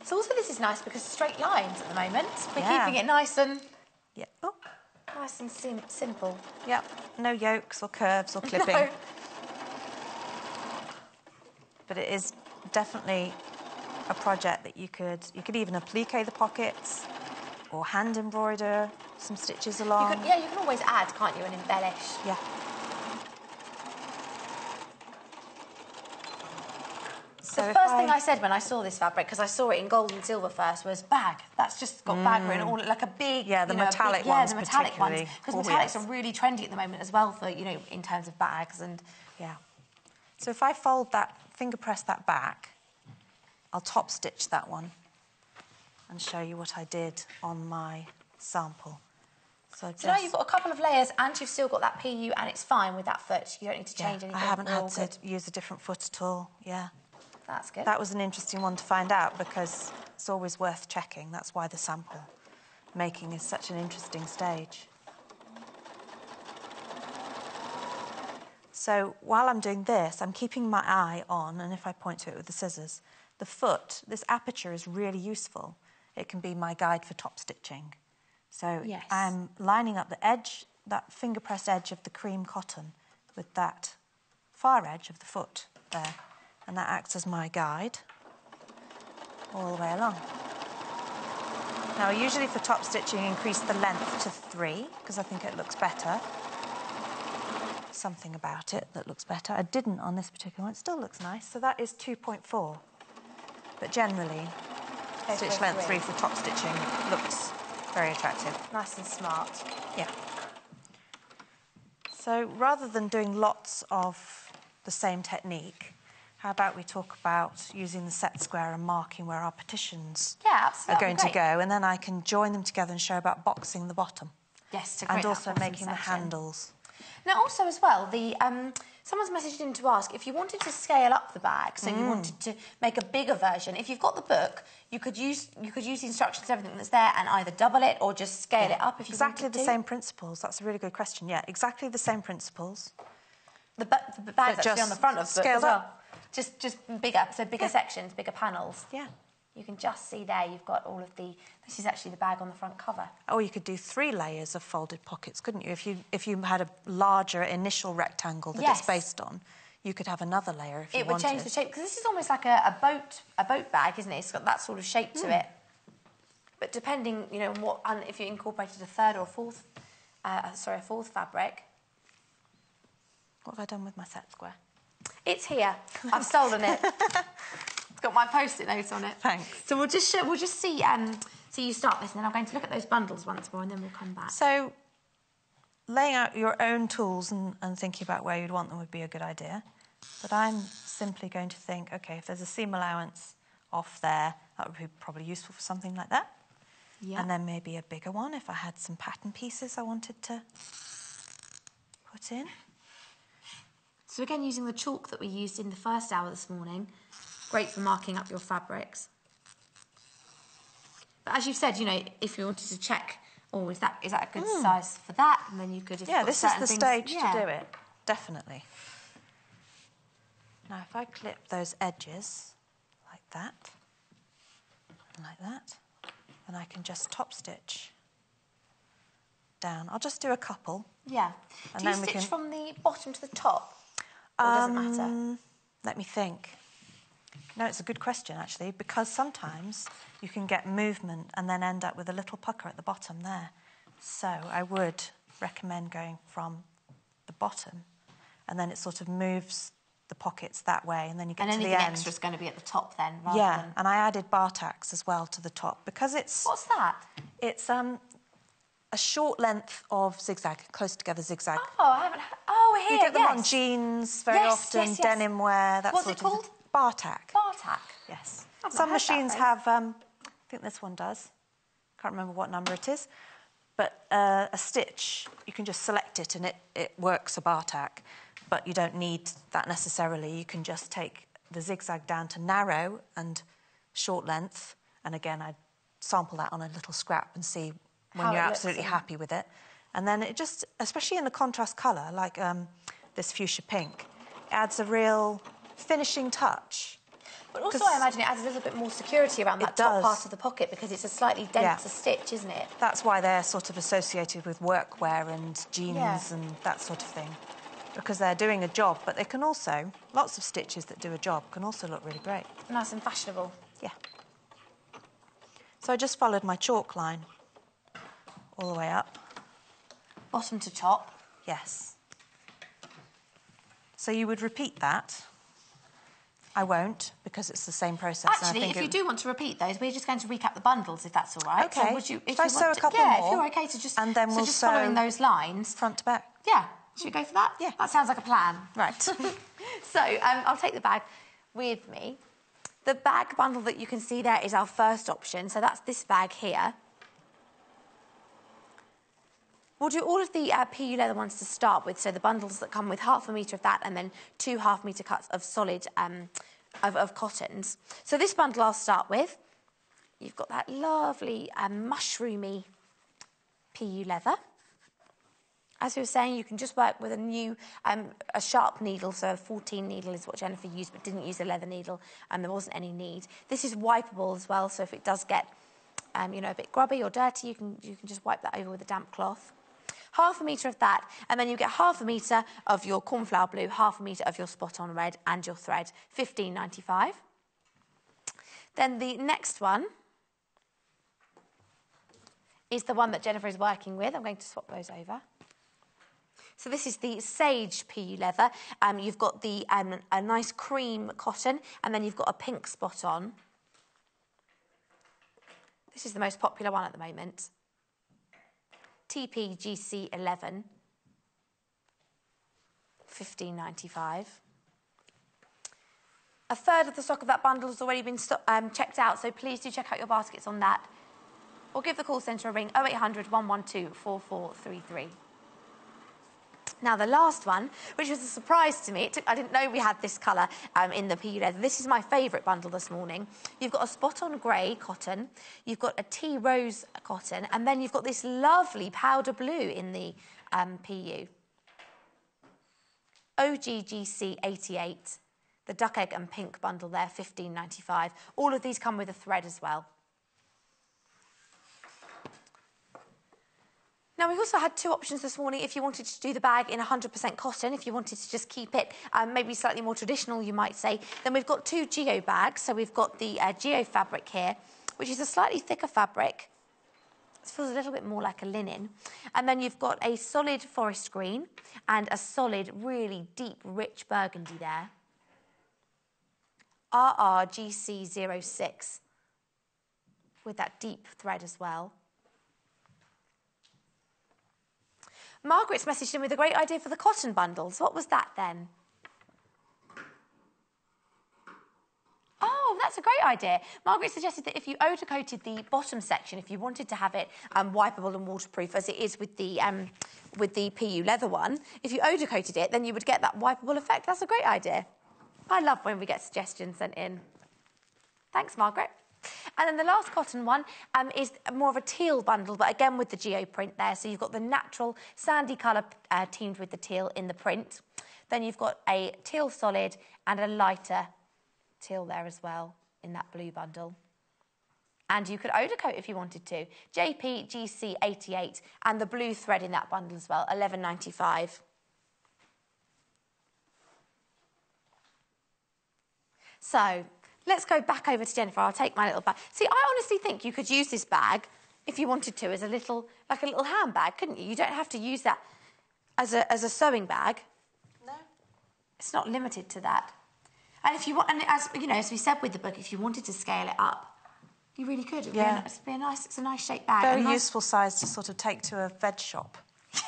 So also this is nice because straight lines at the moment. We're keeping it nice and nice and simple. Yep. No yokes or curves or clipping. No. But it is definitely a project that you could even applique the pockets or hand embroider some stitches along. You can always add, can't you, and embellish. Yeah. The first thing I said when I saw this fabric, because I saw it in gold and silver first, was bag. That's just got bag written, all like a big... Yeah, the metallic ones. Yeah, the metallic ones. Because metallics are really trendy at the moment as well for, in terms of bags and... Yeah. So if I fold that, finger press that back, I'll top stitch that one and show you what I did on my sample. So now you've got a couple of layers and you've still got that PU and it's fine with that foot. You don't need to change anything. I haven't had to use a different foot at all, That's good. That was an interesting one to find out because it's always worth checking. That's why the sample making is such an interesting stage. So while I'm doing this, I'm keeping my eye on, and if I point to it with the scissors, the foot, this aperture is really useful. It can be my guide for top stitching. So I'm lining up the edge, that finger press edge of the cream cotton with that far edge of the foot there. And that acts as my guide all the way along. Now, usually for top stitching, increase the length to 3 because I think it looks better. Something about it that looks better. I didn't on this particular one. It still looks nice. So that is 2.4. But generally, stitch length 3 for top stitching looks very attractive. Nice and smart. Yeah. So rather than doing lots of the same technique, how about we talk about using the set square and marking where our partitions are going to go, and then I can join them together and show about boxing the bottom. Yes, to create and also that making the section. handles. Now, also as well, someone's messaged in to ask if you wanted to scale up the bag, so you wanted to make a bigger version. If you've got the book, you could use the instructions, everything that's there, and either double it or just scale it up if you wanted to. Exactly the same principles. That's a really good question. Yeah, exactly the same principles. The bag's actually on the front of the book as well. Just bigger, so bigger sections, bigger panels. Yeah. You can just see there, you've got all of the... This is actually the bag on the front cover. Or you could do 3 layers of folded pockets, couldn't you? If you had a larger initial rectangle that it's based on, you could have another layer if you wanted. It would change the shape, because this is almost like a boat bag, isn't it? It's got that sort of shape to it. But depending, on if you incorporated a third or a fourth fabric... What have I done with my set square? It's here. I've stolen it. It's got my post-it note on it. Thanks. So we'll just see. So you start this, and then I'm going to look at those bundles once more, and then we'll come back. So, laying out your own tools and thinking about where you'd want them would be a good idea. But I'm simply going to think, okay, if there's a seam allowance off there, that would be probably useful for something like that. Yeah. And then maybe a bigger one if I had some pattern pieces I wanted to put in. So again, using the chalk that we used in the first hour this morning, great for marking up your fabrics. But as you've said, if you wanted to check, is that a good size for that? And then you could... this is the stage to do it, definitely. Now, if I clip those edges that, and like that, and I can just top stitch down. I'll just do a couple. Yeah. And do you then stitch we can... from the bottom to the top? Or does it matter? Let me think. No, it's a good question, actually, because sometimes you can get movement and then end up with a little pucker at the bottom there. So I would recommend going from the bottom, and then it sort of moves the pockets that way, and then you get to the end. And anything extra is going to be at the top then, rather than... and I added bar tacks as well to the top, because it's... What's that? It's a short length of zigzag, close together zigzag. Oh, I haven't... Oh, here, You get them on jeans very often, denim wear, that What's sort it called? of... Bar tack. Bar tack. Yes. I've not Some heard that machines phrase. have, I think this one does, can't remember what number it is, but a stitch, you can just select it and it works a bar tack, but you don't need that necessarily. You can just take the zigzag down to narrow and short length, and again, I'd sample that on a little scrap and see when How you're it looks, absolutely yeah. happy with it. And then it just, especially in the contrast colour, like this fuchsia pink, it adds a real finishing touch. But also, I imagine it adds a little bit more security around that top part of the pocket, because it's a slightly denser stitch, isn't it? That's why they're sort of associated with workwear and jeans and that sort of thing, because they're doing a job, but they can also, lots of stitches that do a job can also look really great. Nice and fashionable. Yeah. So I just followed my chalk line all the way up. Bottom to top. Yes. So you would repeat that. I won't, because it's the same process. Actually, if you do want to repeat those, we're just going to recap the bundles, if that's all right. Okay. So would you, if Should I you sew want a couple more? more? If you're OK to just... And then we'll just sew following those lines. front to back. Yeah. Should we go for that? Yeah. That sounds like a plan. Right. So I'll take the bag with me. The bag bundle that you can see there is our first option. So that's this bag here. We'll do all of the PU leather ones to start with, so the bundles that come with 1/2 metre of that and then 2 half-metre cuts of solid of cottons. So this bundle I'll start with. You've got that lovely mushroomy PU leather. As we were saying, you can just work with a sharp needle, so a 14 needle is what Jennifer used, but didn't use a leather needle, and there wasn't any need. This is wipeable as well, so if it does get, a bit grubby or dirty, you can just wipe that over with a damp cloth. 1/2 metre of that, and then you get 1/2 metre of your cornflower blue, 1/2 metre of your spot-on red, and your thread, $15.95. Then the next one is the one that Jennifer is working with. I'm going to swap those over. So this is the Sage PU leather. You've got the a nice cream cotton, and then you've got a pink spot on. This is the most popular one at the moment. TPGC 11, $15.95. A third of the stock of that bundle has already been checked out, so please do check out your baskets on that. Or give the call centre a ring, 0800 112 4433. Now, the last one, which was a surprise to me, I didn't know we had this colour in the PU leather. This is my favourite bundle this morning. You've got a spot-on grey cotton, you've got a tea rose cotton, and then you've got this lovely powder blue in the PU. OGGC 88, the duck egg and pink bundle there, $15.95. All of these come with a thread as well. Now, we've also had 2 options this morning if you wanted to do the bag in 100% cotton, if you wanted to just keep it maybe slightly more traditional, you might say. Then we've got 2 Geo bags. So we've got the Geo fabric here, which is a slightly thicker fabric. It feels a little bit more like a linen. And then you've got a solid forest green and a solid, really deep, rich burgundy there. RRGC06 with that deep thread as well. Margaret's messaged in with a great idea for the cotton bundles. What was that then? Oh, that's a great idea. Margaret suggested that if you outer-coated the bottom section, if you wanted to have it wipeable and waterproof, as it is with the PU leather one, if you outer-coated it, then you would get that wipeable effect. That's a great idea. I love when we get suggestions sent in. Thanks, Margaret. And then the last cotton one is more of a teal bundle, but again with the Geo print there. So you've got the natural sandy colour teamed with the teal in the print. Then you've got a teal solid and a lighter teal there as well. in that blue bundle. And you could overcoat if you wanted to. JPGC88 and the blue thread in that bundle as well, $11.95. So let's go back over to Jennifer. I'll take my little bag. See, I honestly think you could use this bag if you wanted to as a little, like a little handbag, couldn't you? You don't have to use that as a sewing bag. No. It's not limited to that. And if you want, and as you know, as we said with the book, if you wanted to scale it up, you really could. It'd be a nice, it's a nice shaped bag. Very useful size to sort of take to a veg shop.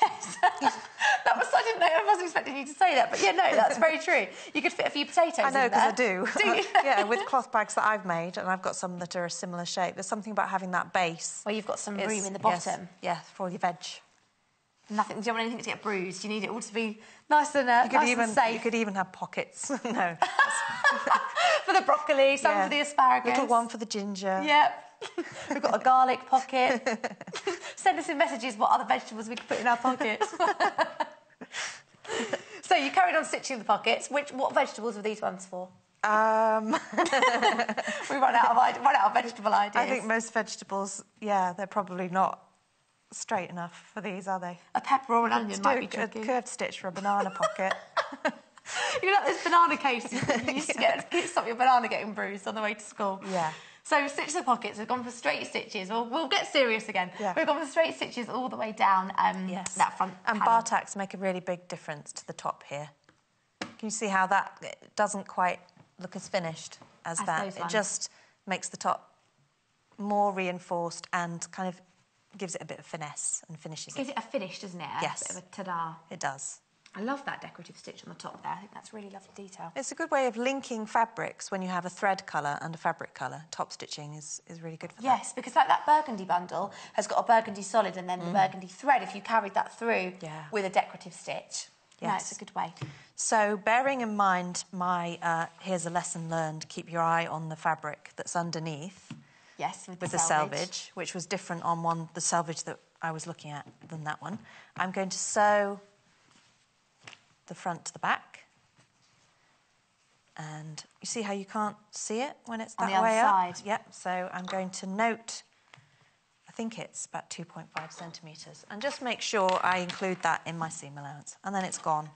Yes. That was, I didn't know, I wasn't expecting you to say that, but yeah, no, that's very true. You could fit a few potatoes in there. I know, because I do. Do you? Yeah, with cloth bags that I've made, and I've got some that are a similar shape. There's something about having that base. Well, you've got some room in the bottom. Yeah, for all your veg. Nothing. Do you want anything to get bruised? You need it all to be nice and safe. You could even have pockets. No. For the broccoli, some for the asparagus. Little one for the ginger. Yep. We've got a garlic pocket. Send us in messages what other vegetables we can put in our pockets. So you carried on stitching the pockets. What vegetables were these ones for? We run out of vegetable ideas. I think most vegetables, they're probably not straight enough for these, are they? A pepper or an onion might be tricky. A curved stitch for a banana pocket. You know those banana cases you used to stop your banana getting bruised on the way to school? Yeah. So stitch the pockets, we've gone for straight stitches. We'll get serious again. Yeah. We've gone for straight stitches all the way down that front And panel. bar tacks make a really big difference to the top here. Can you see how that doesn't quite look as finished as that? It just makes the top more reinforced and kind of gives it a bit of finesse and finishes it. Gives it a finish, doesn't it? Yes. A bit of a ta-da. It does. I love that decorative stitch on the top there. I think that's really lovely detail. It's a good way of linking fabrics when you have a thread colour and a fabric colour. Top stitching is really good for that. Yes, because like that burgundy bundle has got a burgundy solid and then the burgundy thread, if you carried that through with a decorative stitch. Yes. No, it's a good way. So bearing in mind here's a lesson learned, keep your eye on the fabric that's underneath. Yes, with the selvage, which was different on the selvage that I was looking at than that one. I'm going to sew the front to the back. And you see how you can't see it when it's that way up? On the other side. Yep, so I'm going to note, I think it's about 2.5 centimetres, and just make sure I include that in my seam allowance. And then it's gone.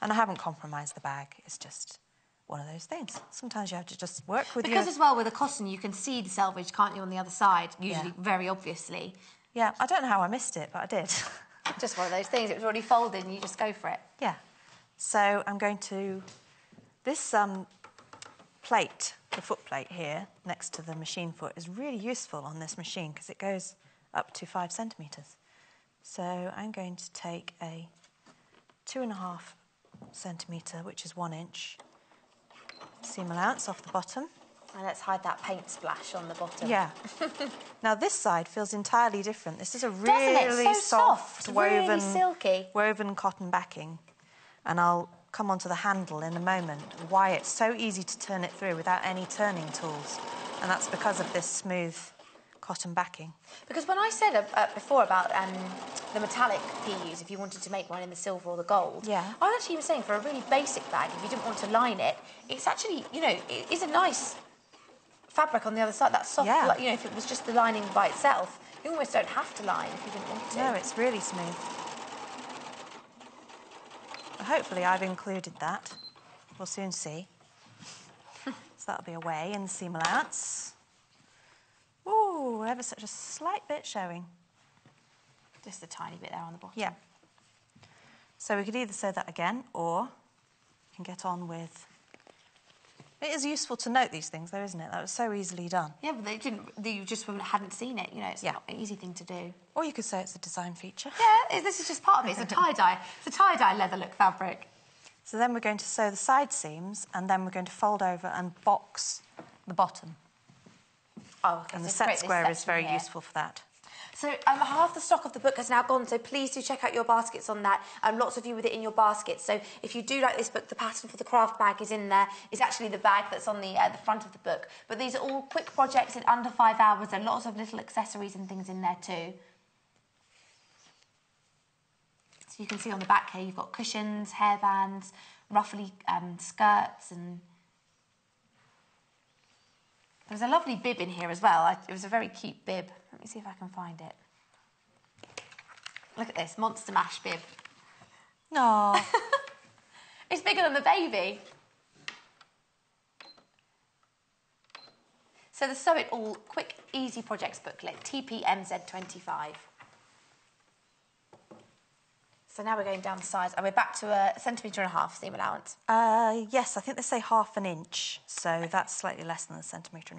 And I haven't compromised the bag. It's just one of those things. Sometimes you have to just work with Because as well, with a cotton, you can see the selvage, can't you, on the other side, usually very obviously. Yeah, I don't know how I missed it, but I did. Just one of those things. It was already folded and you just go for it. Yeah. So I'm going to... This plate, the foot plate here, next to the machine foot, is really useful on this machine because it goes up to 5 centimetres. So I'm going to take a 2.5 centimetre, which is 1 inch, seam allowance off the bottom. And let's hide that paint splash on the bottom. Yeah. Now this side feels entirely different. This is a really soft, woven, really silky, woven cotton backing. And I'll come onto the handle in a moment, why it's so easy to turn it through without any turning tools. And that's because of this smooth cotton backing. Because when I said before about the metallic PUs, if you wanted to make one in the silver or the gold, I was actually even saying for a really basic bag, if you didn't want to line it, it's actually, you know, it is a nice fabric on the other side, that soft, like, you know, if it was just the lining by itself, you almost don't have to line if you didn't want to. No, it's really smooth. Well, hopefully I've included that. We'll soon see. So that'll be away in the seam allowance. Ooh, ever such a slight bit showing. Just a tiny bit there on the bottom. Yeah. So we could either sew that again, or we can get on with... It is useful to note these things, though, isn't it? That was so easily done. Yeah, but you just hadn't seen it. You know, it's not an easy thing to do. Or you could say it's a design feature. Yeah, this is just part of it. It's a tie-dye. It's a tie-dye leather look fabric. So then we're going to sew the side seams, and then we're going to fold over and box the bottom. Oh, okay. And the set square is very useful for that. So half the stock of the book has now gone, so please do check out your baskets on that. Lots of you with it in your baskets. So if you do like this book, the pattern for the craft bag is in there. It's actually the bag that's on the front of the book. But these are all quick projects in under 5 hours. There are lots of little accessories and things in there too. So you can see on the back here, you've got cushions, hairbands, ruffly skirts and There's a lovely bib in here as well. It was a very cute bib. Let me see if I can find it. Look at this, Monster Mash bib. Aww. It's bigger than the baby. So the Sew It All Quick Easy Projects booklet, TPMZ25. So now we're going down the sides, and we're back to a 1.5 centimetre seam allowance. Yes, I think they say 1/2 inch, so that's slightly less than 1.5 centimetres.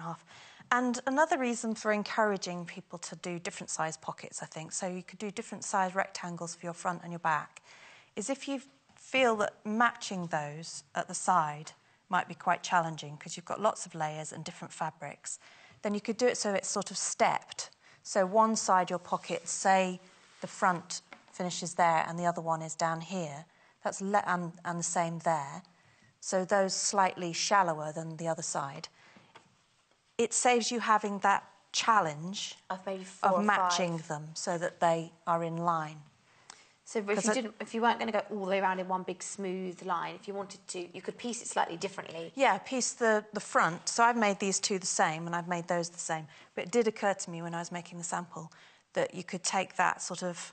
And another reason for encouraging people to do different size pockets, I think, so you could do different size rectangles for your front and your back, is if you feel that matching those at the side might be quite challenging because you've got lots of layers and different fabrics, then you could do it so it's sort of stepped. So one side your pocket, say the front finishes there and the other one is down here, that's and the same there. So those slightly shallower than the other side. It saves you having that challenge of maybe 4 or 5. Matching them so that they are in line. So if you weren't going to go all the way around in one big smooth line, if you wanted to, you could piece it slightly differently. Yeah, piece the front. So I've made these two the same and I've made those the same. But it did occur to me when I was making the sample that you could take that sort of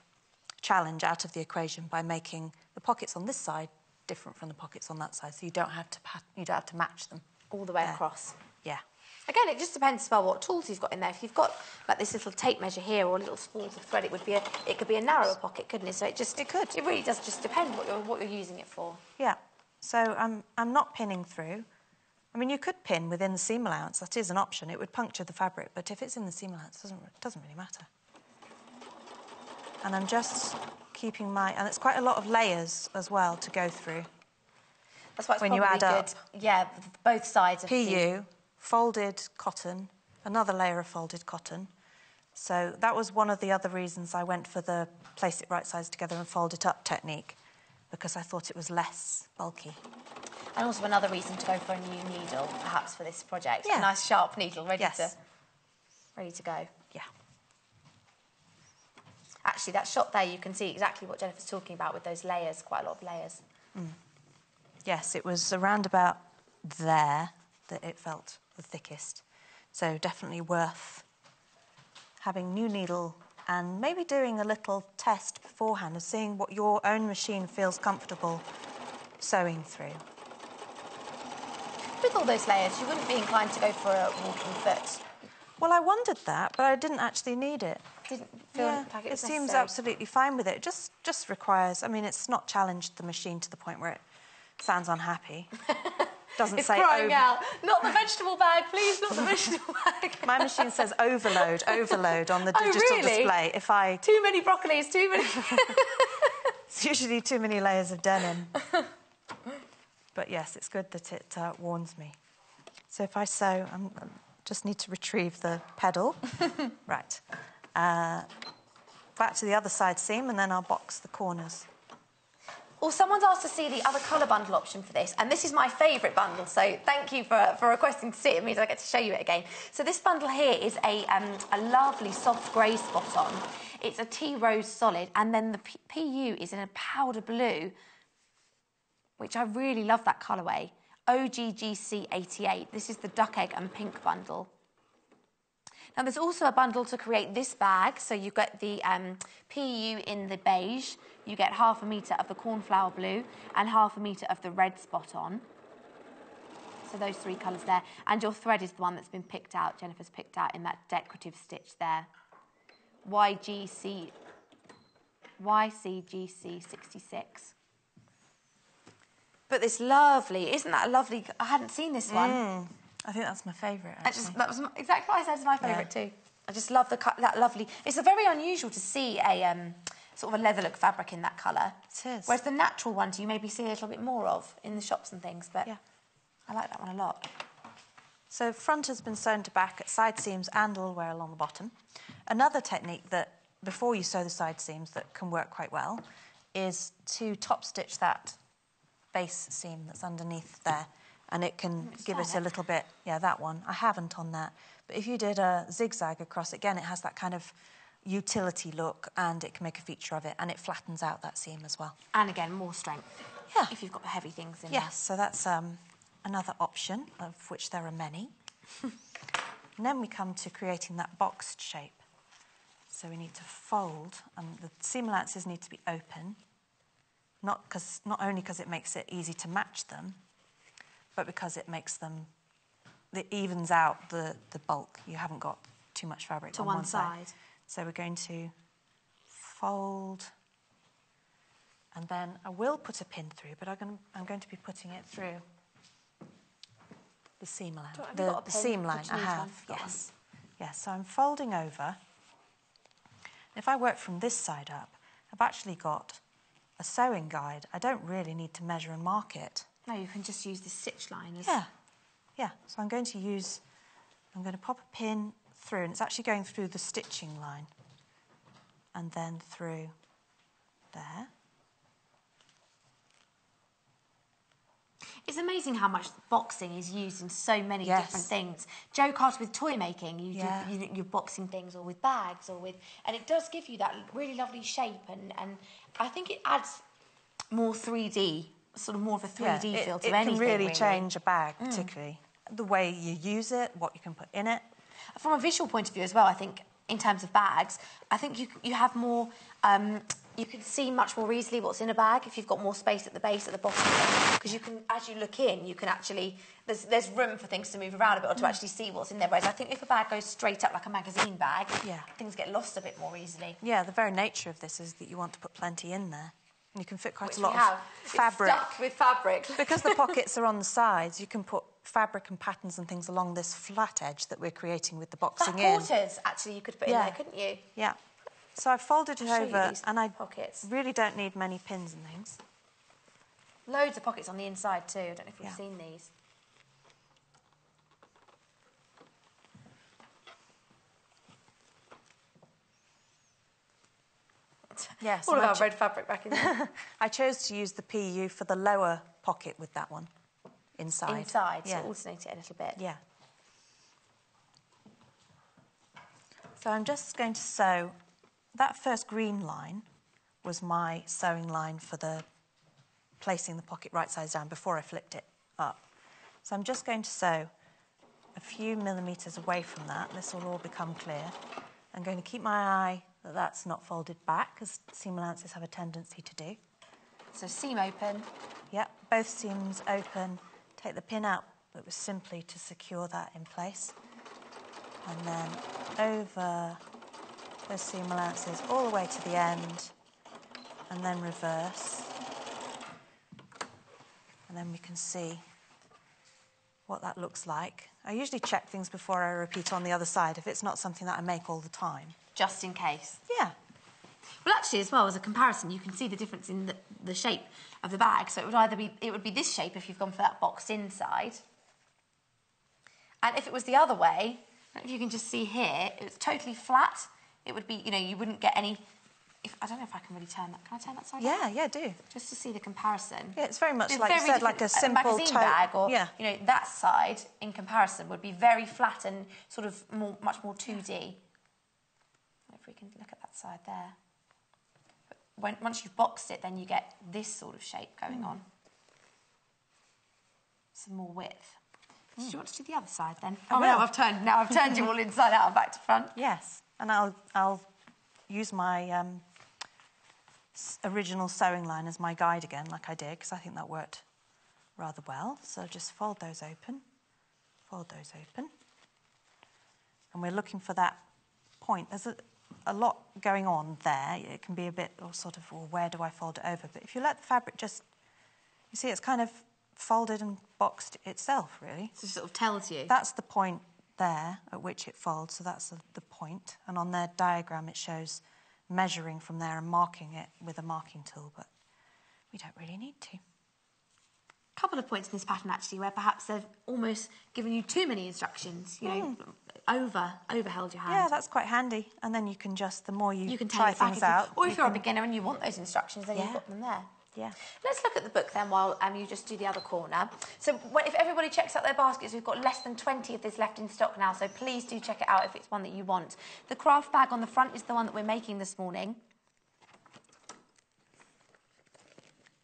challenge out of the equation by making the pockets on this side different from the pockets on that side, so you don't have to match them all the way across. Yeah. Again, it just depends about what tools you've got in there. If you've got like this little tape measure here or little spools of thread, it could be a narrower pocket, couldn't it? So it really does just depend what you're using it for. Yeah. So I'm not pinning through. I mean, you could pin within the seam allowance. That is an option. It would puncture the fabric, but if it's in the seam allowance, it doesn't really matter. And I'm just keeping and it's quite a lot of layers as well to go through. That's why it's when you add good. Up. Yeah, both sides of PU, folded cotton, another layer of folded cotton. So that was one of the other reasons I went for the place it right sides together and fold it up technique, because I thought it was less bulky. And also another reason to go for a new needle, perhaps, for this project. Yeah. A nice sharp needle, ready to go. Yeah. Actually, that shot there, you can see exactly what Jennifer's talking about with those layers, quite a lot of layers. Mm. Yes, it was around about there that it felt the thickest. So definitely worth having new needle and maybe doing a little test beforehand of seeing what your own machine feels comfortable sewing through. With all those layers, you wouldn't be inclined to go for a walking foot. Well, I wondered that, but I didn't actually need it. Didn't feel like it was seems necessary. absolutely fine with it. It just requires... I mean, it's not challenged the machine to the point where it sounds unhappy. Doesn't it's say... crying out, not the vegetable bag, please, not the vegetable bag. My machine says overload on the digital display. If I... Too many broccolis, too many... It's usually too many layers of denim. But yes, it's good that it warns me. So if I sew, I just need to retrieve the pedal. Right. Back to the other side seam, and then I'll box the corners. Well, someone's asked to see the other colour bundle option for this, and this is my favourite bundle, so thank you for requesting to see it. It means I get to show you it again. So this bundle here is a lovely soft grey spot on. It's a tea rose solid, and then the PU is in a powder blue, which I really love that colourway. OGGC88. This is the duck egg and pink bundle. Now, there's also a bundle to create this bag. So you get the PU in the beige, you get 1/2 metre of the cornflower blue and 1/2 metre of the red spot on. So those 3 colours there. And your thread is the one that's been picked out, Jennifer's picked out in that decorative stitch there. YCGC66. But this lovely, isn't that a lovely... I hadn't seen this one. I think that's my favourite, actually. That was exactly what I said is my favourite too. I just love that lovely... It's very unusual to see a sort of a leather look fabric in that colour. It is. Whereas the natural ones you maybe see a little bit more of in the shops and things, but yeah. I like that one a lot. So front has been sewn to back at side seams and all the way along the bottom. Another technique that, before you sew the side seams, that can work quite well is to top stitch that base seam that's underneath there, and it can give it a little bit... Yeah, that one. I haven't on that. But if you did a zigzag across, again, it has that kind of utility look, and it can make a feature of it, and it flattens out that seam as well. And again, more strength. Yeah. If you've got the heavy things in Yes, so that's another option, of which there are many. And then we come to creating that boxed shape. So we need to fold, and the seam allowances need to be open, not only because it makes it easy to match them, but because it evens out the bulk. You haven't got too much fabric To on one side. So we're going to fold, and then I will put a pin through, but I'm going to be putting it through the seam line. Have you got a The pin? seam line, Did you I need have, one? Got yes. Yes, so I'm folding over. If I work from this side up, I've actually got a sewing guide. I don't really need to measure and mark it. No, you can just use the stitch line as... Yeah. So I'm going to pop a pin through, and it's actually going through the stitching line, and then through there. It's amazing how much boxing is used in so many Yes. different things. Jo Carter with toy making, Yeah. you're boxing things, or with bags, and it does give you that really lovely shape, and I think it adds more 3D, sort of more of a 3D feel to anything. It can really change a bag, particularly the way you use it, what you can put in it. From a visual point of view as well, I think in terms of bags, I think you have more. You can see much more easily what's in a bag if you've got more space at the base, at the bottom, because you can, as you look in, you can actually there's room for things to move around a bit, or to actually see what's in there. Whereas I think if a bag goes straight up like a magazine bag, things get lost a bit more easily. Yeah, the very nature of this is that you want to put plenty in there. And you can fit quite Which a lot we have. of fabric. It's stuffed with fabric. Because the pockets are on the sides, you can put fabric and patterns and things along this flat edge that we're creating with the boxing in. Quarters, actually, you could put in there, couldn't you? Yeah. So I've folded it I'll show you over, these and I pockets. really don't need many pins and things. Loads of pockets on the inside too. I don't know if you've seen these. Yes. All of our red fabric back in there. I chose to use the PU for the lower pocket with that one. Inside. Inside, to alternate it a little bit. Yeah. So I'm just going to sew. That first green line was my sewing line for the placing the pocket right sides down before I flipped it up. So I'm just going to sew a few millimetres away from that. This will all become clear. I'm going to keep my eye that that's not folded back, as seam allowances have a tendency to do. So seam open. Yep, both seams open. Take the pin out. It was simply to secure that in place. And then over those seam allowances all the way to the end, and then reverse. And then we can see what that looks like. I usually check things before I repeat on the other side if it's not something that I make all the time. Just in case. Yeah. Well, actually, as well, as a comparison, you can see the difference in the shape of the bag. So it would be this shape if you've gone for that boxed inside. And if it was the other way, I don't know if you can just see here, it's totally flat. It would be, you wouldn't get any... I don't know if I can really turn that. Can I turn that side out? Yeah, do. Just to see the comparison. Yeah, it's very much It's like you very said, like a different. simple magazine tote. bag, or that side in comparison would be very flat and sort of much more 2D. If we can look at that side there. But once you've boxed it, then you get this sort of shape going on. Some more width. Do you want to do the other side then? Now I've turned you all inside out and back to front. Yes, and I'll use my original sewing line as my guide again, like I did, because I think that worked rather well. So just fold those open, and we're looking for that point. There's a lot going on there. It can be a bit sort of, well, where do I fold it over? But if you let the fabric just, you see, it's kind of folded and boxed itself, really. So it sort of tells you. That's the point there at which it folds, so that's the point. And on their diagram, it shows measuring from there and marking it with a marking tool, but we don't really need to. A couple of points in this pattern, actually, where perhaps they've almost given you too many instructions, overheld your hand. Yeah, that's quite handy. And then you can just, the more you can try things out... Or if you're a beginner and you want those instructions, then you've got them there. Yeah. Let's look at the book then while you just do the other corner. So if everybody checks out their baskets, we've got less than 20 of this left in stock now, so please do check it out if it's one that you want. The craft bag on the front is the one that we're making this morning.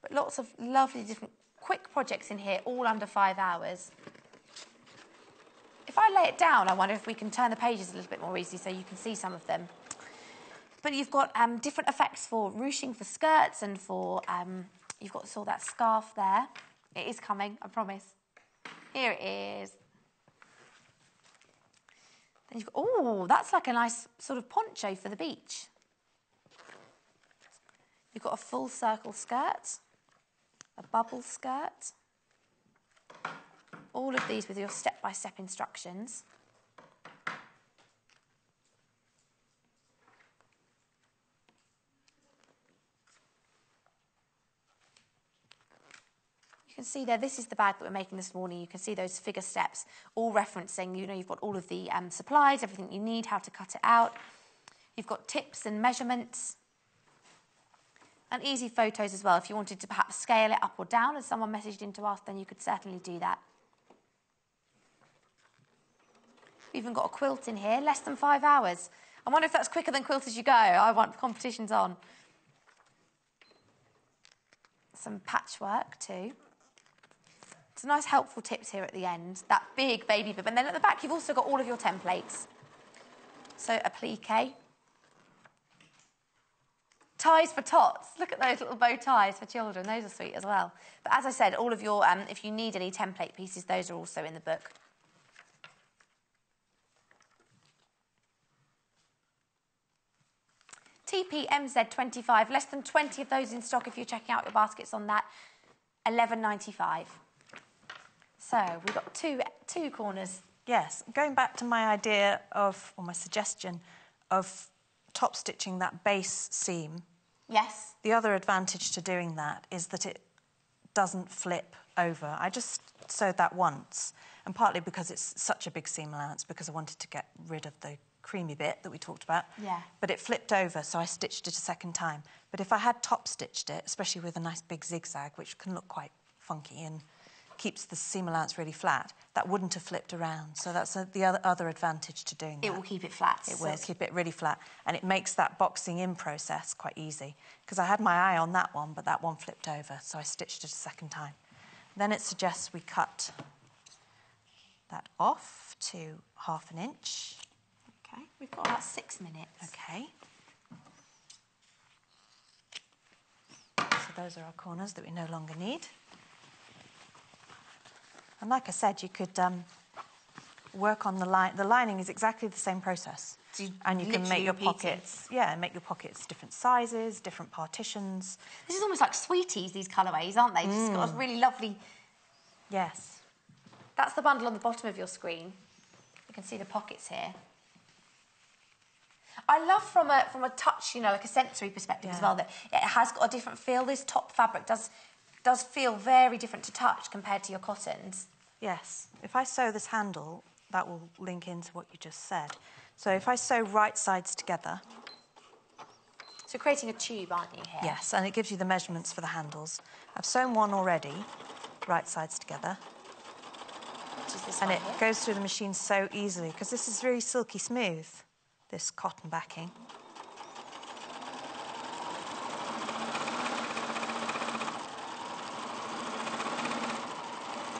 But lots of lovely different quick projects in here, all under 5 hours. If I lay it down, I wonder if we can turn the pages a little bit more easily so you can see some of them. But you've got different effects for ruching for skirts and for... you've got all that scarf there. It is coming, I promise. Here it is. Then you've got... Oh, that's like a nice sort of poncho for the beach. You've got a full circle skirt, a bubble skirt. All of these with your step-by-step instructions. You can see there, this is the bag that we're making this morning. You can see those figure steps, all referencing, you know, you've got all of the supplies, everything you need, how to cut it out. You've got tips and measurements. And easy photos as well. If you wanted to perhaps scale it up or down, as someone messaged in to ask, then you could certainly do that. We've even got a quilt in here, less than 5 hours. I wonder if that's quicker than Quilt As You Go. I want the competitions on. Some patchwork too. Some nice helpful tips here at the end. That big baby bib. And then at the back, you've also got all of your templates. So a plique. Ties for tots. Look at those little bow ties for children. Those are sweet as well. But as I said, all of your, if you need any template pieces, those are also in the book. TPMZ25, less than 20 of those in stock if you're checking out your baskets on that. £11.95. So we've got two corners. Yes, going back to my idea of, or my suggestion of top stitching that base seam. Yes. The other advantage to doing that is that it doesn't flip over. I just sewed that once, and partly because it's such a big seam allowance, because I wanted to get rid of the creamy bit that we talked about. Yeah. But it flipped over, so I stitched it a second time. But if I had top stitched it, especially with a nice big zigzag, which can look quite funky and keeps the seam allowance really flat, that wouldn't have flipped around. So that's the other advantage to doing that. It will keep it flat. It will keep it really flat. And it makes that boxing in process quite easy. Because I had my eye on that one, but that one flipped over, so I stitched it a second time. Then it suggests we cut that off to 1/2 inch. Okay, we've got about 6 minutes. Okay. So those are our corners that we no longer need. And like I said, you could work on the line. The lining is exactly the same process. So and you can make your pockets, make your pockets different sizes, different partitions. This is almost like sweeties, these colourways, aren't they? Just got a really lovely... Yes. That's the bundle on the bottom of your screen. You can see the pockets here. I love from a touch, you know, like a sensory perspective as well, that it has got a different feel. This top fabric does feel very different to touch compared to your cottons. Yes. If I sew this handle, that will link into what you just said. So if I sew right sides together... So you're creating a tube, aren't you, here? Yes, and it gives you the measurements for the handles. I've sewn one already, right sides together. Which is this and one it here. goes through the machine so easily, because this is really silky smooth, this cotton backing.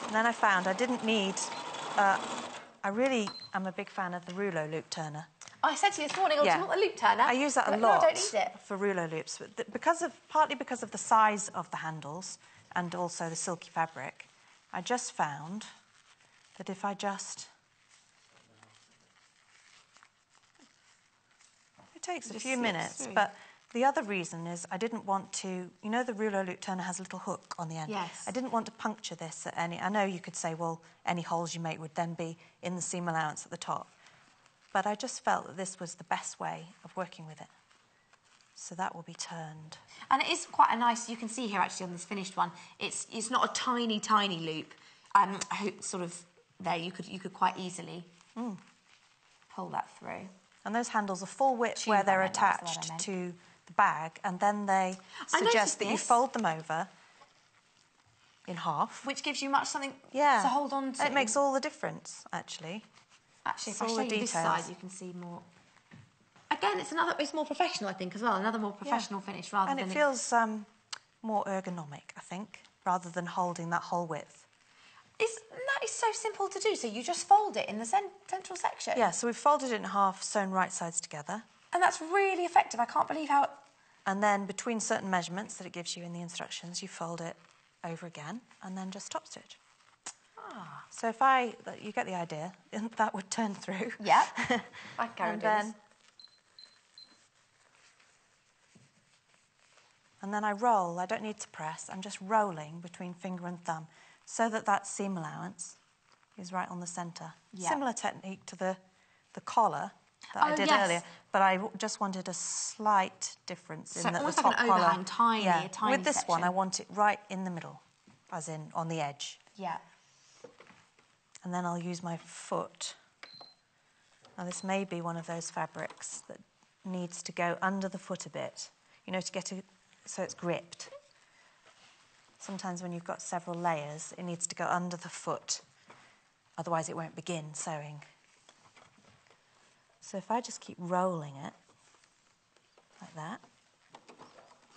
And then I found I didn't need... I really am a big fan of the rouleau loop turner. I said to you this morning, do you want the loop turner? I use that a lot No, I don't need it. for rouleau loops, but partly because of the size of the handles and also the silky fabric, I just found that if I just... It takes a few minutes, but the other reason is I didn't want to... You know the rouleau loop turner has a little hook on the end? Yes. I didn't want to puncture this at any... I know you could say, well, any holes you make would then be in the seam allowance at the top. But I just felt that this was the best way of working with it. So that will be turned. And it is quite a nice... You can see here, actually, on this finished one, it's not a tiny, tiny loop. I hope sort of there, you could quite easily pull that through. And those handles are full width where they're attached to the bag, and then they suggest that you fold them over in half. Which gives you something to hold on to. It makes all the difference, actually. Actually, if I show you this side, you can see more. Again, it's more professional, I think, as well. Another more professional finish rather than... And it feels more ergonomic, I think, rather than holding that whole width. That is so simple to do. So you just fold it in the central section. Yeah, so we've folded it in half, sewn right sides together. And that's really effective. I can't believe how... And then between certain measurements that it gives you in the instructions, you fold it over again and then just top stitch. Ah. So if you get the idea, that would turn through. Yeah, I can carry this. And then I roll. I don't need to press. I'm just rolling between finger and thumb so that that seam allowance is right on the centre. Yeah. Similar technique to the collar that I did earlier, but I just wanted a slight difference in the top like an overhang, collar. a tiny With this section. one, I want it right in the middle, as in on the edge. Yeah. And then I'll use my foot. Now, this may be one of those fabrics that needs to go under the foot a bit, you know, to get it so it's gripped. Sometimes when you've got several layers, it needs to go under the foot, otherwise it won't begin sewing. So if I just keep rolling it, like that.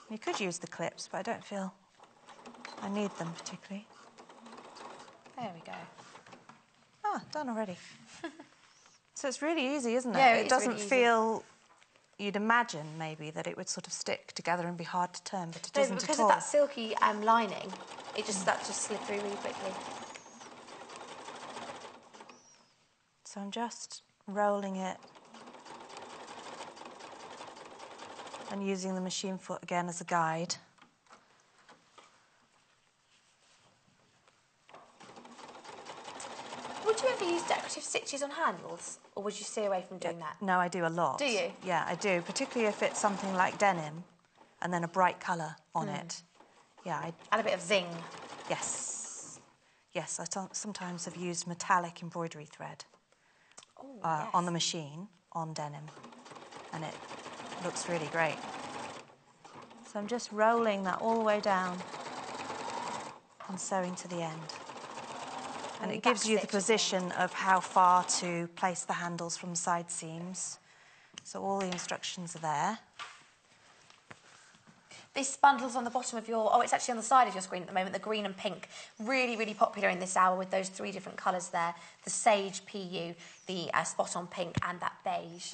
You could use the clips, but I don't feel I need them particularly. There we go. Ah, done already. So it's really easy, isn't it? Yeah, it doesn't really feel... You'd imagine, maybe, that it would sort of stick together and be hard to turn, but it doesn't at all. Because of that silky lining, that just slid through really quickly. So I'm just rolling it and using the machine foot again as a guide. Would you ever use decorative stitches on handles, or would you steer away from doing that? No, I do a lot. Do you? Yeah, I do, particularly if it's something like denim and then a bright colour on it. Yeah, And a bit of zing. Yes. Yes, I sometimes have used metallic embroidery thread Yes. on the machine, on denim, and it looks really great. So I'm just rolling that all the way down and sewing to the end. And it gives you the position of how far to place the handles from side seams. So all the instructions are there. This bundle's on the bottom of your... Oh, it's actually on the side of your screen at the moment, the green and pink. Really, really popular in this hour with those 3 different colours there. The sage PU, the spot-on pink and that beige.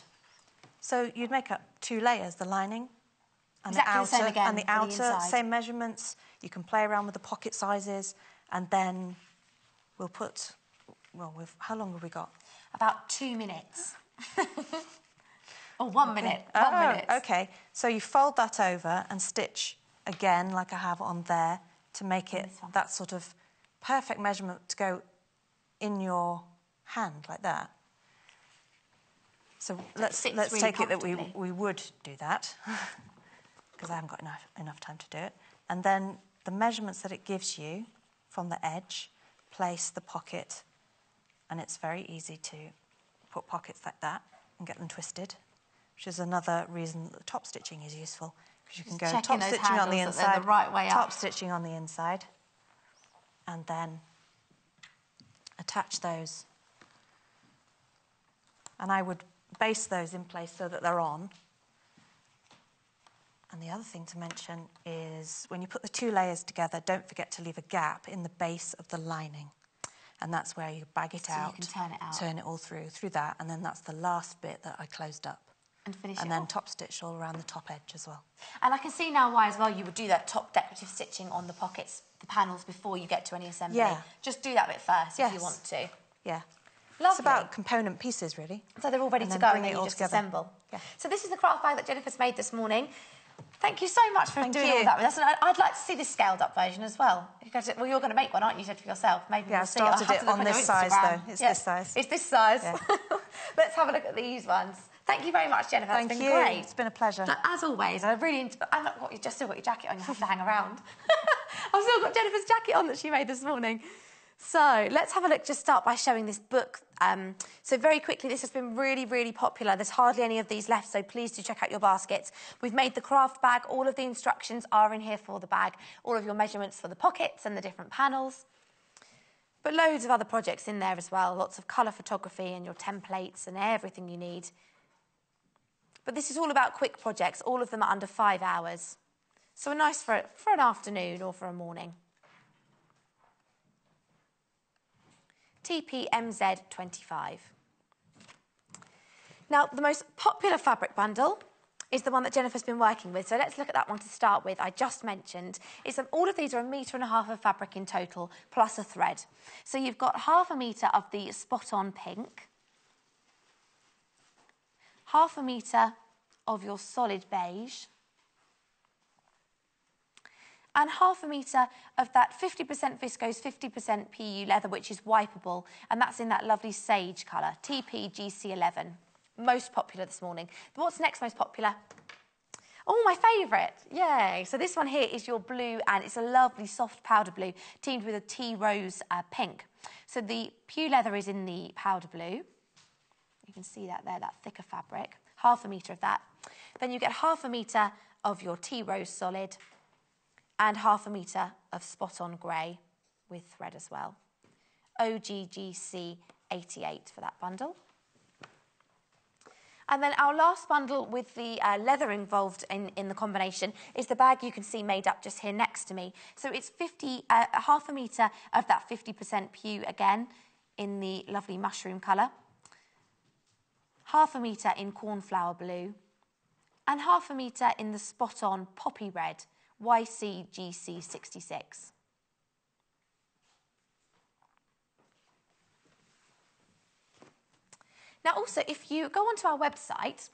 So you'd make up 2 layers, the lining and exactly the outer. The same again and the outer, same measurements. You can play around with the pocket sizes, and then we'll put... Well, how long have we got? About 2 minutes. Or 1 minute. Oh, 1 minute. OK. So you fold that over and stitch again, like I have on there, to make it that sort of perfect measurement to go in your hand, like that. So let's really take it that we would do that, because I haven't got enough time to do it. And then the measurements that it gives you from the edge, place the pocket, and it's very easy to put pockets like that and get them twisted, which is another reason that top stitching is useful, because you can go top stitching on the inside, the right way top stitching on the inside, and then attach those. And I would base those in place so that they're on. And the other thing to mention is when you put the 2 layers together, don't forget to leave a gap in the base of the lining. And that's where you bag it out. You can turn it out. Turn it all through that, and then that's the last bit that I closed up. And finish and it then off. top stitch all around the top edge as well. And I can see now why as well you would do that top decorative stitching on the pockets, the panels, before you get to any assembly. Yeah. Just do that bit first if you want to. Yeah. Lovely. It's about component pieces, really. So they're all ready to go and then you just assemble. Yeah. So this is the craft bag that Jennifer's made this morning. Thank you so much for doing all that with us. And I'd like to see this scaled-up version as well. Well, you're going to make one, aren't you? You said for yourself. Maybe yeah, we'll see. I started it on this size, though. It's this size. It's this size. Yeah. Let's have a look at these ones. Thank you very much, Jennifer. Thank That's you. been great. It's been a pleasure. But as always, I really... You've still got your jacket on. You have to hang around. I've still got Jennifer's jacket on that she made this morning. So let's have a look, just start by showing this book. So very quickly, this has been really, really popular. There's hardly any of these left, so please do check out your baskets. We've made the craft bag. All of the instructions are in here for the bag. All of your measurements for the pockets and the different panels. But loads of other projects in there as well. Lots of colour photography and your templates and everything you need. But this is all about quick projects. All of them are under 5 hours. So nice for an afternoon or for a morning. TPMZ25. Now, the most popular fabric bundle is the one that Jennifer's been working with. So let's look at that one to start with. I just mentioned all of these are 1.5 metres of fabric in total, plus a thread. So you've got 0.5 metre of the spot-on pink, 0.5 metre of your solid beige, and 0.5 metre of that 50% viscose, 50% PU leather, which is wipeable, and that's in that lovely sage colour, TPGC11. Most popular this morning. What's next most popular? Oh, my favourite. Yay. So this one here is your blue, and it's a lovely soft powder blue teamed with a tea rose pink. So the PU leather is in the powder blue. You can see that there, that thicker fabric. 0.5 metre of that. Then you get 0.5 metre of your tea rose solid and 0.5 metre of spot-on grey with thread as well. OGGC 88 for that bundle. And then our last bundle with the leather involved in the combination is the bag you can see made up just here next to me. So it's 0.5 metre of that 50% PU again in the lovely mushroom colour, 0.5 metre in cornflower blue, and 0.5 metre in the spot-on poppy red, YCGC66. Now, also, if you go onto our website,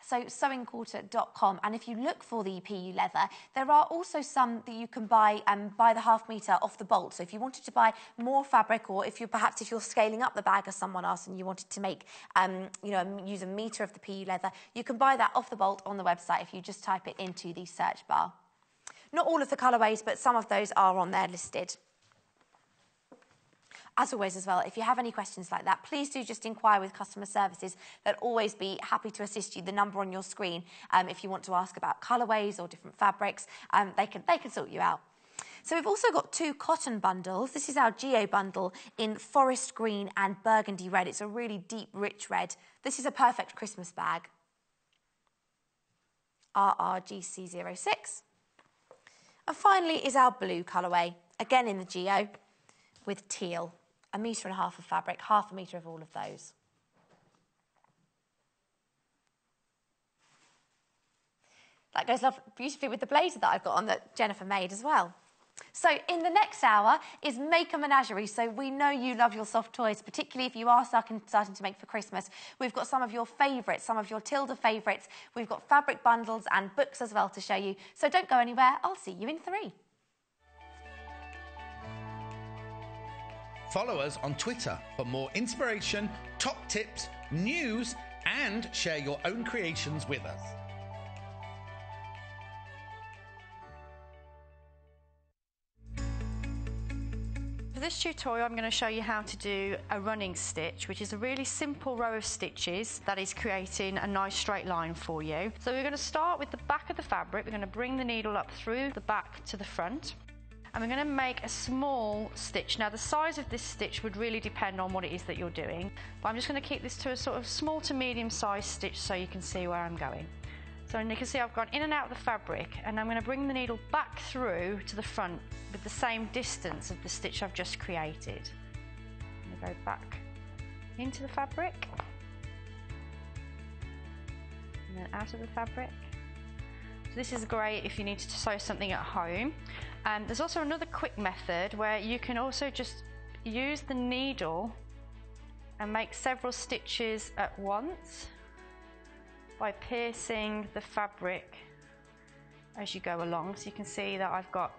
so sewingquarter.com, and if you look for the PU leather, there are also some that you can buy by the 0.5 metre off the bolt. So if you wanted to buy more fabric, or if you're scaling up the bag as someone else and you wanted to make, use 1 metre of the PU leather, you can buy that off the bolt on the website if you just type it into the search bar. Not all of the colourways, but some of those are on there listed. As always as well, if you have any questions like that, please do just inquire with customer services. They'll always be happy to assist you. The number on your screen, if you want to ask about colourways or different fabrics, they can sort you out. So we've also got 2 cotton bundles. This is our Geo bundle in forest green and burgundy red. It's a really deep, rich red. This is a perfect Christmas bag. RRGC06. And finally is our blue colourway, again in the Geo, with teal. 1.5 metres of fabric, 0.5 metre of all of those. That goes beautifully with the blazer that I've got on that Jennifer made as well. So in the next hour is Make a Menagerie. So we know you love your soft toys, particularly if you are starting to make for Christmas. We've got some of your favourites, some of your Tilda favourites. We've got fabric bundles and books as well to show you. So don't go anywhere. I'll see you in 3. Follow us on Twitter for more inspiration, top tips, news, and share your own creations with us. For this tutorial, I'm going to show you how to do a running stitch, which is a really simple row of stitches that is creating a nice straight line for you. So we're going to start with the back of the fabric. We're going to bring the needle up through the back to the front. And we're going to make a small stitch. Now the size of this stitch would really depend on what it is that you're doing, but I'm just going to keep this to a sort of small to medium sized stitch so you can see where I'm going. So you can see I've gone in and out of the fabric, and I'm going to bring the needle back through to the front with the same distance of the stitch I've just created. I'm going to go back into the fabric and then out of the fabric. So this is great if you need to sew something at home. There's also another quick method where you can also just use the needle and make several stitches at once by piercing the fabric as you go along. So you can see that I've got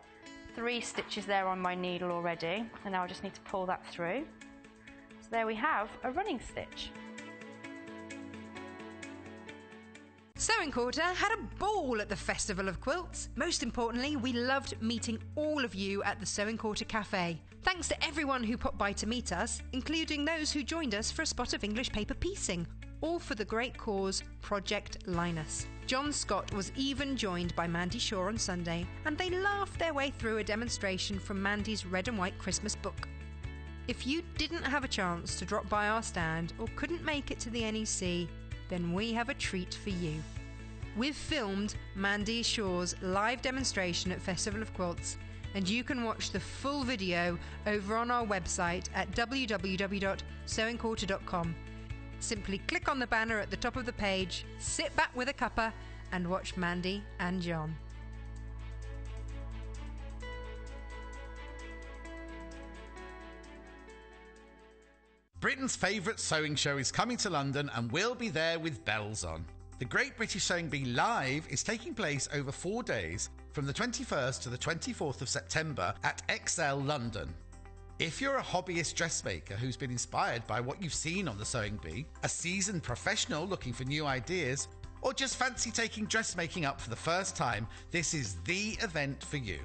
3 stitches there on my needle already, and now I just need to pull that through. So there we have a running stitch. Sewing Quarter had a ball at the Festival of Quilts. Most importantly, we loved meeting all of you at the Sewing Quarter Cafe. Thanks to everyone who popped by to meet us, including those who joined us for a spot of English paper piecing, all for the great cause Project Linus. John Scott was even joined by Mandy Shaw on Sunday, and they laughed their way through a demonstration from Mandy's red and white Christmas book. If you didn't have a chance to drop by our stand or couldn't make it to the NEC, then we have a treat for you. We've filmed Mandy Shaw's live demonstration at Festival of Quilts, and you can watch the full video over on our website at www.sewingquarter.com. Simply click on the banner at the top of the page, sit back with a cuppa and watch Mandy and John. Britain's favourite sewing show is coming to London and we'll be there with bells on. The Great British Sewing Bee Live is taking place over 4 days from the 21st to the 24th of September at XL London. If you're a hobbyist dressmaker who's been inspired by what you've seen on the Sewing Bee, a seasoned professional looking for new ideas, or just fancy taking dressmaking up for the first time, this is the event for you.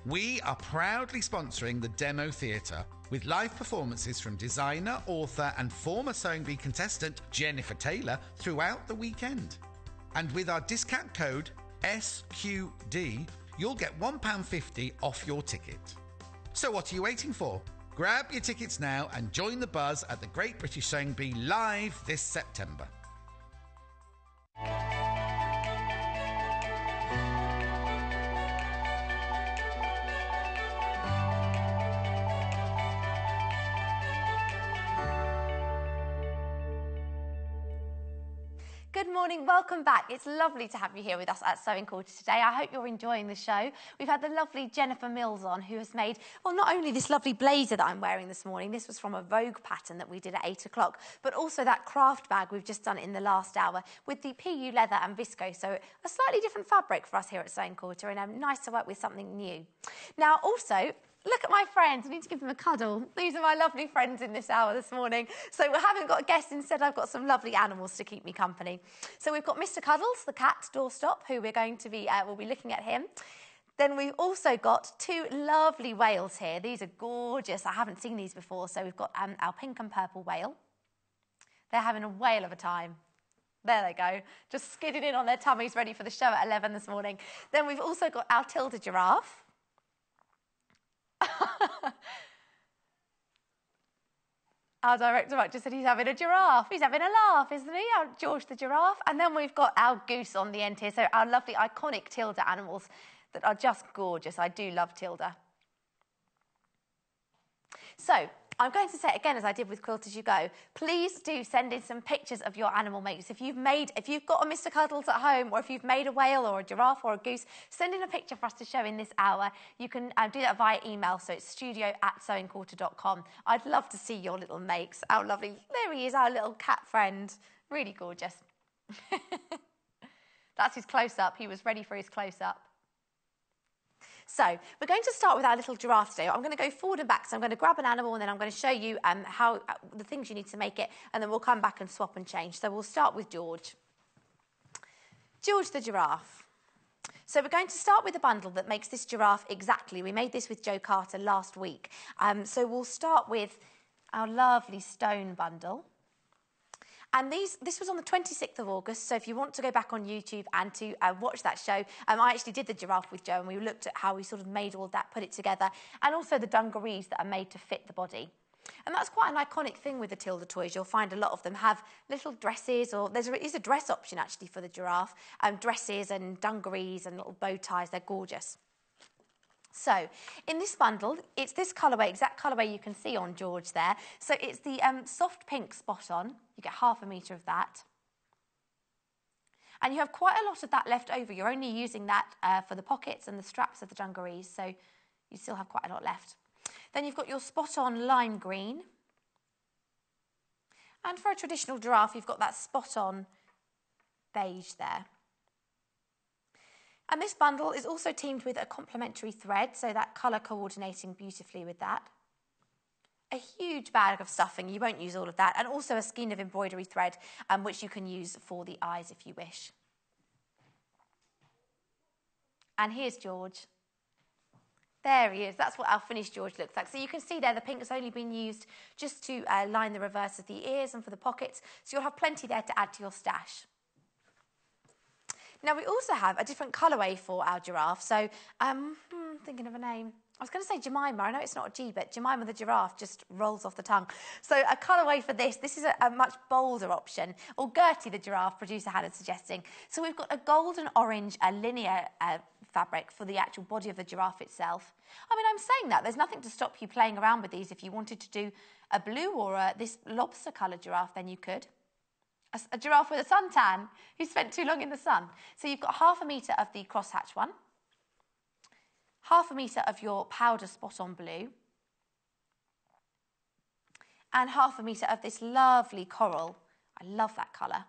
We are proudly sponsoring the Demo Theatre with live performances from designer, author and former Sewing Bee contestant Jennifer Taylor throughout the weekend. And with our discount code SQD, you'll get £1.50 off your ticket. So what are you waiting for? Grab your tickets now and join the buzz at the Great British Sewing Bee Live this September. Good morning, welcome back. It's lovely to have you here with us at Sewing Quarter today. I hope you're enjoying the show. We've had the lovely Jennifer Mills on, who has made, well, not only this lovely blazer that I'm wearing this morning, this was from a Vogue pattern that we did at 8 o'clock, but also that craft bag we've just done in the last hour with the PU leather and viscose, so a slightly different fabric for us here at Sewing Quarter, and nice to work with something new. Now, also, look at my friends. I need to give them a cuddle. These are my lovely friends in this hour this morning. So we haven't got guests. Instead, I've got some lovely animals to keep me company. So we've got Mr. Cuddles, the cat, Doorstop, who we're going to be, we'll be looking at him. Then we've also got two lovely whales here. These are gorgeous. I haven't seen these before. So we've got our pink and purple whale. They're having a whale of a time. There they go, just skidding in on their tummies, ready for the show at 11 this morning. Then we've also got our Tilda giraffe. Our director Mike just said he's having a giraffe. He's having a laugh, isn't he? Our George the giraffe. And then we've got our goose on the end here. So our lovely iconic Tilda animals that are just gorgeous. I do love Tilda. So I'm going to say it again, as I did with Quilt As You Go. Please do send in some pictures of your animal makes. If you've got a Mr. Cuddles at home, or if you've made a whale or a giraffe or a goose, send in a picture for us to show in this hour. You can do that via email, so it's studio@sewingquarter.com. I'd love to see your little makes. How lovely. There he is, our little cat friend. Really gorgeous. That's his close-up. He was ready for his close-up. So we're going to start with our little giraffe today. I'm going to go forward and back. So I'm going to grab an animal and then I'm going to show you how the things you need to make it, and then we'll come back and swap and change. So we'll start with George. George the giraffe. So we're going to start with a bundle that makes this giraffe exactly. We made this with Joe Carter last week. So we'll start with our lovely stone bundle. And this was on the 26th of August, so if you want to go back on YouTube and to watch that show, I actually did the giraffe with Joe, and we looked at how we sort of made all of that, put it together, and also the dungarees that are made to fit the body. And that's quite an iconic thing with the Tilda toys. You'll find a lot of them have little dresses, or there is a dress option actually for the giraffe, dresses and dungarees and little bow ties. They're gorgeous. So, in this bundle, it's this colourway, exact colourway you can see on George there. So it's the soft pink spot on. You get 1/2 metre of that. And you have quite a lot of that left over. You're only using that for the pockets and the straps of the dungarees, so you still have quite a lot left. Then you've got your spot on lime green. And for a traditional giraffe, you've got that spot on beige there. And this bundle is also teamed with a complementary thread, so that colour coordinating beautifully with that. A huge bag of stuffing, you won't use all of that, and also a skein of embroidery thread, which you can use for the eyes if you wish. And here's George. There he is. That's what our finished George looks like. So you can see there the pink's only been used just to line the reverse of the ears and for the pockets, so you'll have plenty there to add to your stash. Now, we also have a different colourway for our giraffe. So, thinking of a name. I was going to say Jemima. I know it's not a G, but Jemima the giraffe just rolls off the tongue. So, a colourway for this. This is a much bolder option. Or Gertie the giraffe, producer Hannah suggesting. So, we've got a gold and orange linear fabric for the actual body of the giraffe itself. I mean, I'm saying that. There's nothing to stop you playing around with these. If you wanted to do a blue or this lobster coloured giraffe, then you could. A giraffe with a suntan who spent too long in the sun. So you've got 1/2 metre of the crosshatch one, 1/2 metre of your powder spot-on blue, and 1/2 metre of this lovely coral. I love that colour.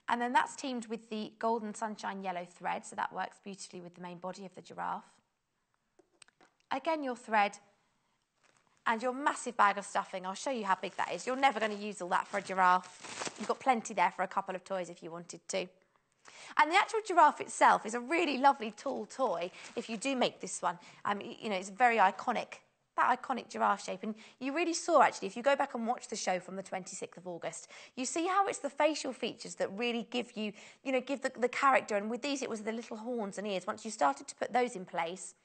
And then that's teamed with the golden sunshine yellow thread, so that works beautifully with the main body of the giraffe. Again, your thread and your massive bag of stuffing. I'll show you how big that is. You're never going to use all that for a giraffe. You've got plenty there for a couple of toys if you wanted to. And the actual giraffe itself is a really lovely tall toy if you do make this one. You know, it's very iconic, that iconic giraffe shape. And you really saw, actually, if you go back and watch the show from the 26th of August, you see how it's the facial features that really give you, give the character. And with these, it was the little horns and ears. Once you started to put those in place,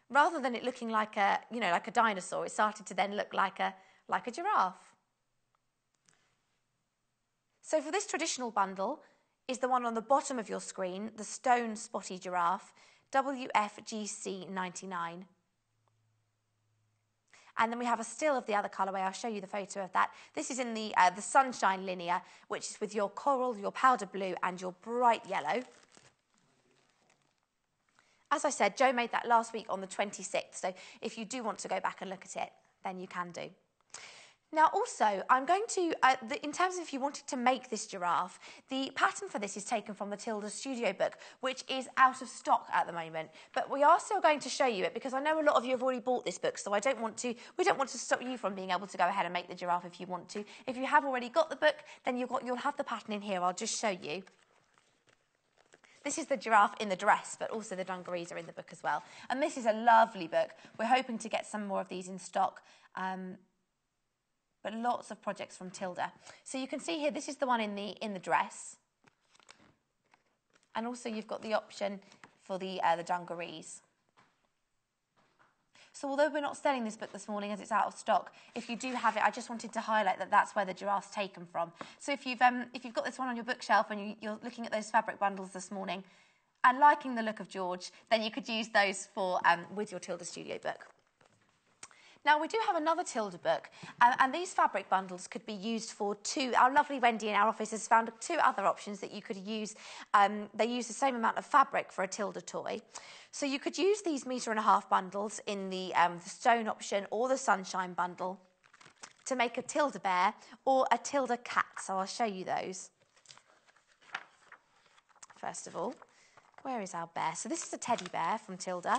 rather than it looking like a, like a dinosaur, it started to then look like a giraffe. So for this traditional bundle is the one on the bottom of your screen, the stone spotty giraffe, WFGC 99. And then we have a still of the other colourway. I'll show you the photo of that. This is in the sunshine linear, which is with your coral, your powder blue, and your bright yellow. As I said, Jo made that last week on the 26th, so if you do want to go back and look at it, then you can do. Now also, I'm going to, in terms of if you wanted to make this giraffe, the pattern for this is taken from the Tilda Studio book, which is out of stock at the moment. But we are still going to show you it because I know a lot of you have already bought this book, so we don't want to stop you from being able to go ahead and make the giraffe if you want to. If you have already got the book, then you'll have the pattern in here. I'll just show you. This is the giraffe in the dress, but also the dungarees are in the book as well. And this is a lovely book. We're hoping to get some more of these in stock. But lots of projects from Tilda. So you can see here, this is the one in the dress. And also you've got the option for the dungarees. So although we're not selling this book this morning as it's out of stock, if you do have it, I just wanted to highlight that that's where the giraffe's taken from. So if you've got this one on your bookshelf and you're looking at those fabric bundles this morning and liking the look of George, then you could use those for with your Tilda Studio book. Now, we do have another Tilda book, and these fabric bundles could be used for our lovely Wendy in our office has found 2 other options that you could use. They use the same amount of fabric for a Tilda toy. So you could use these 1.5 metre bundles in the stone option or the sunshine bundle to make a Tilda bear or a Tilda cat. So I'll show you those. First of all, where is our bear? So this is a teddy bear from Tilda.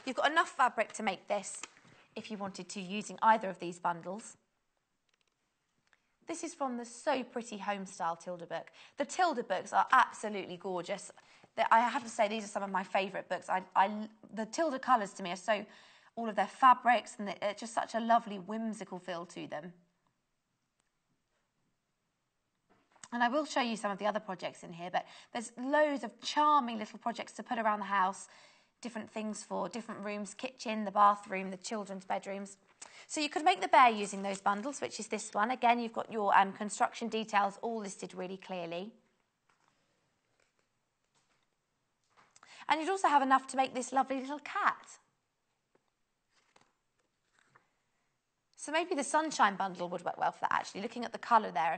You've got enough fabric to make this if you wanted to, using either of these bundles. This is from the So Pretty Homestyle Tilda book. The Tilda books are absolutely gorgeous. I have to say, these are some of my favourite books. The Tilda colours to me are so, all of their fabrics, and they're just such a lovely whimsical feel to them. And I will show you some of the other projects in here, but there's loads of charming little projects to put around the house. Different things for different rooms, kitchen, the bathroom, the children's bedrooms. So you could make the bear using those bundles, which is this one. Again, you've got your construction details all listed really clearly. And you'd also have enough to make this lovely little cat. So maybe the sunshine bundle would work well for that, actually, looking at the colour there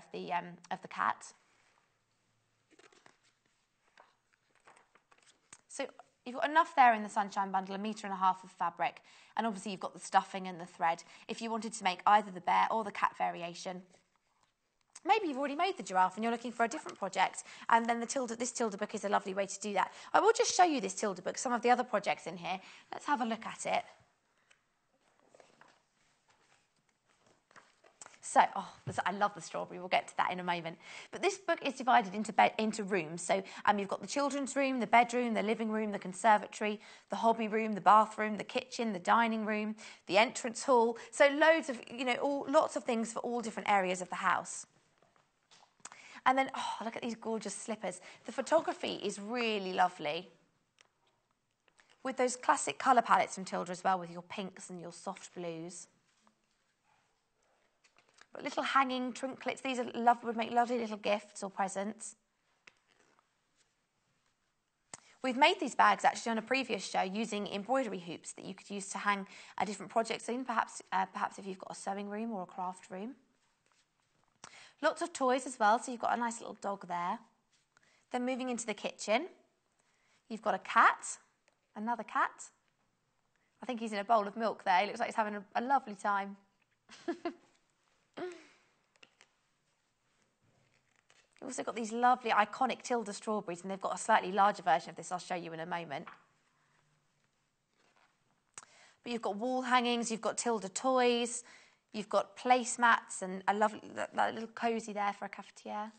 of the cat. So you've got enough there in the sunshine bundle, 1.5 metres of fabric, and obviously you've got the stuffing and the thread. If you wanted to make either the bear or the cat variation, maybe you've already made the giraffe and you're looking for a different project, and then this Tilda book is a lovely way to do that. I will just show you this Tilda book, some of the other projects in here. Let's have a look at it. So, I love the strawberry. We'll get to that in a moment. But this book is divided into rooms. So you've got the children's room, the bedroom, the living room, the conservatory, the hobby room, the bathroom, the kitchen, the dining room, the entrance hall. So loads of, lots of things for all different areas of the house. And then, look at these gorgeous slippers. The photography is really lovely, with those classic colour palettes from Tilda as well, with your pinks and your soft blues. But little hanging trinklets, these would make lovely little gifts or presents. We've made these bags actually on a previous show using embroidery hoops that you could use to hang different projects in, perhaps if you've got a sewing room or a craft room. Lots of toys as well, so you've got a nice little dog there. Then moving into the kitchen, you've got a cat, another cat. I think he's in a bowl of milk there. He looks like he's having a lovely time. You've also got these lovely iconic Tilda strawberries, and they've got a slightly larger version of this I'll show you in a moment. But you've got wall hangings, you've got Tilda toys, you've got placemats, and a lovely that little cosy there for a cafetiere.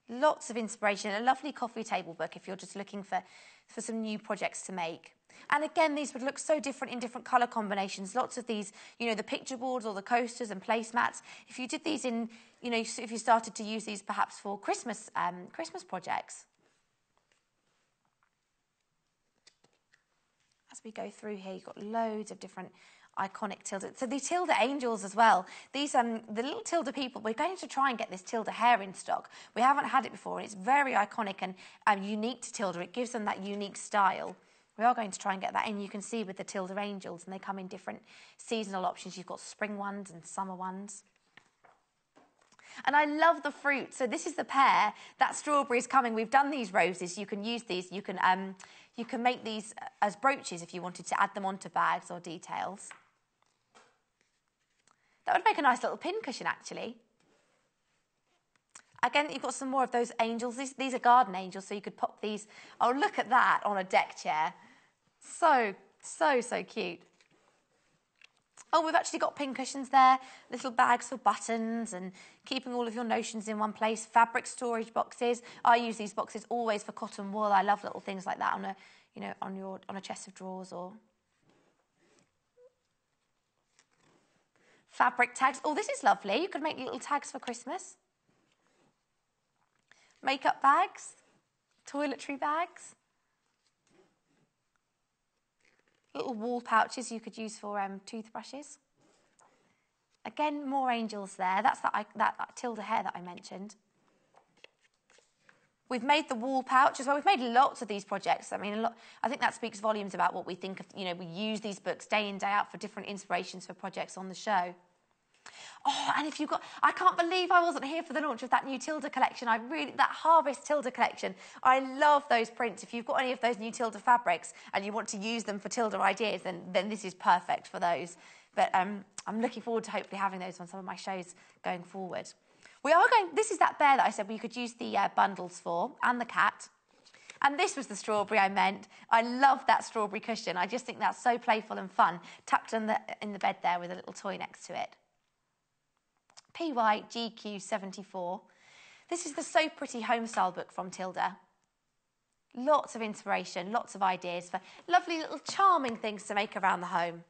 Lots of inspiration, a lovely coffee table book if you're just looking for some new projects to make. And again, these would look so different in different colour combinations. Lots of these, you know, the picture boards or the coasters and placemats. If you did these in, you know, if you started to use these perhaps for Christmas projects. As we go through here, you've got loads of different iconic Tilda. So the Tilda angels as well. These the little Tilda people. We're going to try and get this Tilda hair in stock. We haven't had it before, and it's very iconic and unique to Tilda. It gives them that unique style. We are going to try and get that in. You can see with the Tilda angels, and they come in different seasonal options. You've got spring ones and summer ones. And I love the fruit. So this is the pear. That strawberry is coming. We've done these roses. You can use these. You can make these as brooches if you wanted to add them onto bags or details. That would make a nice little pincushion, actually. Again, you've got some more of those angels. These are garden angels, so you could pop these. Oh, look at that on a deck chair. So cute. Oh, we've actually got pincushions there, little bags for buttons and keeping all of your notions in one place. Fabric storage boxes. I use these boxes always for cotton wool. I love little things like that on a chest of drawers or fabric tags. Oh, this is lovely. You could make little tags for Christmas. Makeup bags, toiletry bags. Little wall pouches you could use for toothbrushes. Again, more angels there. That's that Tilda hair that I mentioned. We've made the wall pouch as well. We've made lots of these projects. I mean, I think that speaks volumes about what we think of. You know, we use these books day in, day out for different inspirations for projects on the show. Oh, and if you've got, I can't believe I wasn't here for the launch of that new Tilda collection. That Harvest Tilda collection. I love those prints. If you've got any of those new Tilda fabrics and you want to use them for Tilda ideas, then this is perfect for those. But I'm looking forward to hopefully having those on some of my shows going forward. This is that bear that I said we could use the bundles for, and the cat. And this was the strawberry I meant. I love that strawberry cushion. I just think that's so playful and fun, tucked in the bed there with a little toy next to it. PYGQ74. This is the So Pretty Home Style book from Tilda. Lots of inspiration, lots of ideas for lovely little charming things to make around the home.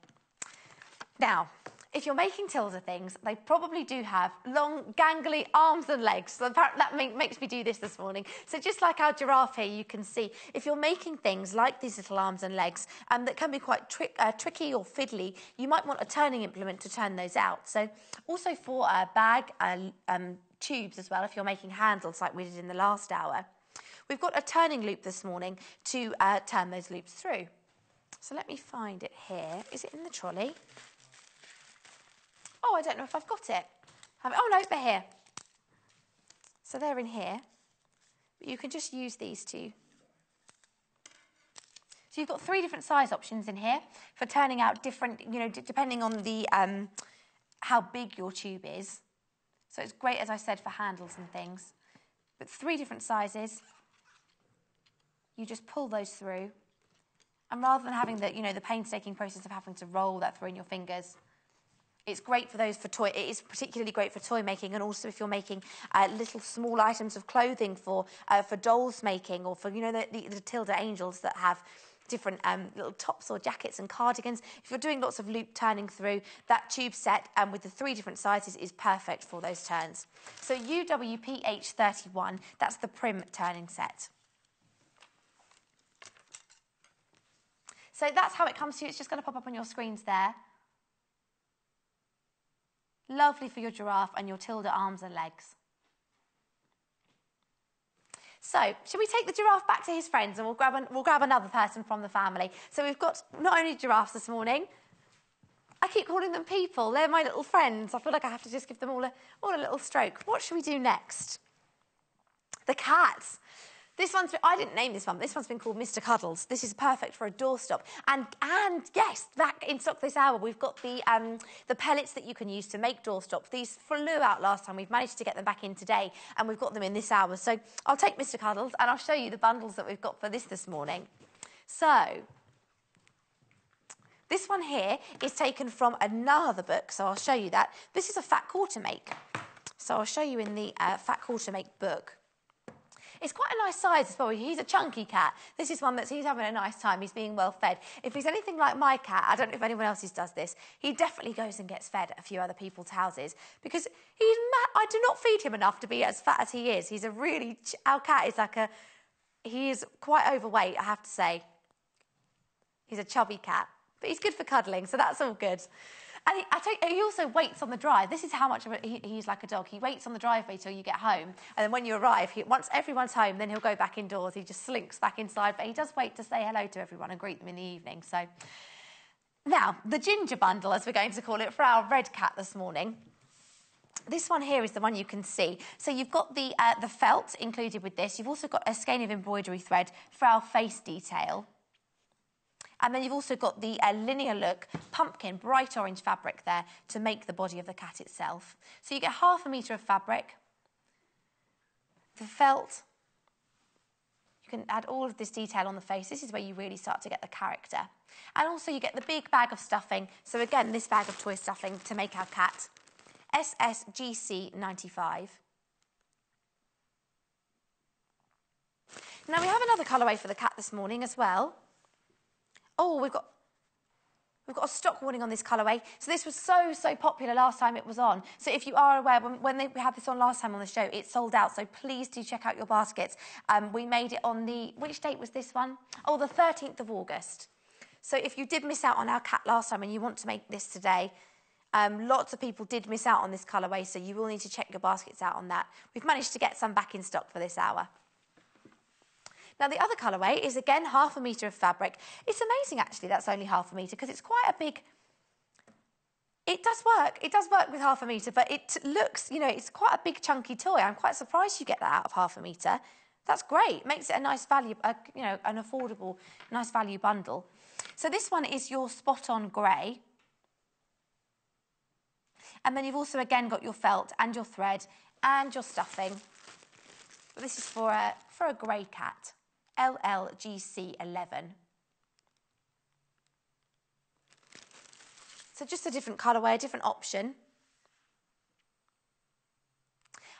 Now, if you're making Tilda things, they probably do have long, gangly arms and legs. So that makes me do this morning. So just like our giraffe here, you can see, if you're making things like these little arms and legs that can be quite tricky or fiddly, you might want a turning implement to turn those out. So also for a bag tubes as well, if you're making handles like we did in the last hour. We've got a turning loop this morning to turn those loops through. So let me find it here. Is it in the trolley? Oh, I don't know if I've got it. Oh, no, they're here. So they're in here. But you can just use these two. So you've got 3 different size options in here for turning out different, depending on the how big your tube is. So it's great, as I said, for handles and things. But 3 different sizes. You just pull those through. And rather than having the painstaking process of having to roll that through in your fingers, it's great for those for toy. It is particularly great for toy making, and also if you're making little small items of clothing for dolls making, or for the Tilda angels that have different little tops or jackets and cardigans. If you're doing lots of loop turning through, that tube set with the 3 different sizes is perfect for those turns. So UWPH31, that's the prim turning set. So that's how it comes to you. It's just going to pop up on your screens there. Lovely for your giraffe and your Tilda arms and legs. So, should we take the giraffe back to his friends and we'll grab another person from the family? So we've got not only giraffes this morning, I keep calling them people. They're my little friends. I feel like I have to just give them all a little stroke. What should we do next? The cats. I didn't name this one. This one's been called Mr. Cuddles. This is perfect for a doorstop. And yes, back in stock this hour, we've got the pellets that you can use to make doorstops. These flew out last time. We've managed to get them back in today, and we've got them in this hour. So I'll take Mr. Cuddles, and I'll show you the bundles that we've got for this morning. So this one here is taken from another book, so I'll show you that. This is a fat quarter make. So I'll show you in the fat quarter make book. It's quite a nice size as well. He's a chunky cat. This is one he's having a nice time. He's being well fed. If he's anything like my cat, I don't know if anyone else's does this, he definitely goes and gets fed at a few other people's houses because I do not feed him enough to be as fat as he is. Our cat is he is quite overweight, I have to say. He's a chubby cat, but he's good for cuddling, so that's all good. And he also waits on the drive. This is how much he's like a dog. He waits on the driveway till you get home. And then when you arrive, once everyone's home, then he'll go back indoors. He just slinks back inside. But he does wait to say hello to everyone and greet them in the evening. So now, the ginger bundle, as we're going to call it, for our red cat this morning. This one here is the one you can see. So you've got the felt included with this. You've also got a skein of embroidery thread for our face detail. And then you've also got the linear look pumpkin, bright orange fabric there to make the body of the cat itself. So you get 1/2 metre of fabric, the felt. You can add all of this detail on the face. This is where you really start to get the character. And also you get the big bag of stuffing. So again, this bag of toy stuffing to make our cat. SSGC 95. Now we have another colourway for the cat this morning as well. Oh, we've got a stock warning on this colourway. So this was so popular last time it was on. So if you are aware, when we had this on last time on the show, it sold out. So please do check out your baskets. We made it on which date was this one? Oh, the 13th of August. So if you did miss out on our cat last time and you want to make this today, lots of people did miss out on this colourway, so you will need to check your baskets out on that. We've managed to get some back in stock for this hour. Now, the other colourway is, again, 1/2 metre of fabric. It's amazing, actually, that's only 1/2 metre, because it's quite a big... It does work. It does work with 1/2 metre, but it looks, it's quite a big, chunky toy. I'm quite surprised you get that out of 1/2 metre. That's great. Makes it a nice value, an affordable, nice value bundle. So this one is your spot-on grey. And then you've also, again, got your felt and your thread and your stuffing. But this is for a grey cat. LLGC 11. So just a different colourway, a different option.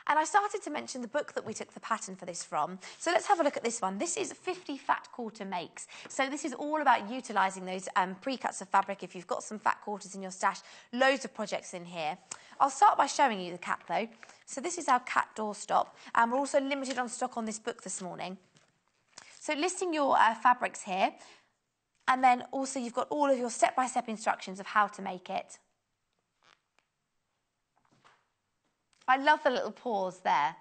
And I started to mention the book that we took the pattern for this from. So let's have a look at this one. This is 50 fat quarter makes. So this is all about utilising those pre-cuts of fabric. If you've got some fat quarters in your stash, loads of projects in here. I'll start by showing you the cat though. So this is our cat doorstop. And we're also limited on stock on this book this morning. So listing your fabrics here, and then also you've got all of your step-by-step instructions of how to make it. I love the little paws there.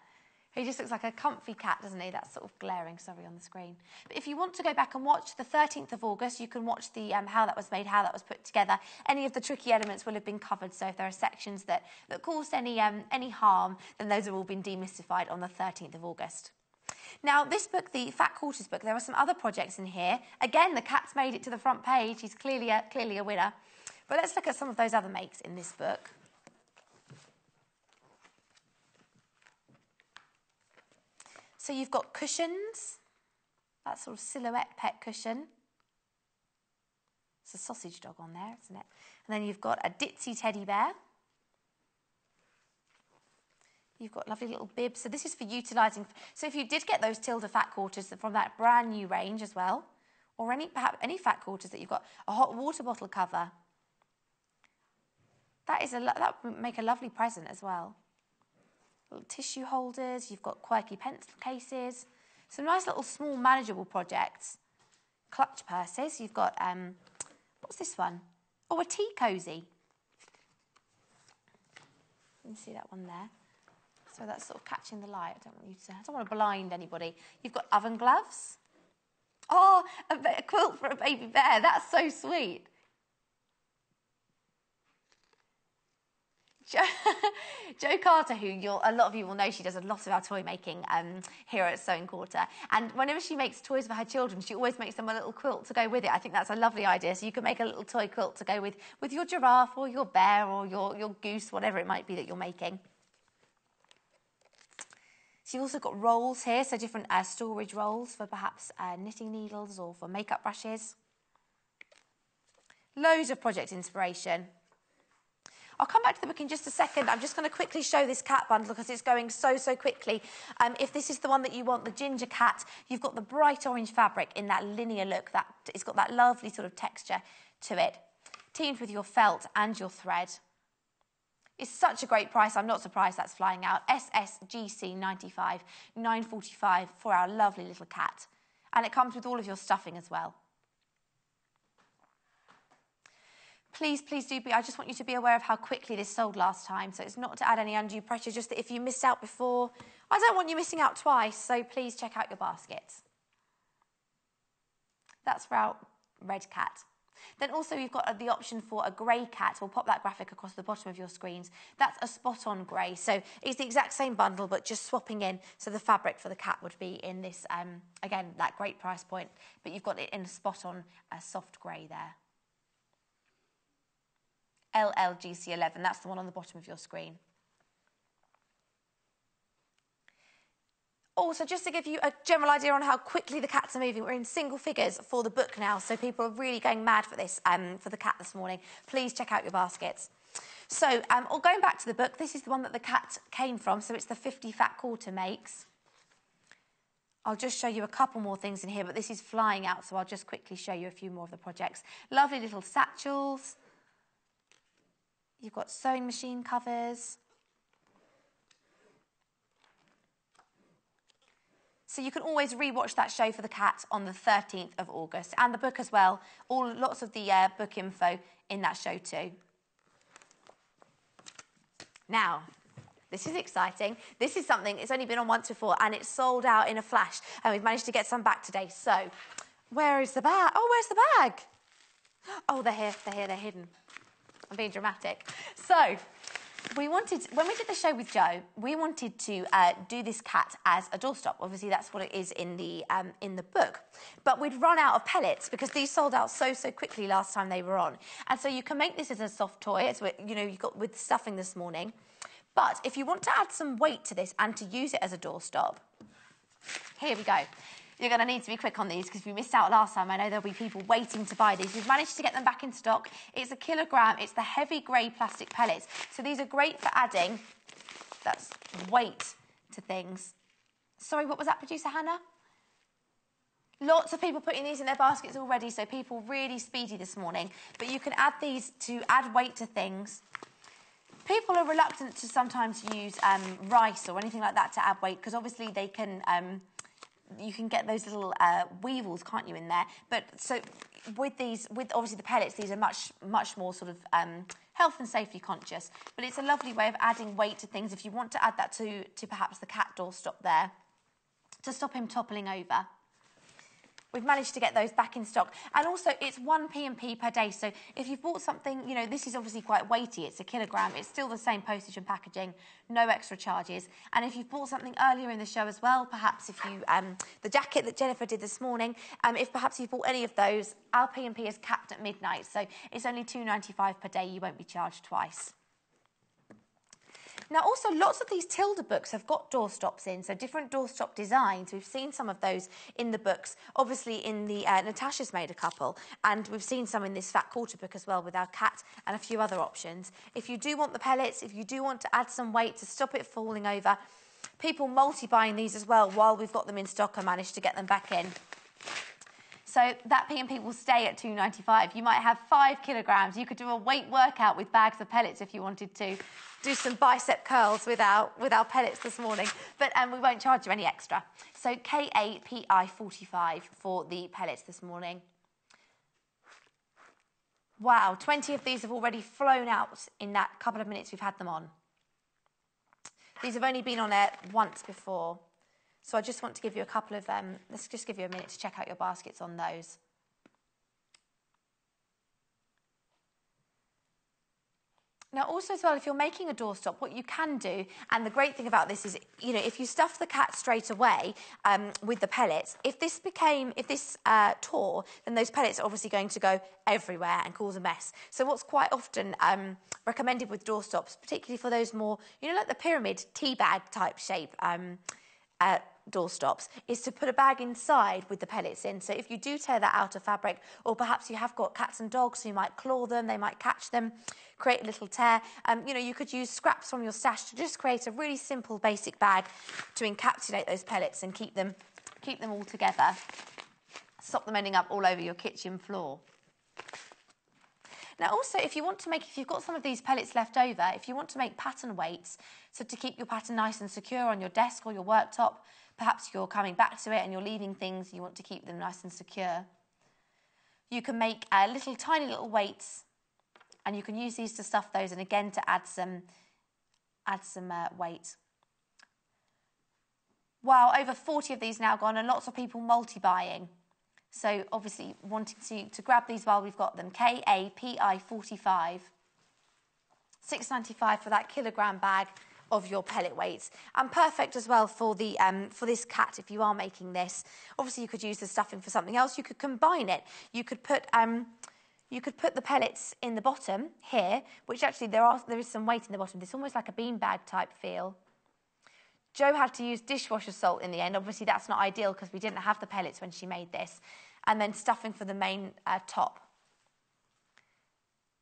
He just looks like a comfy cat, doesn't he? That's sort of glaring, sorry, on the screen. But if you want to go back and watch the 13th of August, you can watch the how that was made, how that was put together. Any of the tricky elements will have been covered, so if there are sections that caused any harm, then those have all been demystified on the 13th of August. Now, this book, the Fat Quarters book, there are some other projects in here. Again, the cat's made it to the front page. He's clearly a winner. But let's look at some of those other makes in this book. So you've got cushions. That sort of silhouette pet cushion. It's a sausage dog on there, isn't it? And then you've got a ditzy teddy bear. You've got lovely little bibs. So this is for utilising... So if you did get those Tilda fat quarters from that brand new range as well, or perhaps any fat quarters that you've got, a hot water bottle cover, that would make a lovely present as well. Little tissue holders. You've got quirky pencil cases. Some nice little small manageable projects. Clutch purses. You've got... what's this one? Oh, a tea cosy. You can see that one there. So that's sort of catching the light. I don't want to blind anybody. You've got oven gloves. Oh, a quilt for a baby bear. That's so sweet. Jo Carter, who a lot of you will know, she does a lot of our toy making here at Sewing Quarter. And whenever she makes toys for her children, she always makes them a little quilt to go with it. I think that's a lovely idea. So you can make a little toy quilt to go with your giraffe or your bear or your goose, whatever it might be that you're making. So you've also got rolls here, so different storage rolls for perhaps knitting needles or for makeup brushes. Loads of project inspiration. I'll come back to the book in just a second. I'm just going to quickly show this cat bundle because it's going so quickly. If this is the one that you want, the ginger cat, you've got the bright orange fabric in that linear look. It's got that lovely sort of texture to it, teamed with your felt and your thread. It's such a great price. I'm not surprised that's flying out. SSGC 95, $9.45 for our lovely little cat. And it comes with all of your stuffing as well. Please do I just want you to be aware of how quickly this sold last time. So it's not to add any undue pressure, just that if you missed out before, I don't want you missing out twice. So please check out your baskets. That's for our red cat. Then also you've got the option for a grey cat. We'll pop that graphic across the bottom of your screens. That's a spot-on grey. So it's the exact same bundle, but just swapping in. So the fabric for the cat would be in this, again, that great price point. But you've got it in a spot-on soft grey there. LLGC11, that's the one on the bottom of your screen. Also, just to give you a general idea on how quickly the cats are moving, we're in single figures for the book now, so people are really going mad for this, for the cat this morning. Please check out your baskets. So, going back to the book, this is the one that the cat came from, so it's the 50 fat quarter makes. I'll just show you a couple more things in here, but this is flying out, so I'll just quickly show you a few more of the projects. Lovely little satchels. You've got sewing machine covers. So you can always re-watch that show for the cat on the 13th of August. And the book as well. Lots of the book info in that show too. Now, this is exciting. This is something, it's only been on once before, and it's sold out in a flash. And we've managed to get some back today. So, where is the bag? Oh, where's the bag? Oh, they're here, they're hidden. I'm being dramatic. So, when we did the show with Jo, we wanted to do this cat as a doorstop. Obviously, that's what it is in the book. But we'd run out of pellets because these sold out so quickly last time they were on. And so you can make this as a soft toy. It's what, you got with stuffing this morning. But if you want to add some weight to this and to use it as a doorstop, here we go. You're going to need to be quick on these because we missed out last time. I know there'll be people waiting to buy these. We've managed to get them back in stock. It's 1 kilogram. It's the heavy grey plastic pellets. So these are great for adding, that's weight to things. Sorry, what was that, producer Hannah? Lots of people putting these in their baskets already, so people really speedy this morning. But you can add these to add weight to things. People are reluctant to sometimes use rice or anything like that to add weight because obviously they can... you can get those little weevils, can't you, in there? But so with obviously the pellets, these are much more sort of health and safety conscious. But it's a lovely way of adding weight to things if you want to add that to perhaps the cat doorstop there to stop him toppling over. We've managed to get those back in stock. And also, it's 1 P&P per day. So if you've bought something, this is obviously quite weighty. It's 1 kilogram. It's still the same postage and packaging, no extra charges. And if you've bought something earlier in the show as well, perhaps if you, the jacket that Jennifer did this morning, if perhaps you've bought any of those, our P&P is capped at midnight. So it's only $2.95 per day. You won't be charged twice. Now, also, lots of these Tilda books have got doorstops in, so different doorstop designs. We've seen some of those in the books. Obviously, in the Natasha's made a couple, and we've seen some in this fat quarter book as well with our cat and a few other options. If you do want the pellets, if you do want to add some weight to stop it falling over, people multi-buying these as well while we've got them in stock and managed to get them back in. So that P&P will stay at $2.95. You might have 5 kilograms. You could do a weight workout with bags of pellets if you wanted to. Do some bicep curls with our pellets this morning. But we won't charge you any extra. So KAPI 45 for the pellets this morning. Wow, 20 of these have already flown out in that couple of minutes we've had them on. These have only been on air once before. So I just want to give you a couple of, let's just give you a minute to check out your baskets on those. Now, also as well, if you're making a doorstop, what you can do, and the great thing about this is, you know, if you stuff the cat straight away with the pellets, if this tore, then those pellets are obviously going to go everywhere and cause a mess. So what's quite often recommended with doorstops, particularly for those more, you know, like the pyramid tea bag type shape doorstops, is to put a bag inside with the pellets in. So if you do tear that out of fabric, or perhaps you have got cats and dogs who might claw them, they might catch them, create a little tear, you know, you could use scraps from your stash to just create a really simple basic bag to encapsulate those pellets and keep them all together. Stop them ending up all over your kitchen floor. Now also, if you've got some of these pellets left over, if you want to make pattern weights, so to keep your pattern nice and secure on your desk or your worktop, perhaps you're coming back to it and you're leaving things, you want to keep them nice and secure. You can make tiny little weights, and you can use these to stuff those, and again to add some weight. Wow, over 40 of these now gone, and lots of people multi-buying. So obviously wanting to grab these while we've got them. KAPI 45, $6.95 for that kilogram bag of your pellet weights, and perfect as well for the for this cat if you are making this. Obviously you could use the stuffing for something else. You could combine it. You could put the pellets in the bottom here, which actually there is some weight in the bottom. It's almost like a beanbag type feel. Jo had to use dishwasher salt in the end. Obviously that's not ideal because we didn't have the pellets when she made this. And then stuffing for the main top.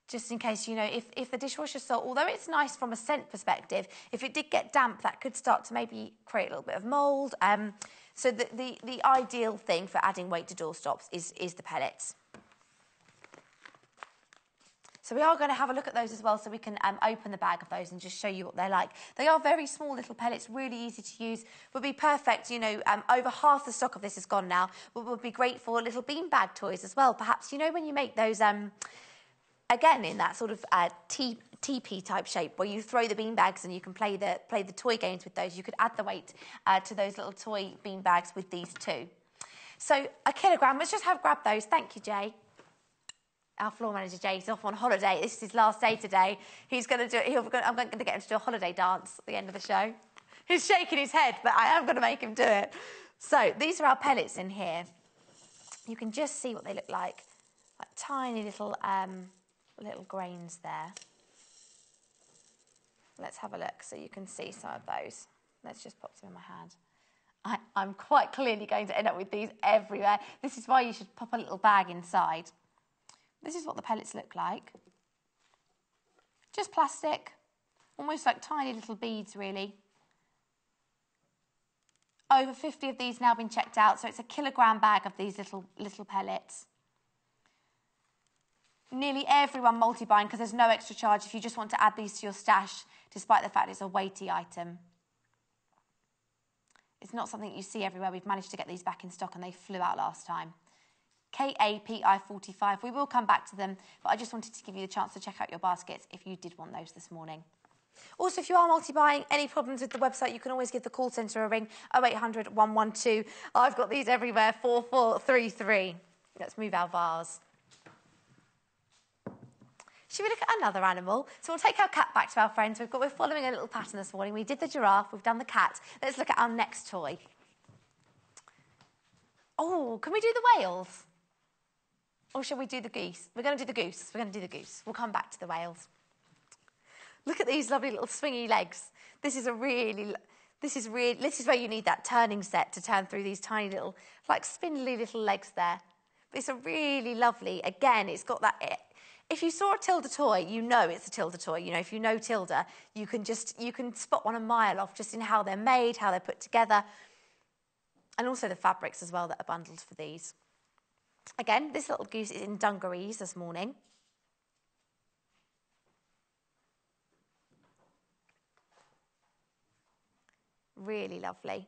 Just in case, you know, if the dishwasher salt, although it's nice from a scent perspective, if it did get damp, that could start to maybe create a little bit of mould. So the ideal thing for adding weight to doorstops is the pellets. So we are going to have a look at those as well, so we can open the bag of those and just show you what they're like. They are very small little pellets, really easy to use. Would be perfect, you know, over half the stock of this is gone now. But would be great for little beanbag toys as well. Perhaps, you know, when you make those, again, in that sort of teepee type shape, where you throw the beanbags and you can play the toy games with those. You could add the weight to those little toy beanbags with these too. So a kilogram. Let's just grab those. Thank you, Jay. Our floor manager, Jay, is off on holiday. This is his last day today. He's going to do. I'm going to get him to do a holiday dance at the end of the show. He's shaking his head, but I am going to make him do it. So these are our pellets in here. You can just see what they look like tiny little grains there. Let's have a look so you can see some of those. Let's just pop some in my hand. I'm quite clearly going to end up with these everywhere. This is why you should pop a little bag inside. This is what the pellets look like. Just plastic, almost like tiny little beads, really. Over 50 of these now been checked out, so it's a kilogram bag of these little pellets. Nearly everyone multi-buying because there's no extra charge if you just want to add these to your stash, despite the fact it's a weighty item. It's not something you see everywhere. We've managed to get these back in stock and they flew out last time. KAPI 45. We will come back to them, but I just wanted to give you the chance to check out your baskets if you did want those this morning. Also, if you are multi-buying, any problems with the website, you can always give the call centre a ring, 0800 112. I've got these everywhere, 4433. Let's move our vase. Should we look at another animal? So we'll take our cat back to our friends. We're following a little pattern this morning. We did the giraffe, we've done the cat. Let's look at our next toy. Oh, can we do the whales? Or shall we do the goose? We're going to do the goose. We're going to do the goose. We'll come back to the whales. Look at these lovely little swingy legs. This is where you need that turning set to turn through these tiny little, like spindly little legs there. But it's a really lovely, again, it's got that. If you saw a Tilda toy, you know it's a Tilda toy. You know, if you know Tilda, you can spot one a mile off just in how they're made, how they're put together, and also the fabrics as well that are bundled for these. Again, this little goose is in dungarees this morning. Really lovely.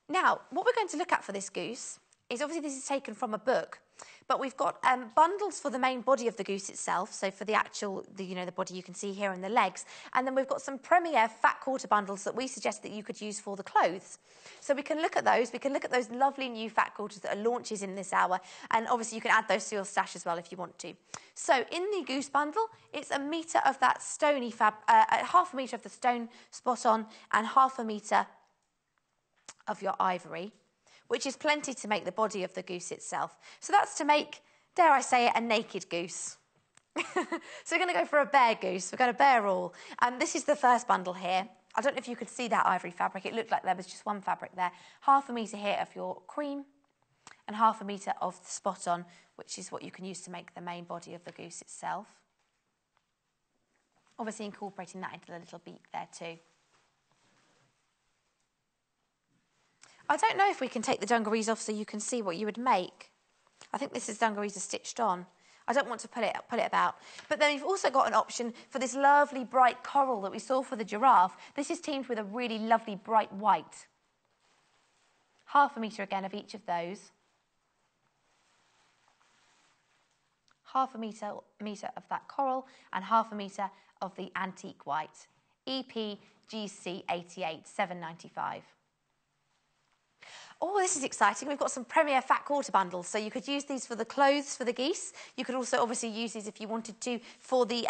Now, what we're going to look at for this goose is obviously this is taken from a book, but we've got bundles for the main body of the goose itself, so for the actual, the body you can see here and the legs, and then we've got some Premier fat quarter bundles that we suggest that you could use for the clothes. So we can look at those. We can look at those lovely new fat quarters that are launches in this hour, and obviously you can add those to your stash as well if you want to. So in the goose bundle, it's 1 metre of that stony half a metre of the stone spot on, and half a metre of your ivory, which is plenty to make the body of the goose itself. So that's to make, dare I say it, a naked goose. So we're going to go for a bare goose. We're going to bare all. This is the first bundle here. I don't know if you could see that ivory fabric. It looked like there was just one fabric there. Half a metre here of your cream and half a metre of the spot on, which is what you can use to make the main body of the goose itself. Obviously incorporating that into the little beak there too. I don't know if we can take the dungarees off so you can see what you would make. I think this is dungarees are stitched on. I don't want to pull it about. But then you've also got an option for this lovely bright coral that we saw for the giraffe. This is teamed with a really lovely bright white. Half a metre again of each of those. Half a metre of that coral and half a metre of the antique white. EPGC 88, $7.95. Oh, this is exciting. We've got some Premier fat quarter bundles. So you could use these for the clothes for the geese. You could also obviously use these if you wanted to for the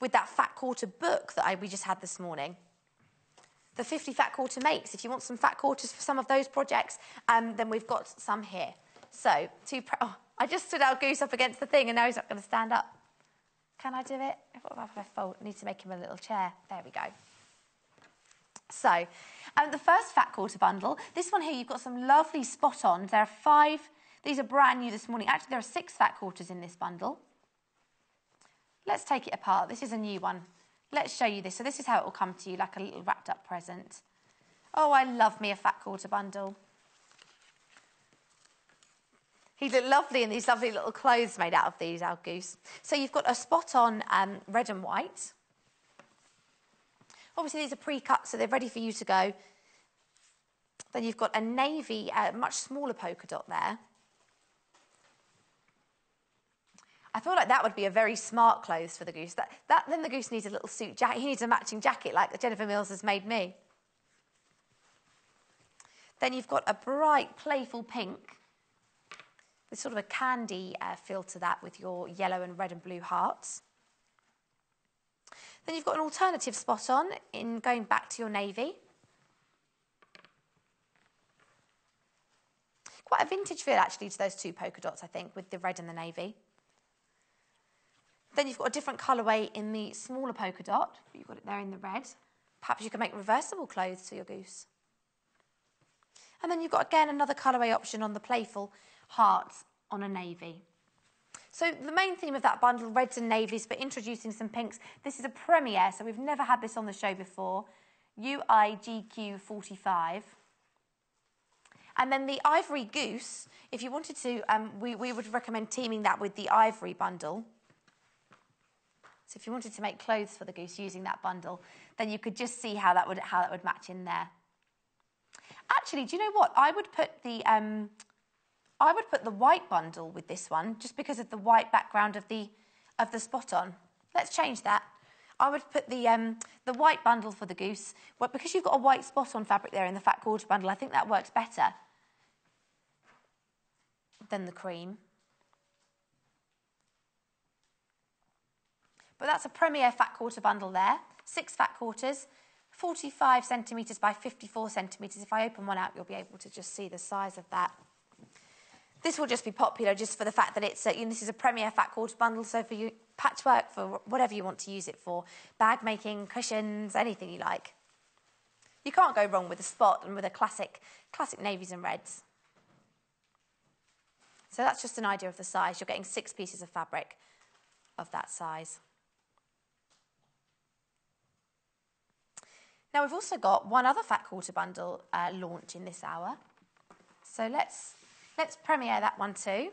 with that fat quarter book that we just had this morning. The 50 fat quarter makes. If you want some fat quarters for some of those projects, then we've got some here. So, I just stood our goose up against the thing and now he's not going to stand up. Can I do it? What if I fold? I need to make him a little chair. There we go. So, the first fat quarter bundle, this one here, you've got some lovely spot-ons. There are 5. These are brand new this morning. Actually, there are 6 fat quarters in this bundle. Let's take it apart. This is a new one. Let's show you this. So this is how it will come to you, like a little wrapped-up present. Oh, I love me a fat quarter bundle. He looked lovely in these lovely little clothes made out of these, our goose. So you've got a spot-on red and white. Obviously, these are pre-cut, so they're ready for you to go. Then you've got a navy, much smaller polka dot there. I feel like that would be a very smart clothes for the goose. Then the goose needs a little suit jacket. He needs a matching jacket like Jennifer Mills has made me. Then you've got a bright, playful pink. There's sort of a candy feel to that with your yellow and red and blue hearts. Then you've got an alternative spot on in going back to your navy. Quite a vintage feel actually to those 2 polka dots, I think, with the red and the navy. Then you've got a different colourway in the smaller polka dot. You've got it there in the red. Perhaps you can make reversible clothes for your goose. And then you've got, again, another colourway option on the playful hearts on a navy. So the main theme of that bundle, reds and navies, but introducing some pinks. This is a premiere, so we've never had this on the show before. UIGQ 45. And then the ivory goose, if you wanted to, we would recommend teaming that with the ivory bundle. So if you wanted to make clothes for the goose using that bundle, then you could just see how that would match in there. Actually, do you know what? I would put the white bundle with this one, just because of the white background of the spot on. Let's change that. I would put the white bundle for the goose. Well, because you've got a white spot on fabric there in the fat quarter bundle, I think that works better than the cream. But that's a Premier fat quarter bundle there. 6 fat quarters, 45 centimetres by 54 centimetres. If I open one out, you'll be able to just see the size of that. This will just be popular just for the fact that it's this is a Premier fat quarter bundle, so for you, patchwork, for whatever you want to use it for, bag making, cushions, anything you like. You can't go wrong with a spot and with a classic navies and reds. So that's just an idea of the size. You're getting 6 pieces of fabric of that size. Now we've also got one other fat quarter bundle launch in this hour. So let's premiere that one too.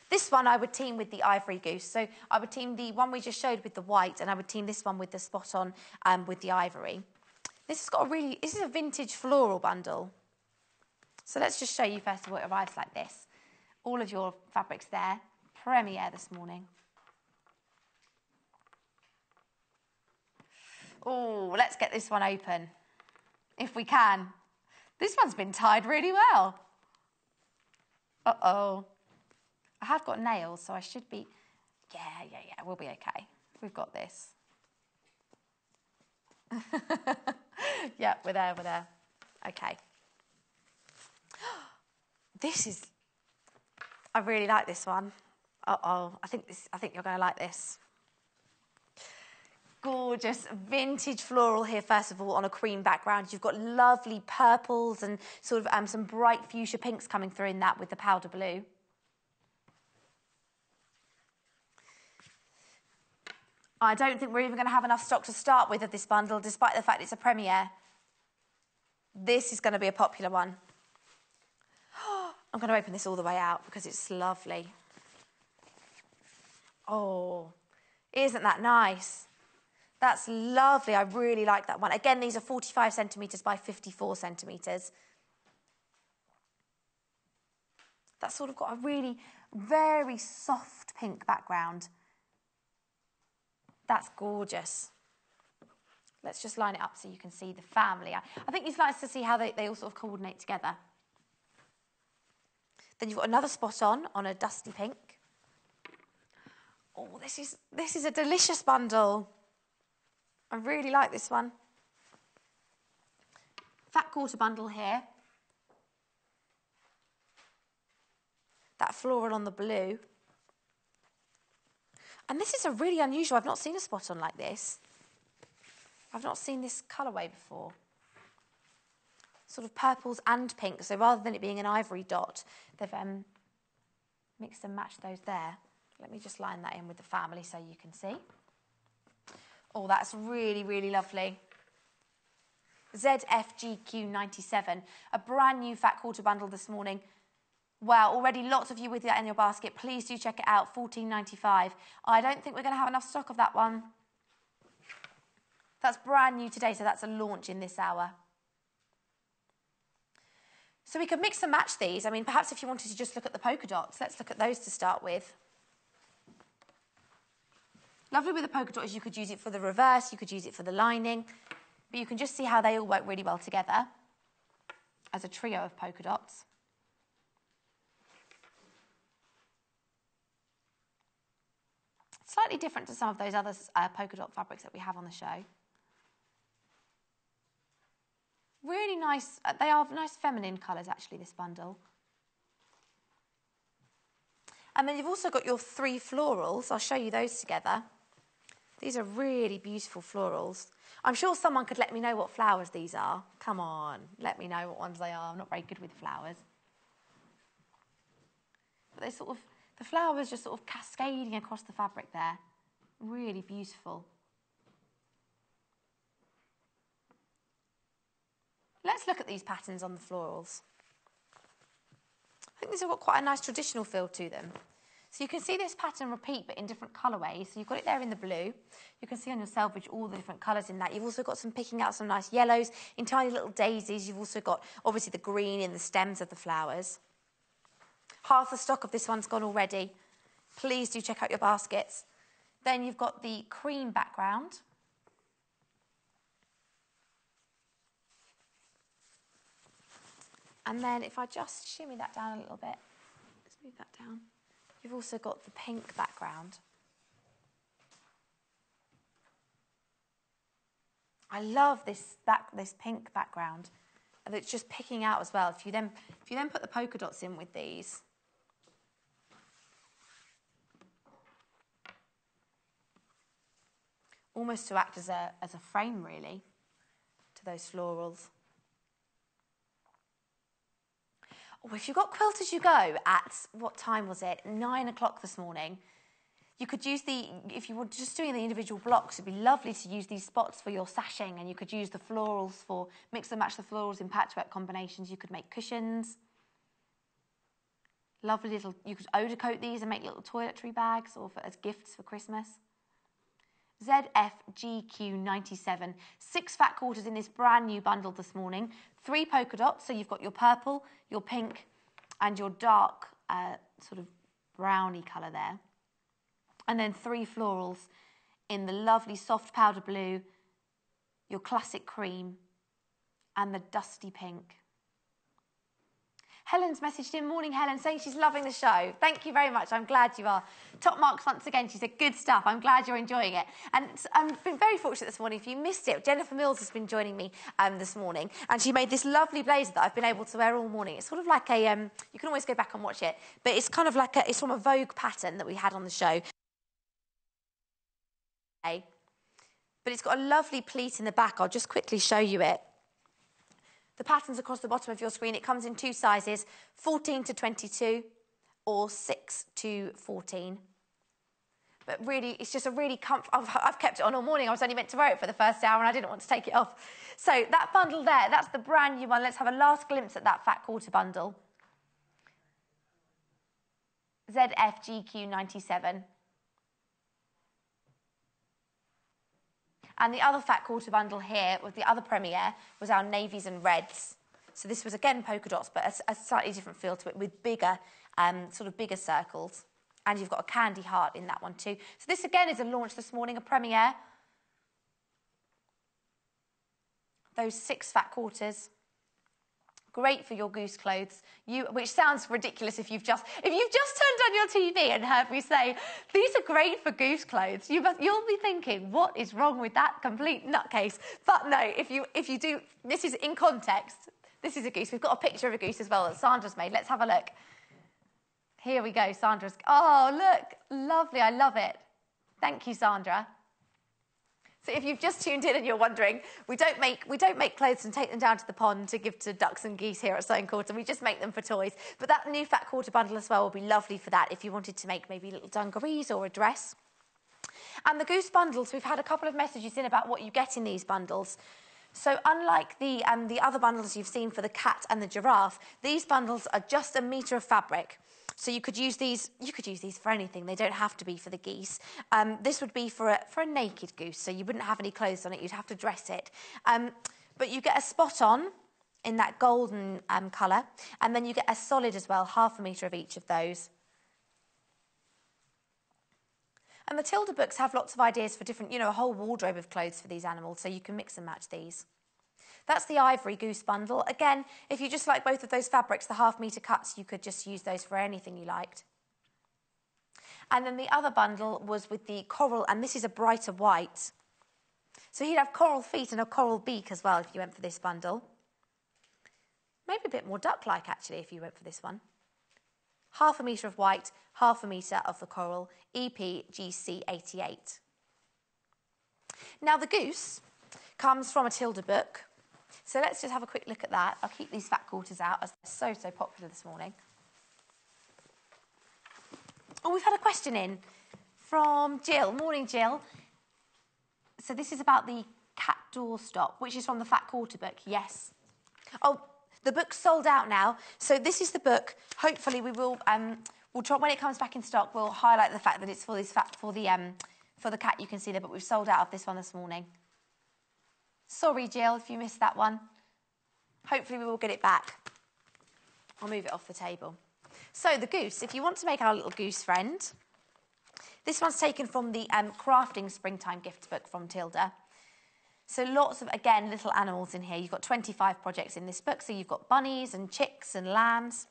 This one I would team with the ivory goose. So I would team the one we just showed with the white, and I would team this one with the spot on with the ivory. This is a vintage floral bundle. So let's just show you first of all it arrives like this. All of your fabrics there, premiere this morning. Oh, let's get this one open, if we can. This one's been tied really well. Uh-oh. I have got nails, so I should be... Yeah, we'll be okay. We've got this. Yeah, we're there. Okay. This is... I really like this one. Uh-oh, I think you're going to like this. Gorgeous vintage floral here, first of all, on a cream background. You've got lovely purples and sort of some bright fuchsia pinks coming through in that with the powder blue. I don't think we're even going to have enough stock to start with of this bundle, despite the fact it's a premiere. This is going to be a popular one. I'm going to open this all the way out because it's lovely. Oh, isn't that nice? That's lovely. I really like that one. Again, these are 45 centimetres by 54 centimetres. That's sort of got a really very soft pink background. That's gorgeous. Let's just line it up so you can see the family. I think it's nice to see how they all sort of coordinate together. Then you've got another spot on a dusty pink. Oh, this is a delicious bundle. I really like this one. Fat quarter bundle here. That floral on the blue. And this is a really unusual, I've not seen a spot on like this. I've not seen this colourway before. Sort of purples and pinks, so rather than it being an ivory dot, they've mixed and matched those there. Let me just line that in with the family so you can see. Oh, that's really, really lovely. ZFGQ97, a brand new fat quarter bundle this morning. Wow, already lots of you with that in your basket. Please do check it out, $14.95. I don't think we're going to have enough stock of that one. That's brand new today, so that's a launch in this hour. So we could mix and match these. I mean, perhaps if you wanted to just look at the polka dots, let's look at those to start with. Lovely with the polka dot is you could use it for the reverse, you could use it for the lining, but you can just see how they all work really well together as a trio of polka dots. Slightly different to some of those other polka dot fabrics that we have on the show. Really nice, they are nice feminine colours actually, this bundle. And then you've also got your 3 florals. I'll show you those together. These are really beautiful florals. I'm sure someone could let me know what flowers these are. Come on, let me know what ones they are. I'm not very good with flowers. But they sort of, the flowers just sort of cascading across the fabric there. Really beautiful. Let's look at these patterns on the florals. I think these have got quite a nice traditional feel to them. So you can see this pattern repeat, but in different colourways. So you've got it there in the blue. You can see on your selvage all the different colours in that. You've also got some picking out some nice yellows in tiny little daisies. You've also got, obviously, the green in the stems of the flowers. Half the stock of this one's gone already. Please do check out your baskets. Then you've got the cream background. And then if I just shimmy that down a little bit, let's move that down. You've also got the pink background. I love this pink background, and it's just picking out as well. If you then put the polka dots in with these, almost to act as a frame really to those florals. Oh, if you got Quilt As You Go at, what time was it? 9 o'clock this morning. You could use if you were just doing the individual blocks, it'd be lovely to use these spots for your sashing, and you could use the florals mix and match the florals in patchwork combinations. You could make cushions. Lovely little, you could odor coat these and make little toiletry bags or as gifts for Christmas. ZFGQ97. 6 fat quarters in this brand new bundle this morning. 3 polka dots, so you've got your purple, your pink, and your dark sort of browny colour there. And then 3 florals in the lovely soft powder blue, your classic cream, and the dusty pink. Helen's messaged in, morning Helen, saying she's loving the show. Thank you very much, I'm glad you are. Top marks once again, she said, good stuff, I'm glad you're enjoying it. And I've been very fortunate this morning, if you missed it, Jennifer Mills has been joining me this morning, and she made this lovely blazer that I've been able to wear all morning. It's sort of like a, you can always go back and watch it, but it's kind of like it's from a Vogue pattern that we had on the show. But it's got a lovely pleat in the back, I'll just quickly show you it. The pattern's across the bottom of your screen. It comes in 2 sizes, 14 to 22 or 6 to 14. But really, it's just a really comfortable... I've kept it on all morning. I was only meant to wear it for the first hour and I didn't want to take it off. So that bundle there, that's the brand new one. Let's have a last glimpse at that fat quarter bundle. ZFGQ97. And the other fat quarter bundle here, with the other premiere, was our navies and reds. So this was, again, polka dots, but a slightly different feel to it, with bigger, sort of bigger circles. And you've got a candy heart in that one too. So this, again, is a launch this morning, a premiere. Those 6 fat quarters. Great for your goose clothes, which sounds ridiculous if you've just turned on your TV and heard me say, these are great for goose clothes. You'll be thinking, what is wrong with that complete nutcase? But no, if you do, this is in context. This is a goose. We've got a picture of a goose as well that Sandra's made. Let's have a look. Here we go, Sandra's. Oh, look, lovely. I love it. Thank you, Sandra. So if you've just tuned in and you're wondering, we don't make clothes and take them down to the pond to give to ducks and geese here at Sewing Quarter. We just make them for toys. But that new fat quarter bundle as well will be lovely for that if you wanted to make maybe little dungarees or a dress. And the goose bundles, we've had a couple of messages in about what you get in these bundles. So unlike the other bundles you've seen for the cat and the giraffe, these bundles are just a metre of fabric. So you could use these for anything. They don't have to be for the geese. This would be for a naked goose, so you wouldn't have any clothes on it. You'd have to dress it. But you get a spot on in that golden colour, and then you get a solid as well, 1/2 metre of each of those. And the Tilda books have lots of ideas for different, a whole wardrobe of clothes for these animals, so you can mix and match these. That's the ivory goose bundle. Again, if you just like both of those fabrics, the 1/2 metre cuts, you could just use those for anything you liked. And then the other bundle was with the coral, and this is a brighter white. So you'd have coral feet and a coral beak as well if you went for this bundle. Maybe a bit more duck-like, actually, if you went for this one. 1/2 metre of white, 1/2 metre of the coral, EPGC88. Now, the goose comes from a Tilda book. So let's just have a quick look at that. I'll keep these fat quarters out as they're so popular this morning. Oh, we've had a question in from Jill. Morning, Jill. So this is about the cat doorstop, which is from the fat quarter book. Yes. Oh, the book's sold out now. So this is the book. Hopefully we will, we'll try, when it comes back in stock, we'll highlight the fact that it's for the cat. You can see there, but we've sold out of this one this morning. Sorry, Jill, if you missed that one. Hopefully we will get it back. I'll move it off the table. So the goose, if you want to make our little goose friend, this one's taken from the Crafting Springtime Gift book from Tilda. So lots of, again, little animals in here. You've got 25 projects in this book, so you've got bunnies and chicks and lambs.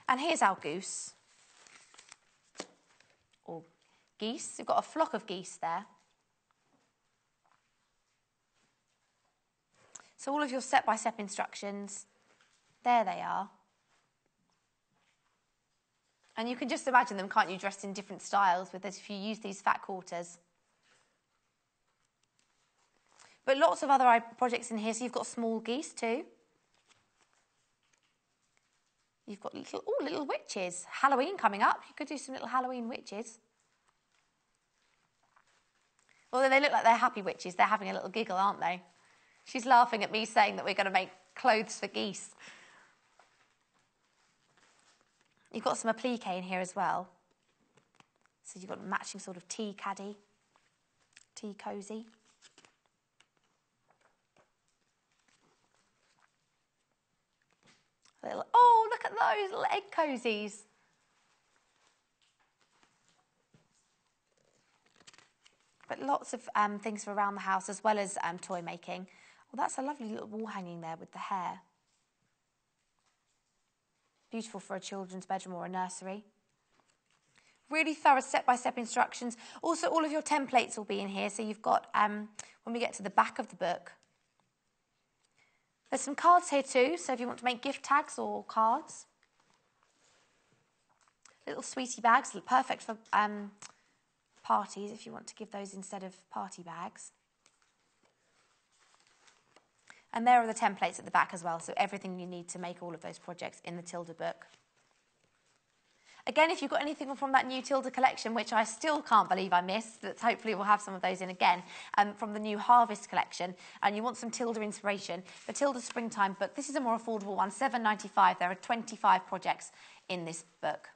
And here's our goose. Or geese. You've got a flock of geese there. So all of your step-by-step instructions, there they are. And you can just imagine them, can't you, dressed in different styles with this if you use these fat quarters. But lots of other projects in here. So you've got small geese too. You've got little witches. Halloween coming up. You could do some little Halloween witches. Although they look like they're happy witches. They're having a little giggle, aren't they? She's laughing at me saying that we're going to make clothes for geese. You've got some applique in here as well. So you've got a matching sort of tea caddy. tea cosy. Oh, look at those little egg cozies. But lots of things for around the house as well as toy making. Well, that's a lovely little wall hanging there with the hair. Beautiful for a children's bedroom or a nursery. Really thorough step-by-step instructions. Also, all of your templates will be in here. So you've got, when we get to the back of the book, there's some cards here too. So if you want to make gift tags or cards. Little sweetie bags, perfect for parties if you want to give those instead of party bags. And there are the templates at the back as well, so everything you need to make all of those projects in the Tilda book. Again, if you've got anything from that new Tilda collection, which I still can't believe I missed, but hopefully we'll have some of those in again, from the new Harvest collection, and you want some Tilda inspiration, the Tilda Springtime book, this is a more affordable one, $7.95. There are 25 projects in this book.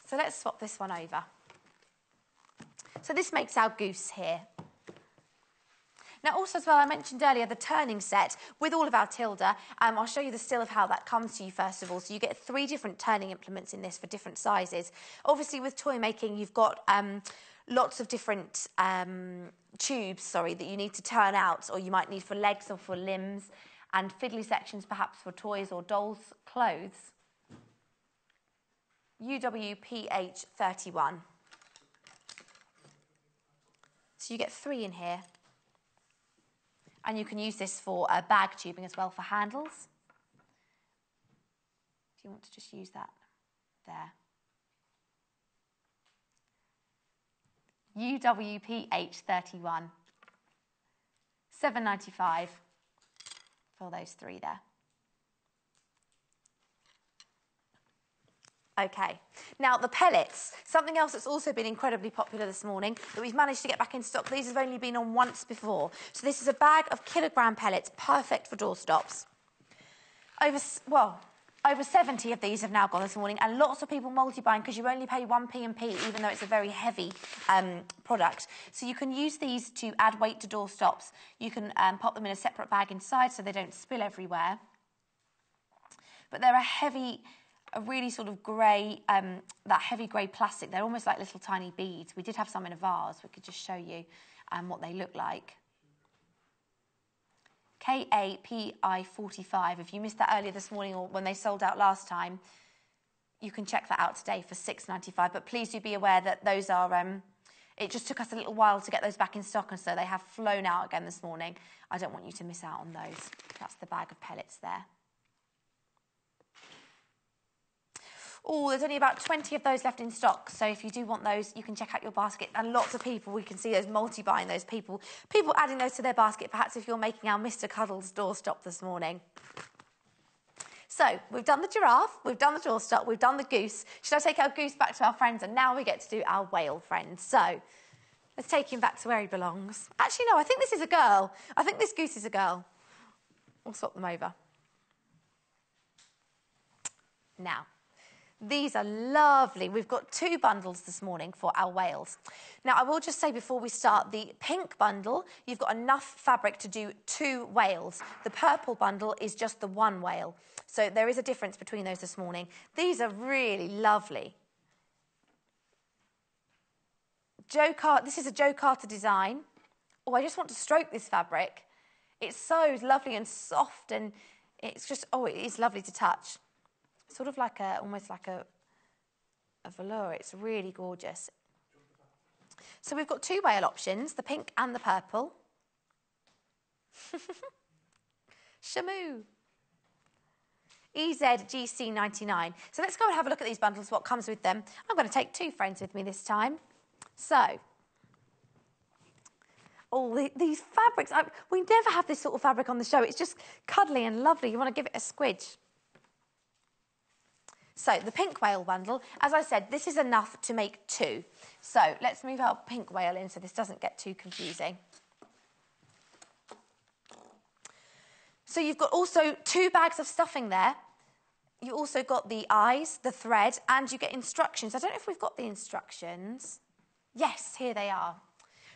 So let's swap this one over. So this makes our goose here. Now also as well, I mentioned earlier the turning set with all of our Tilda. I'll show you the still of how that comes to you first of all. So you get 3 different turning implements in this for different sizes. Obviously with toy making, you've got lots of different tubes, that you need to turn out, or you might need for legs or for limbs, and fiddly sections perhaps for toys or dolls' clothes. UWPH31. So you get 3 in here. And you can use this for bag tubing as well for handles. Do you want to just use that there? UWPH31. $7.95 for those 3 there. Okay, now the pellets, something else that's also been incredibly popular this morning that we've managed to get back in stock. These have only been on once before. So this is a bag of kilogram pellets, perfect for doorstops. Over 70 of these have now gone this morning, and lots of people multi-buying because you only pay 1p&p, even though it's a very heavy product. So you can use these to add weight to doorstops. You can pop them in a separate bag inside so they don't spill everywhere. But they're a really sort of grey, that heavy grey plastic. They're almost like little tiny beads. We did have some in a vase. We could just show you what they look like. KAPI45. If you missed that earlier this morning or when they sold out last time, you can check that out today for $6.95. But please do be aware that those are... it just took us a little while to get those back in stock, and so they have flown out again this morning. I don't want you to miss out on those. That's the bag of pellets there. Oh, there's only about 20 of those left in stock. So if you do want those, you can check out your basket. And lots of people, we can see those multi-buying those people adding those to their basket, perhaps if you're making our Mr. Cuddles doorstop this morning. So we've done the giraffe, we've done the doorstop, we've done the goose. Should I take our goose back to our friends? And now we get to do our whale friends. So let's take him back to where he belongs. Actually, no, I think this is a girl. I think this goose is a girl. We'll swap them over. Now, these are lovely. We've got 2 bundles this morning for our whales. Now, I will just say before we start, the pink bundle, you've got enough fabric to do 2 whales. The purple bundle is just the 1 whale. So there is a difference between those this morning. These are really lovely. This is a Joe Carter design. Oh, I just want to stroke this fabric. It's so lovely and soft, and it's just, it is lovely to touch. Sort of like almost like a velour. It's really gorgeous. So we've got 2 whale options, the pink and the purple. Shamoo. EZGC99. So let's go and have a look at these bundles, what comes with them. I'm going to take 2 friends with me this time. So, these fabrics. We never have this sort of fabric on the show. It's just cuddly and lovely. You want to give it a squidge. So the pink whale bundle, as I said, this is enough to make 2. So let's move our pink whale in so this doesn't get too confusing. So you've got also 2 bags of stuffing there. You also got the eyes, the thread, and you get instructions. I don't know if we've got the instructions. Yes, here they are.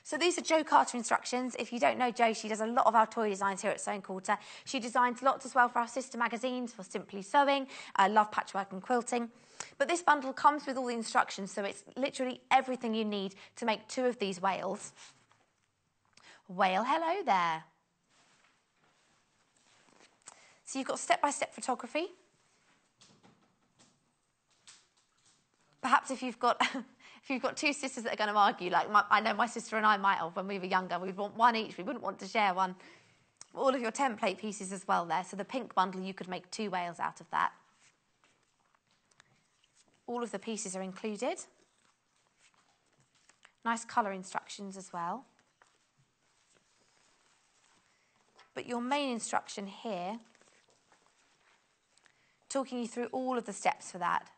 So these are Jo Carter instructions. If you don't know Jo, she does a lot of our toy designs here at Sewing Quarter. She designs lots as well for our sister magazines, for Simply Sewing, Love Patchwork and Quilting. But this bundle comes with all the instructions, so it's literally everything you need to make 2 of these whales. Whale, hello there. So you've got step-by-step photography. Perhaps if you've got 2 sisters that are going to argue, like I know my sister and I might have when we were younger, we'd want one each, we wouldn't want to share one. All of your template pieces as well there. So the pink bundle, you could make 2 whales out of that. All of the pieces are included. Nice colour instructions as well. But your main instruction here, talking you through all of the steps for that.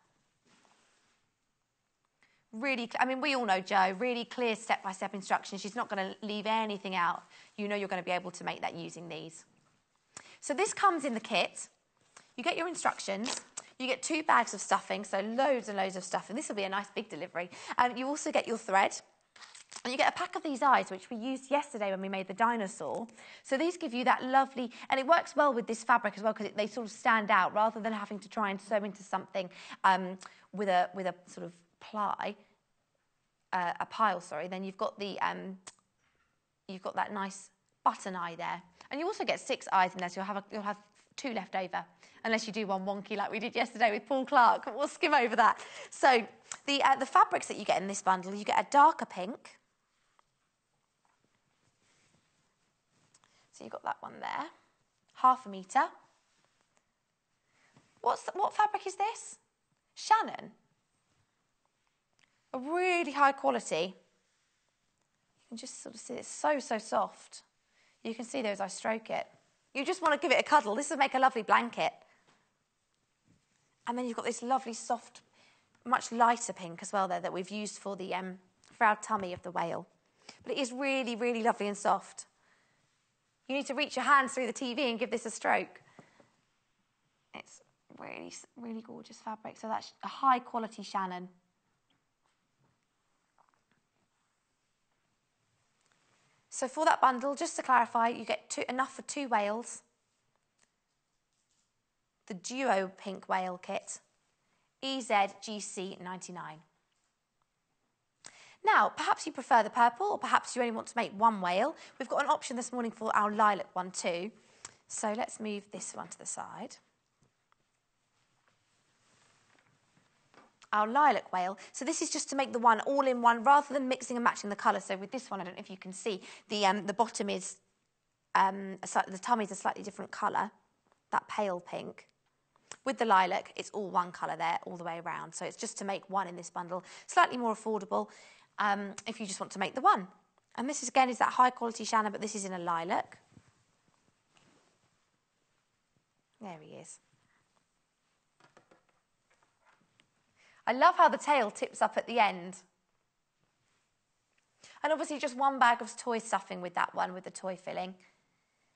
Really, I mean, we all know Jo, really clear step-by-step instructions. She's not going to leave anything out. You know you're going to be able to make that using these. So this comes in the kit. You get your instructions. You get 2 bags of stuffing, so loads and loads of stuffing. This will be a nice big delivery. You also get your thread. And you get a pack of these eyes, which we used yesterday when we made the dinosaur. So these give you that lovely, and it works well with this fabric as well because they sort of stand out rather than having to try and sew into something with a sort of a pile. Sorry. Then you've got that nice button eye there, and you also get 6 eyes in there. So you'll have 2 left over, unless you do one wonky like we did yesterday with Paul Clark. We'll skim over that. So the fabrics that you get in this bundle, you get a darker pink. So you've got that one there, 1/2 metre. What fabric is this? Shannon. A really high quality. You can just sort of see it's so soft. You can see there as I stroke it. You just want to give it a cuddle. This will make a lovely blanket. And then you've got this lovely soft, much lighter pink as well there that we've used for our tummy of the whale. But it is really, really lovely and soft. You need to reach your hands through the TV and give this a stroke. It's really, really gorgeous fabric. So that's a high quality Shannon. So for that bundle, just to clarify, you get enough for 2 whales. The Duo Pink Whale Kit, EZGC99. Now, perhaps you prefer the purple, or perhaps you only want to make 1 whale. We've got an option this morning for our lilac one too. So let's move this one to the side. Our lilac whale. So this is just to make the one all in one, rather than mixing and matching the colour. So with this one, I don't know if you can see, the bottom is, the tummy is a slightly different colour, that pale pink. With the lilac, it's all one colour there, all the way around. So it's just to make 1 in this bundle. Slightly more affordable if you just want to make the 1. And this is, again, is that high quality Shannon, but this is in a lilac. There he is. I love how the tail tips up at the end. And obviously just 1 bag of toy stuffing with that one, with the toy filling.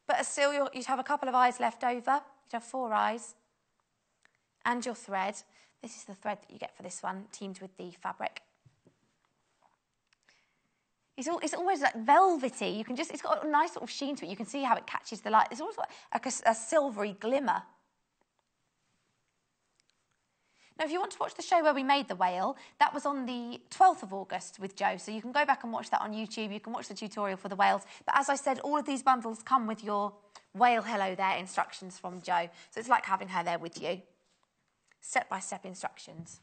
But still, you'd have a couple of eyes left over. You'd have 4 eyes. And your thread. This is the thread that you get for this one, teamed with the fabric. It's almost like velvety. It's got a nice sort of sheen to it. You can see how it catches the light. It's almost like a silvery glimmer. Now, if you want to watch the show where we made the whale, that was on the 12th of August with Jo, so you can go back and watch that on YouTube. You can watch the tutorial for the whales. But as I said, all of these bundles come with your whale hello there instructions from Jo. So it's like having her there with you. Step-by-step instructions.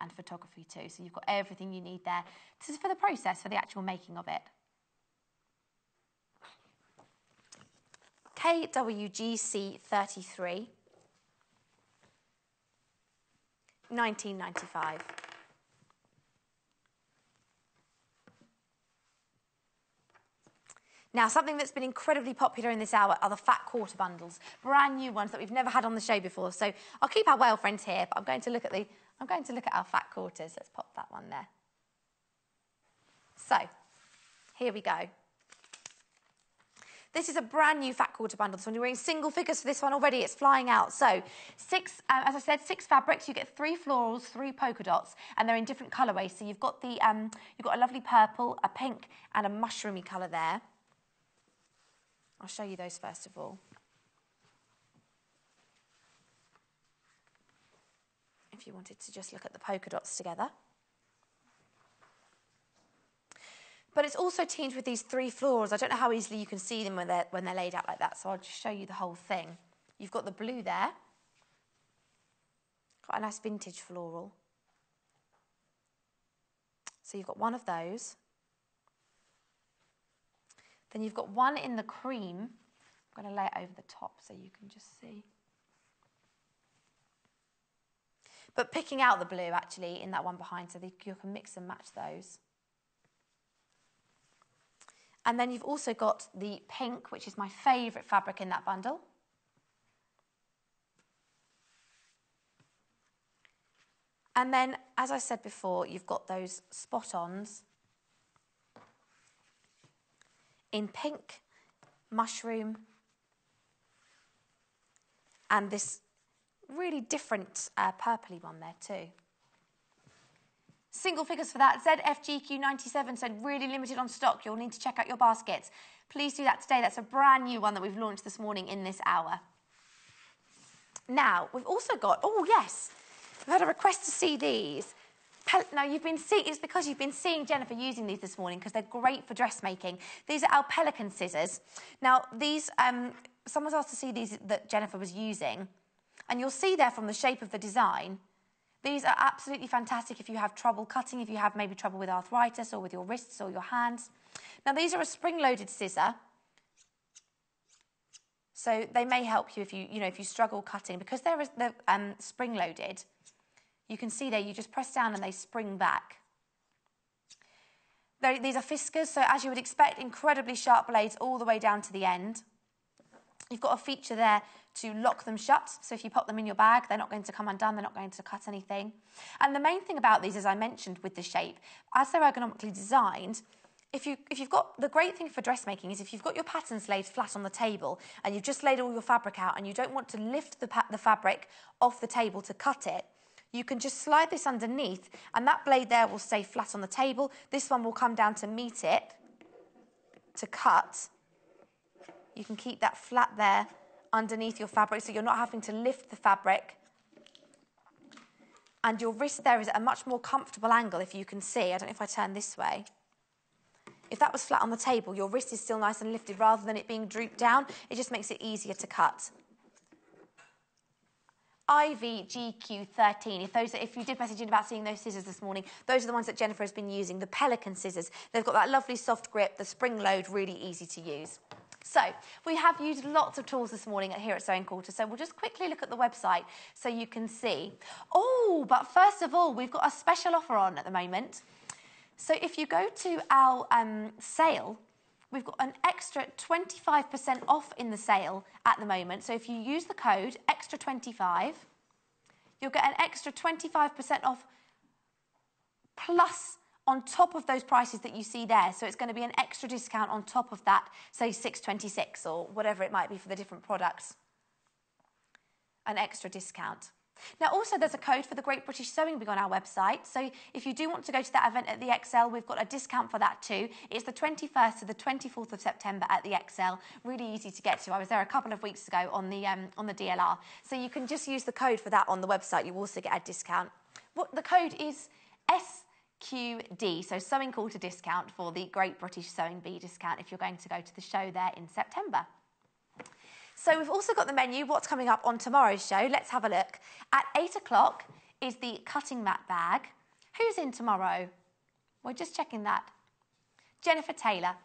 And photography too. So you've got everything you need there for the process, for the actual making of it. KWGC 33. 1995. Now, something that's been incredibly popular in this hour are the fat quarter bundles, brand new ones that we've never had on the show before. So I'll keep our whale friends here, but I'm going to look at our fat quarters. Let's pop that one there. So here we go. This is a brand new fat quarter bundle. So when you're in single figures for this one already, it's flying out. So as I said, 6 fabrics. You get 3 florals, 3 polka dots, and they're in different colourways. So you've got you've got a lovely purple, a pink, and a mushroomy colour there. I'll show you those first of all. If you wanted to just look at the polka dots together. But it's also teamed with these 3 florals. I don't know how easily you can see them when they're laid out like that, so I'll just show you the whole thing. You've got the blue there. Got a nice vintage floral. So you've got one of those. Then you've got one in the cream. I'm going to lay it over the top so you can just see. But picking out the blue, actually, in that one behind, so you can mix and match those. And then you've also got the pink, which is my favourite fabric in that bundle. And then, as I said before, you've got those spot-ons in pink, mushroom, and this really different purpley one there too. Single figures for that. ZFGQ97 said really limited on stock. You'll need to check out your baskets. Please do that today. That's a brand new one that we've launched this morning in this hour. Now, we've also got, oh yes, we've had a request to see these. Now, it's because you've been seeing Jennifer using these this morning because they're great for dressmaking. These are our pelican scissors. Now, these, someone's asked to see these that Jennifer was using. And you'll see there from the shape of the design, these are absolutely fantastic if you have trouble cutting, if you have maybe trouble with arthritis or with your wrists or your hands. Now, these are a spring-loaded scissor. So they may help you if you struggle cutting. Because they're spring-loaded, you can see there, you just press down and they spring back. These are Fiskars, so as you would expect, incredibly sharp blades all the way down to the end. You've got a feature there to lock them shut, so if you pop them in your bag, they're not going to come undone, they're not going to cut anything. And the main thing about these, as I mentioned with the shape, as they're ergonomically designed, if you've got, the great thing for dressmaking is if you've got your patterns laid flat on the table and you've just laid all your fabric out and you don't want to lift the fabric off the table to cut it, you can just slide this underneath and that blade there will stay flat on the table. This one will come down to meet it, to cut. You can keep that flat there underneath your fabric so you're not having to lift the fabric. And your wrist there is at a much more comfortable angle, if you can see. I don't know if I turn this way. If that was flat on the table, your wrist is still nice and lifted rather than it being drooped down. It just makes it easier to cut. IVGQ13, if you did message in about seeing those scissors this morning, those are the ones that Jennifer has been using, the pelican scissors. They've got that lovely soft grip, the spring load, really easy to use. So, we have used lots of tools this morning here at Sewing Quarter, so we'll just quickly look at the website so you can see. Oh, but first of all, we've got a special offer on at the moment. So if you go to our sale, we've got an extra 25% off in the sale at the moment. So if you use the code extra25, you'll get an extra 25% off plus on top of those prices that you see there. So it's going to be an extra discount on top of that, say $6.26 or whatever it might be for the different products. An extra discount. Now, also, there's a code for the Great British Sewing Bee on our website. So if you do want to go to that event at the XL, we've got a discount for that too. It's the 21st to the 24th of September at the XL. Really easy to get to. I was there a couple of weeks ago on the DLR. So you can just use the code for that on the website. You also get a discount. The code is SQD, so Sewing Quarter discount for the Great British Sewing Bee discount if you're going to go to the show there in September. So we've also got the menu, what's coming up on tomorrow's show. Let's have a look. At 8 o'clock is the cutting mat bag. Who's in tomorrow? We're just checking that. Jennifer Taylor.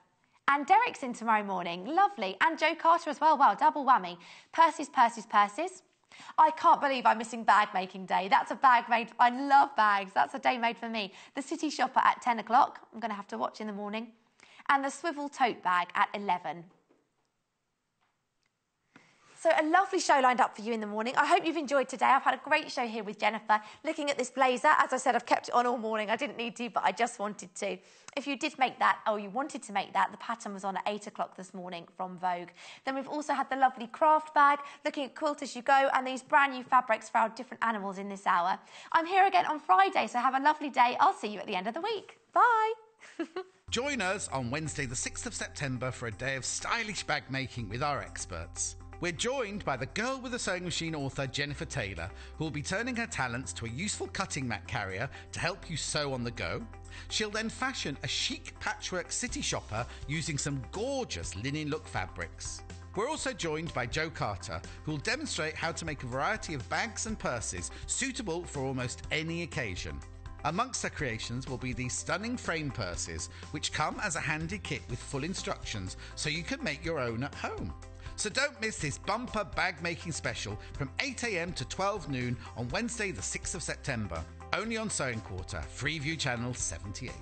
And Derek's in tomorrow morning. Lovely. And Joe Carter as well. Wow, double whammy. Purses, purses, purses. I can't believe I'm missing bag making day. That's a bag made. I love bags. That's a day made for me. The City Shopper at 10 o'clock. I'm going to have to watch in the morning. And the swivel tote bag at 11. So a lovely show lined up for you in the morning. I hope you've enjoyed today. I've had a great show here with Jennifer, looking at this blazer. As I said, I've kept it on all morning. I didn't need to, but I just wanted to. If you did make that, or you wanted to make that, the pattern was on at 8 o'clock this morning from Vogue. Then we've also had the lovely craft bag, looking at quilt as you go, and these brand new fabrics for our different animals in this hour. I'm here again on Friday, so have a lovely day. I'll see you at the end of the week. Bye. Join us on Wednesday the 6th of September for a day of stylish bag making with our experts. We're joined by the Girl with a Sewing Machine author Jennifer Taylor, who will be turning her talents to a useful cutting mat carrier to help you sew on the go. She'll then fashion a chic patchwork city shopper using some gorgeous linen look fabrics. We're also joined by Jo Carter, who will demonstrate how to make a variety of bags and purses suitable for almost any occasion. Amongst her creations will be these stunning frame purses, which come as a handy kit with full instructions so you can make your own at home. So don't miss this bumper bag making special from 8 a.m. to 12 noon on Wednesday the 6th of September. Only on Sewing Quarter, Freeview Channel 78.